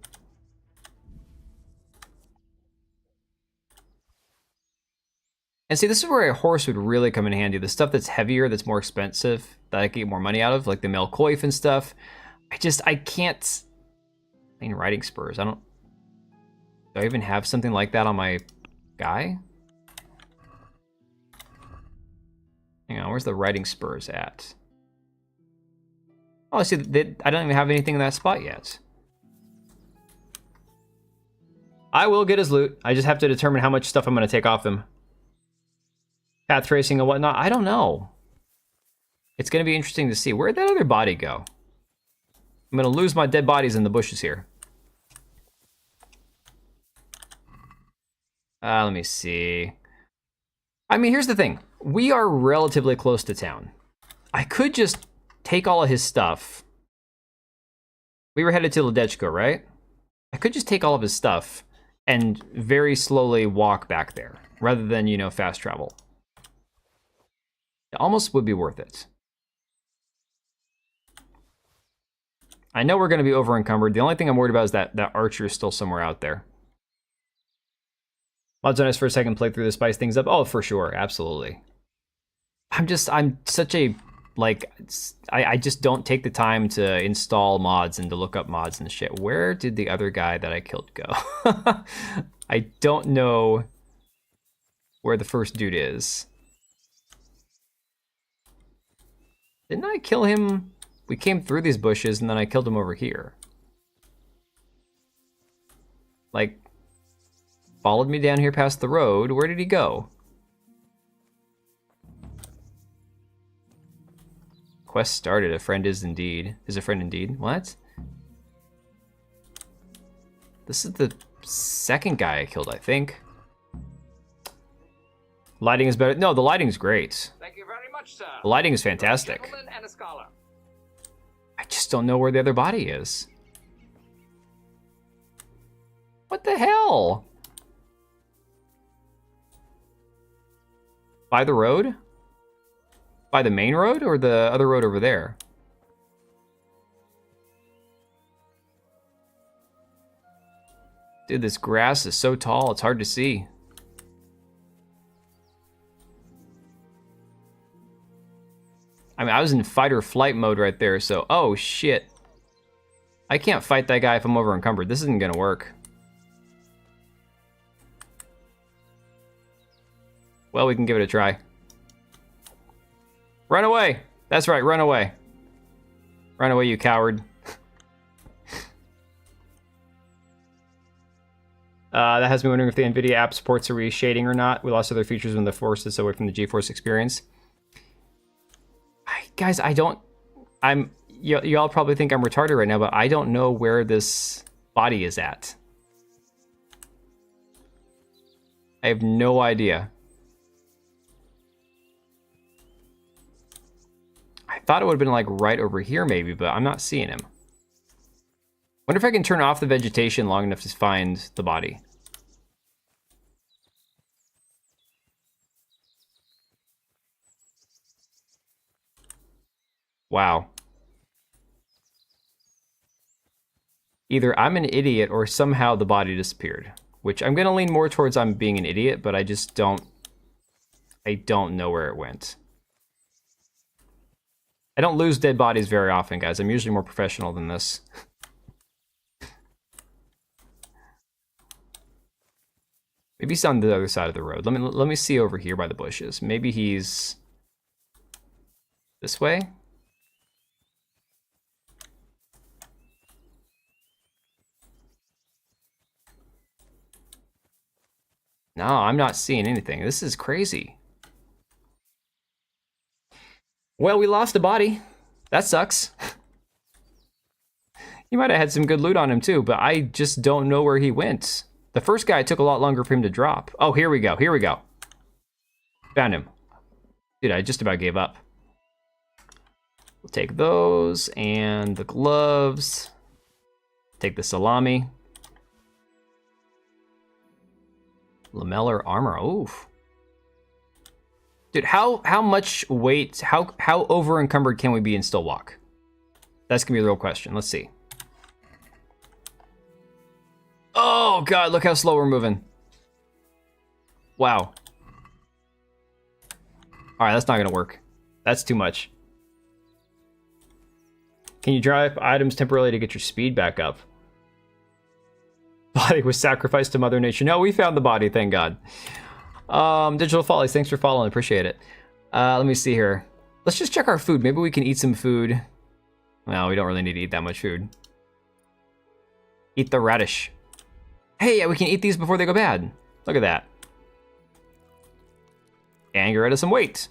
And see, this is where a horse would really come in handy. The stuff that's heavier, that's more expensive, that I can get more money out of, like the male coif and stuff. I can't... I mean, riding spurs, do I even have something like that on my guy? Hang on, where's the riding spurs at? Oh, see, I don't even have anything in that spot yet. I will get his loot. I just have to determine how much stuff I'm going to take off them. Path tracing and whatnot, I don't know. It's going to be interesting to see. Where'd that other body go? I'm going to lose my dead bodies in the bushes here. Let me see. I mean, here's the thing. We are relatively close to town. I could just take all of his stuff. We were headed to Ledechko, right? I could just take all of his stuff and very slowly walk back there, rather than, you know, fast travel. It almost would be worth it. I know we're going to be over encumbered. The only thing I'm worried about is that archer is still somewhere out there. Mods on us for a second playthrough to spice things up. Oh, for sure. Absolutely. I'm such a, like, I just don't take the time to install mods and to look up mods and shit. Where did the other guy that I killed go? I don't know where the first dude is. Didn't I kill him? We came through these bushes and then I killed him over here. Like, followed me down here past the road. Where did he go? Quest started. A friend is a friend indeed. What? This is the second guy I killed, I think. Lighting is better. No, the lighting's great. Thank you very much, sir. The lighting is fantastic. Gentleman and a scholar. I just don't know where the other body is. What the hell? By the road? By the main road or the other road over there? Dude, this grass is so tall, it's hard to see. I mean, I was in fight or flight mode right there, so... Oh, shit. I can't fight that guy if I'm over encumbered. This isn't gonna work. Well, we can give it a try. Run away! That's right, run away. Run away, you coward. That has me wondering if the NVIDIA app supports a reshading or not. We lost other features when the force is away from the GeForce experience. Guys, y'all probably think I'm retarded right now, but I don't know where this body is at. I have no idea. I thought it would have been like right over here maybe, but I'm not seeing him. Wonder if I can turn off the vegetation long enough to find the body. Wow. Either I'm an idiot or somehow the body disappeared. Which I'm gonna lean more towards I'm being an idiot, but I just don't... I don't know where it went. I don't lose dead bodies very often, guys. I'm usually more professional than this. Maybe he's on the other side of the road. Let me see over here by the bushes. Maybe he's... this way? No, I'm not seeing anything. This is crazy. Well, we lost a body. That sucks. He might have had some good loot on him too, but I just don't know where he went. The first guy took a lot longer for him to drop. Oh, here we go. Here we go. Found him. Dude, I just about gave up. We'll take those and the gloves. Take the salami. Lamellar armor. Oof. Dude, how much weight, how over encumbered can we be and still walk? That's gonna be the real question. Let's see. Oh god, look how slow we're moving. Wow. Alright, that's not gonna work. That's too much. Can you drive items temporarily to get your speed back up? Body was sacrificed to Mother Nature. No, we found the body, thank God. Digital Follies, thanks for following, appreciate it. Let me see here. Let's just check our food. Maybe we can eat some food. Well, we don't really need to eat that much food. Eat the radish. Hey, yeah, we can eat these before they go bad. Look at that. And get rid of some weight.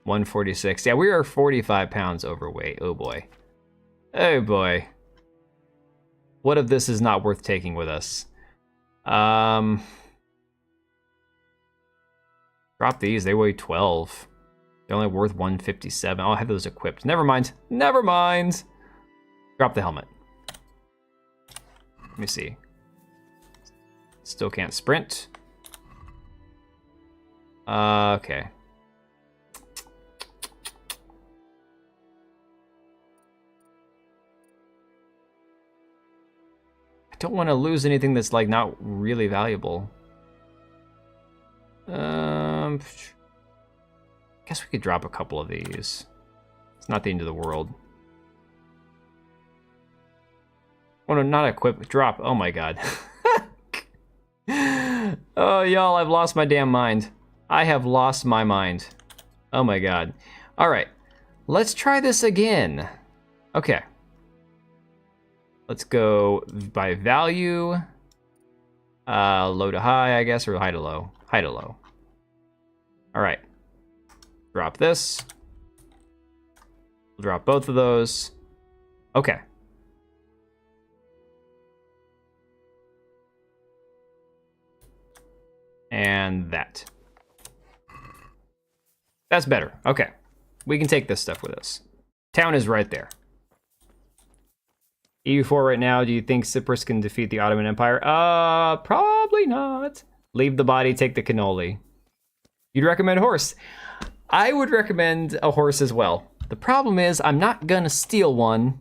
146. Yeah, we are 45 pounds overweight. Oh boy. Oh boy. What if this is not worth taking with us? Drop these. They weigh 12. They're only worth 157. I'll have those equipped. Never mind. Never mind. Drop the helmet. Let me see. Still can't sprint. Okay. I don't want to lose anything that's like not really valuable. Guess we could drop a couple of these. It's not the end of the world. Oh no, not equip. Drop. Oh my god. Oh, y'all, I've lost my damn mind. I have lost my mind. Oh my god. Alright. Let's try this again. Okay. Let's go by value. Low to high, I guess, or high to low. High to low. Alright. Drop this. We'll drop both of those. Okay. And that. That's better. Okay. We can take this stuff with us. Town is right there. EU4 right now, do you think Cyprus can defeat the Ottoman Empire? Probably not. Leave the body, take the cannoli. You'd recommend a horse? I would recommend a horse as well. The problem is, I'm not gonna steal one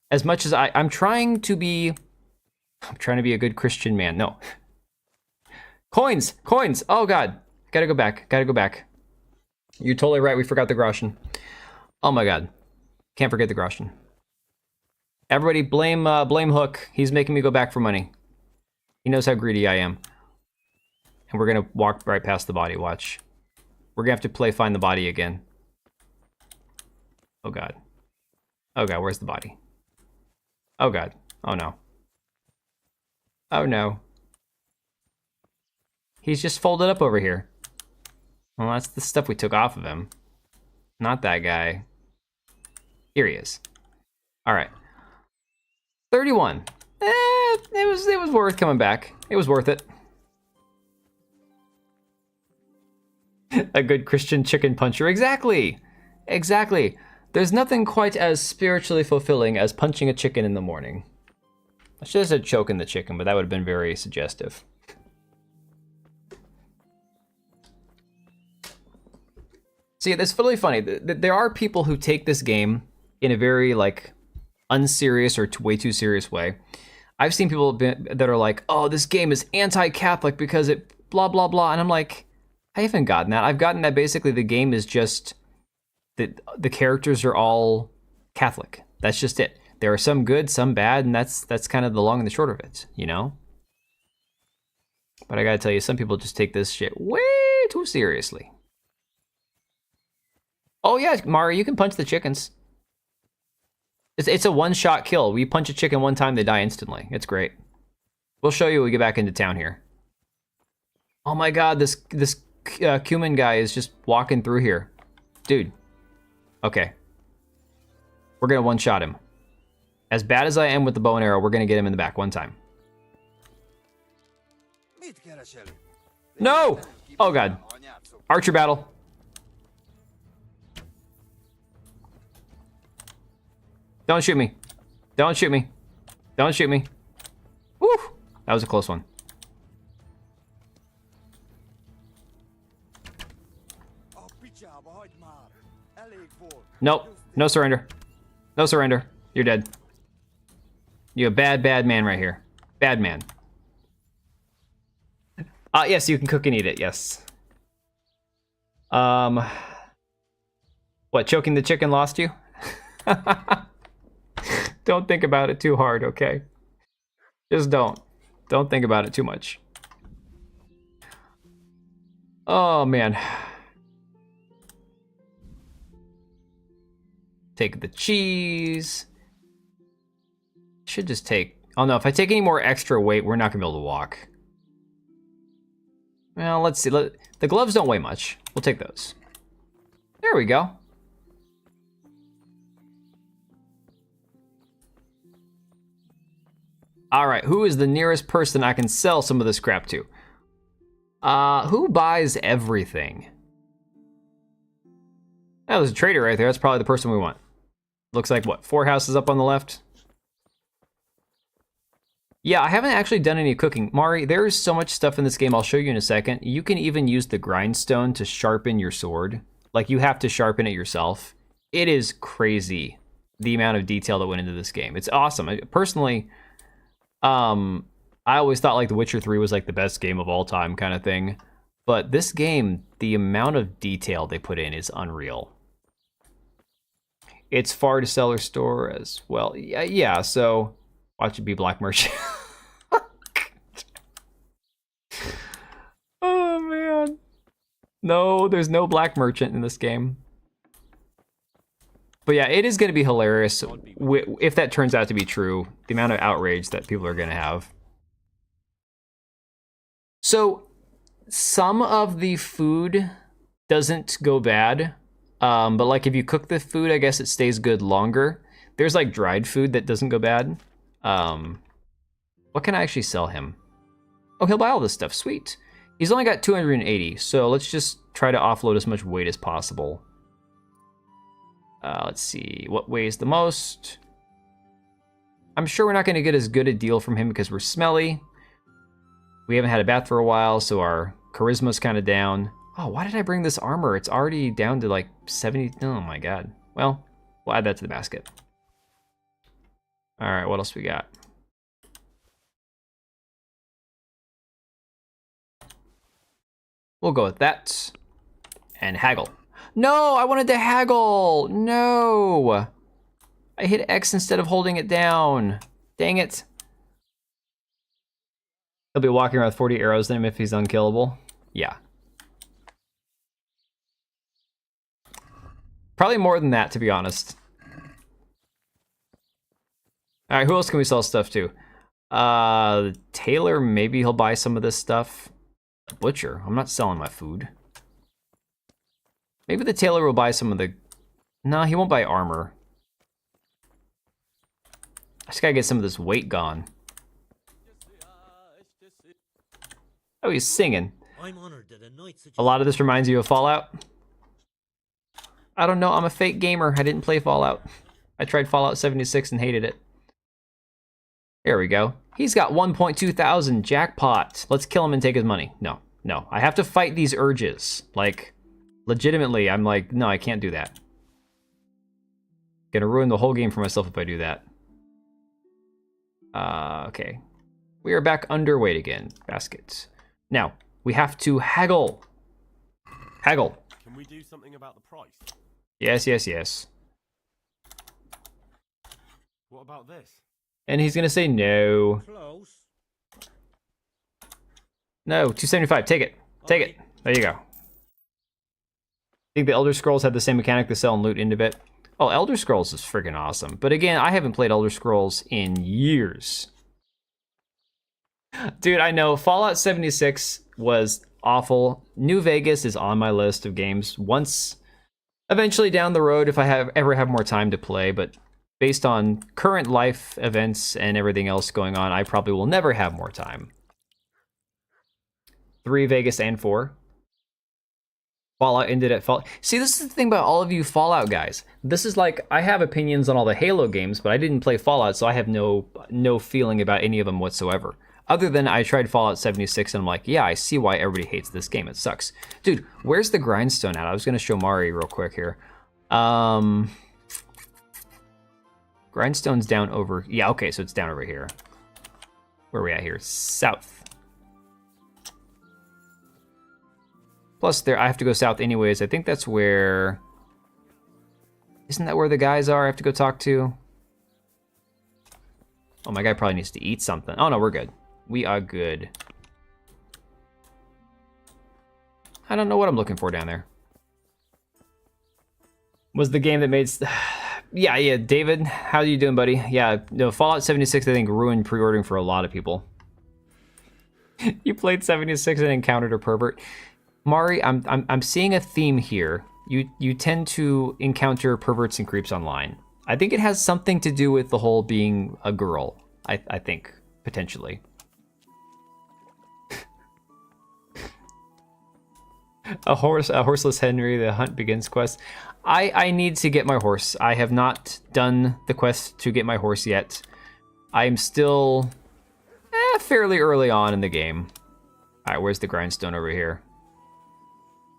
as much as I'm trying to be a good Christian man. No. Coins! Coins! Oh god. Gotta go back. Gotta go back. You're totally right, we forgot the groschen. Oh my god. Can't forget the groschen. Everybody blame Hook. He's making me go back for money. He knows how greedy I am. And we're gonna walk right past the body, watch. We're gonna have to play find the body again. Oh god. Oh god, where's the body? Oh god. Oh no. Oh no. He's just folded up over here. Well, that's the stuff we took off of him. Not that guy. Here he is. Alright. 31. It was worth coming back. It was worth it. A good Christian chicken puncher. Exactly. Exactly. There's nothing quite as spiritually fulfilling as punching a chicken in the morning. I should have said choking the chicken, but that would have been very suggestive. See, it's really funny. There are people who take this game in a very, like, unserious or way too serious way. I've seen people that are like, oh, this game is anti-Catholic because it blah, blah, blah. And I'm like, I haven't gotten that. I've gotten that basically the game is just that the characters are all Catholic. That's just it. There are some good, some bad, and that's kind of the long and the short of it, you know? But I gotta tell you, some people just take this shit way too seriously. Oh yeah, Mario, you can punch the chickens. It's a one-shot kill. We punch a chicken one time, they die instantly. It's great. We'll show you when we get back into town here. Oh my god, this cumin guy is just walking through here. Dude. Okay. We're gonna one-shot him. As bad as I am with the bow and arrow, we're gonna get him in the back one time. No! Oh god. Archer battle. Don't shoot me. Don't shoot me. Don't shoot me. Woo! That was a close one. Nope. No surrender. No surrender. You're dead. You're a bad, bad man right here. Bad man. Yes, you can cook and eat it, yes. What, choking the chicken lost you? Don't think about it too hard, okay? Just don't. Don't think about it too much. Oh, man. Take the cheese. Should just take... Oh, no, if I take any more extra weight, we're not going to be able to walk. Well, let's see. The gloves don't weigh much. We'll take those. There we go. All right, who is the nearest person I can sell some of this crap to? Who buys everything? Oh, there's a trader right there. That's probably the person we want. Looks like, what, 4 houses up on the left? Yeah, I haven't actually done any cooking. Mari, there is so much stuff in this game. I'll show you in a second. You can even use the grindstone to sharpen your sword. Like, you have to sharpen it yourself. It is crazy, the amount of detail that went into this game. It's awesome. Personally, I always thought, like, The Witcher 3 was, like, the best game of all time kind of thing. But this game, the amount of detail they put in is unreal. It's far to seller store as well. Yeah, so watch it be black merchant. Oh, man. No, there's no black merchant in this game. But yeah, it is going to be hilarious if that turns out to be true. The amount of outrage that people are going to have. So, some of the food doesn't go bad. But like if you cook the food, I guess it stays good longer. There's like dried food that doesn't go bad. What can I actually sell him? Oh, he'll buy all this stuff. Sweet. He's only got 280, so let's just try to offload as much weight as possible. Let's see, what weighs the most? I'm sure we're not going to get as good a deal from him because we're smelly. We haven't had a bath for a while, so our charisma's kind of down. Oh, why did I bring this armor? It's already down to like 70. Oh my god. Well, we'll add that to the basket. All right, what else we got? We'll go with that. And haggle. No, I wanted to haggle. No. I hit X instead of holding it down. Dang it. He'll be walking around with 40 arrows in him if he's unkillable. Yeah. Probably more than that, to be honest. All right, who else can we sell stuff to? The tailor, maybe he'll buy some of this stuff. The butcher, I'm not selling my food. Maybe the tailor will buy some of the... No, he won't buy armor. I just gotta get some of this weight gone. Oh, he's singing. I'm honored that a night such A lot of this reminds you of Fallout. I don't know, I'm a fake gamer. I didn't play Fallout. I tried Fallout 76 and hated it. There we go. He's got 1.2 thousand, jackpot. Let's kill him and take his money. No, no, I have to fight these urges. Like, legitimately, I'm like, no, I can't do that. Gonna ruin the whole game for myself if I do that. Okay. We are back underweight again. Baskets. Now, we have to haggle. Haggle. Can we do something about the price? Yes, yes, yes. What about this? And he's gonna say no. close. No, 275. Take it. Take it. There you go. I think the Elder Scrolls had the same mechanic to sell and loot into it. Oh, Elder Scrolls is freaking awesome. But again, I haven't played Elder Scrolls in years. Dude, I know Fallout 76 was awful. New Vegas is on my list of games once, eventually down the road if I ever have more time to play, but based on current life events and everything else going on, I probably will never have more time. 3, Vegas, and 4. Fallout ended at Fallout. See, this is the thing about all of you Fallout guys. This is like, I have opinions on all the Halo games, but I didn't play Fallout, so I have no feeling about any of them whatsoever. Other than I tried Fallout 76 and I'm like, yeah, I see why everybody hates this game. It sucks. Dude, where's the grindstone at? I was going to show Mari real quick here. Grindstone's down over... Yeah, okay, so it's down over here. Where are we at here? South. Plus, I have to go south anyways. I think that's where... Isn't that where the guys are I have to go talk to? Oh, my guy probably needs to eat something. Oh, no, we're good. We are good. I don't know what I'm looking for down there. Was the game that made... Yeah, David, how you doing, buddy? Yeah, no, Fallout 76, I think, ruined pre-ordering for a lot of people. You played 76 and encountered a pervert. Mari, I'm seeing a theme here. You tend to encounter perverts and creeps online. I think it has something to do with the whole being a girl. I think potentially. A horseless Henry, the hunt begins quest. I need to get my horse. I have not done the quest to get my horse yet. I'm still fairly early on in the game. All right, where's the grindstone over here?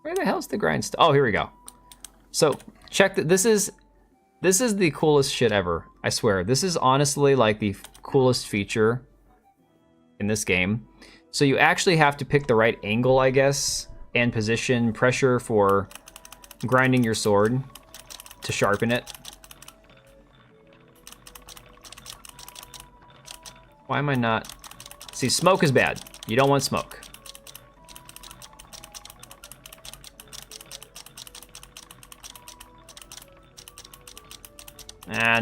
Where the hell's the grindstone? Oh, here we go. So check that. This is the coolest shit ever. I swear. This is honestly like the coolest feature in this game. So you actually have to pick the right angle, I guess, and position pressure for grinding your sword to sharpen it. Why am I not? See, smoke is bad. You don't want smoke.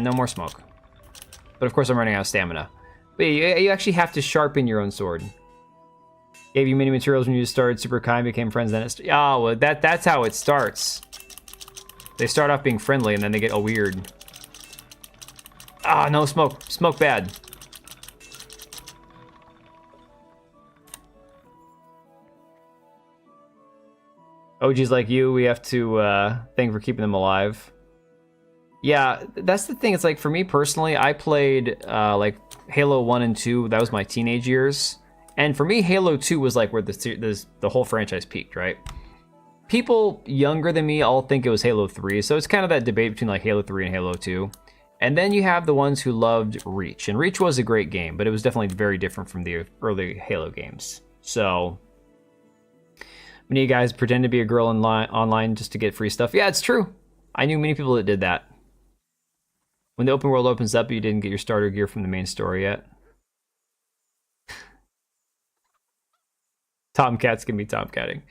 No more smoke. But of course I'm running out of stamina. But you actually have to sharpen your own sword. Gave you many materials when you started, super kind, became friends, then it's... Oh, well, that's how it starts. They start off being friendly and then they get all weird. Ah, no smoke. Smoke bad. OGs like you, we have to thank for keeping them alive. Yeah, that's the thing. It's like, for me personally, I played like Halo 1 and 2. That was my teenage years. And for me, Halo 2 was like where the whole franchise peaked, right? People younger than me all think it was Halo 3. So it's kind of that debate between like Halo 3 and Halo 2. And then you have the ones who loved Reach. And Reach was a great game, but it was definitely very different from the early Halo games. So many of you guys pretend to be a girl online just to get free stuff. Yeah, it's true. I knew many people that did that. When the open world opens up, you didn't get your starter gear from the main story yet. Tomcats can be tomcatting.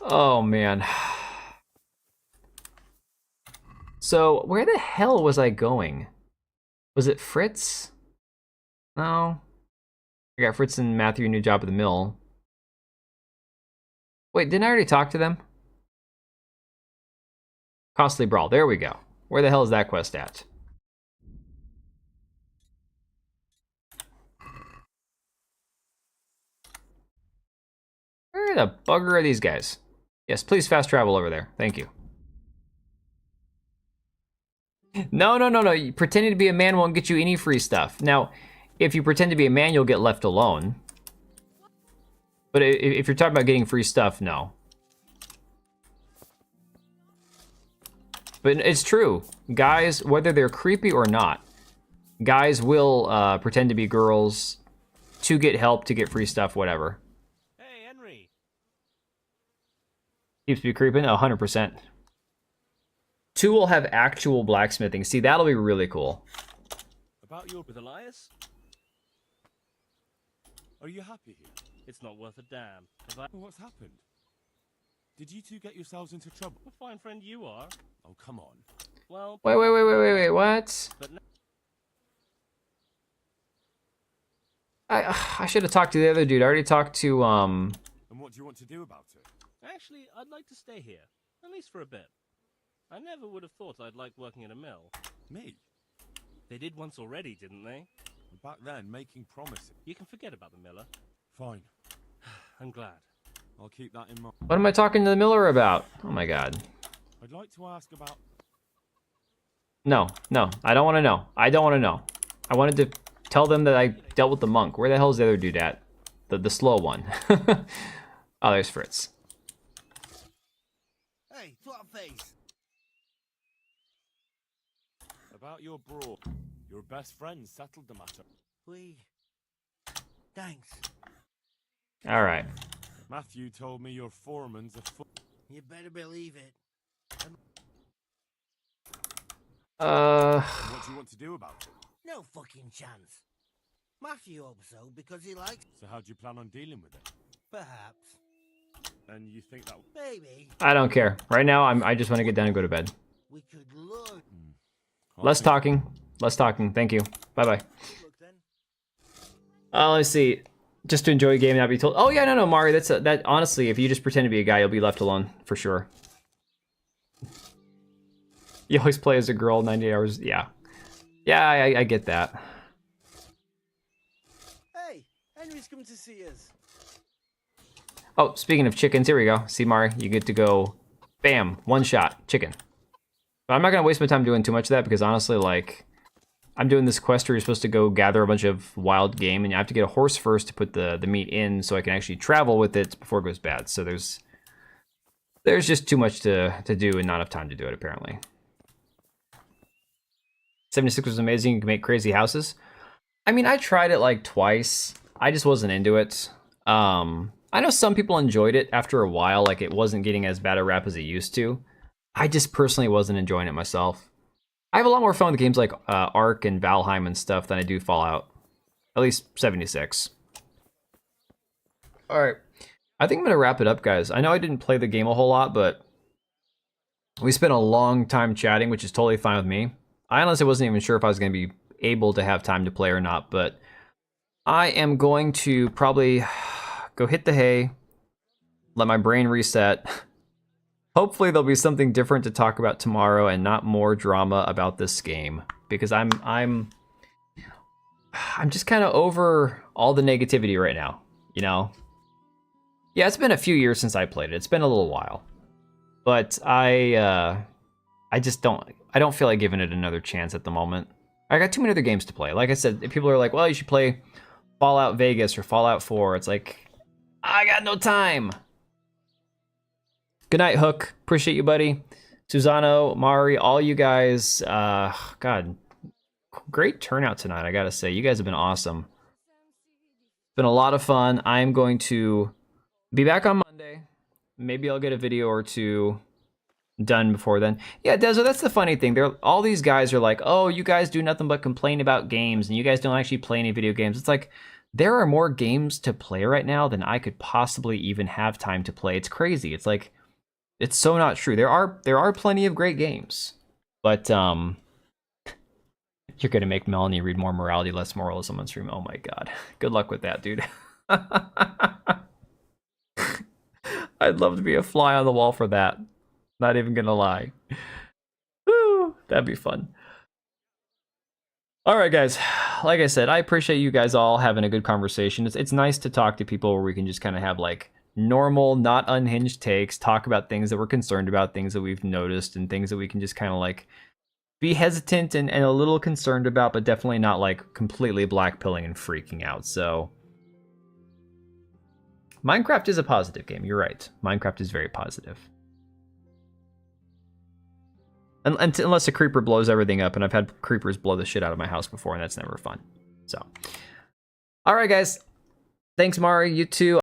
Oh, man. So, where the hell was I going? Was it Fritz? No. I got Fritz and Matthew a new job at the mill. Wait, didn't I already talk to them? Costly Brawl. There we go. Where the hell is that quest at? Where the bugger are these guys? Yes, please fast travel over there. Thank you. No. Pretending to be a man won't get you any free stuff. Now, if you pretend to be a man, you'll get left alone. But if you're talking about getting free stuff, no. But it's true. Guys, whether they're creepy or not, guys will pretend to be girls to get help, to get free stuff, whatever. Hey, Henry. Keeps me creeping? 100%. 2 will have actual blacksmithing. See, that'll be really cool. About your with Elias? Are you happy here? It's not worth a damn. What's happened? Did you two get yourselves into trouble? A fine friend you are. Oh, come on. Well... Wait, what? But no I should have talked to the other dude. I already talked to And what do you want to do about it? Actually, I'd like to stay here, at least for a bit. I never would have thought I'd like working in a mill. Me? They did once already, didn't they? Back then, making promises. You can forget about the miller. Fine. I'm glad. I'll keep that in mind. What am I talking to the miller about? Oh my god. I'd like to ask about... No, I don't want to know. I don't want to know. I wanted to tell them that I dealt with the monk. Where the hell is the other dude at? The slow one. Oh, there's Fritz. Hey, flat face. About your bro. Your best friend settled the matter. Thanks. All right. Matthew told me your foreman's a foot. You better believe it. What do you want to do about it? No fucking chance. Matthew hopes so because he likes... So how do you plan on dealing with it? Perhaps. And you think that... Maybe. I don't care. Right now, I just want to get down and go to bed. We could learn. Less talking. Less talking. Thank you. Bye-bye. Good luck then. Let's see. Just to enjoy a game and not be told. Oh, yeah, no, Mari. That honestly, if you just pretend to be a guy, you'll be left alone. For sure. You always play as a girl 90 hours. Yeah. Yeah, I get that. Hey, Henry's come to see us. Oh, speaking of chickens, here we go. See, Mari, you get to go, bam, one shot, chicken. But I'm not going to waste my time doing too much of that because honestly, like, I'm doing this quest where you're supposed to go gather a bunch of wild game and you have to get a horse first to put the meat in so I can actually travel with it before it goes bad. So there's just too much to do and not enough time to do it, apparently. 76 was amazing. You can make crazy houses. I mean, I tried it like twice. I just wasn't into it. I know some people enjoyed it after a while, like it wasn't getting as bad a rap as it used to. I just personally wasn't enjoying it myself. I have a lot more fun with games like Ark and Valheim and stuff than I do Fallout. At least 76. Alright. I think I'm going to wrap it up, guys. I know I didn't play the game a whole lot, but we spent a long time chatting, which is totally fine with me. I honestly wasn't even sure if I was going to be able to have time to play or not, but I am going to probably go hit the hay, let my brain reset. Hopefully there'll be something different to talk about tomorrow and not more drama about this game, because I'm just kind of over all the negativity right now, you know? Yeah, it's been a few years since I played it. It's been a little while. But I just don't feel like giving it another chance at the moment. I got too many other games to play. Like I said, if people are like, well, you should play Fallout Vegas or Fallout 4. It's like, I got no time. Good night, Hook. Appreciate you, buddy. Susano, Mari, all you guys. God, great turnout tonight, I gotta say. You guys have been awesome. It's been a lot of fun. I'm going to be back on Monday. Maybe I'll get a video or two done before then. Yeah, Dezo, that's the funny thing. All these guys are like, oh, you guys do nothing but complain about games and you guys don't actually play any video games. It's like, there are more games to play right now than I could possibly even have time to play. It's crazy. It's like, it's so not true. There are plenty of great games, but you're gonna make Melanie read more morality, less moralism on stream. Oh my god. Good luck with that, dude. I'd love to be a fly on the wall for that. Not even gonna lie. Woo, that'd be fun. All right, guys. Like I said, I appreciate you guys all having a good conversation. It's nice to talk to people where we can just kind of have like normal, not unhinged takes, talk about things that we're concerned about, things that we've noticed, and things that we can just kind of like be hesitant and a little concerned about, but definitely not like completely blackpilling and freaking out. So Minecraft is a positive game. You're right. Minecraft is very positive. Unless a creeper blows everything up, and I've had creepers blow the shit out of my house before, and that's never fun. So, all right, guys. Thanks, Mari. You too.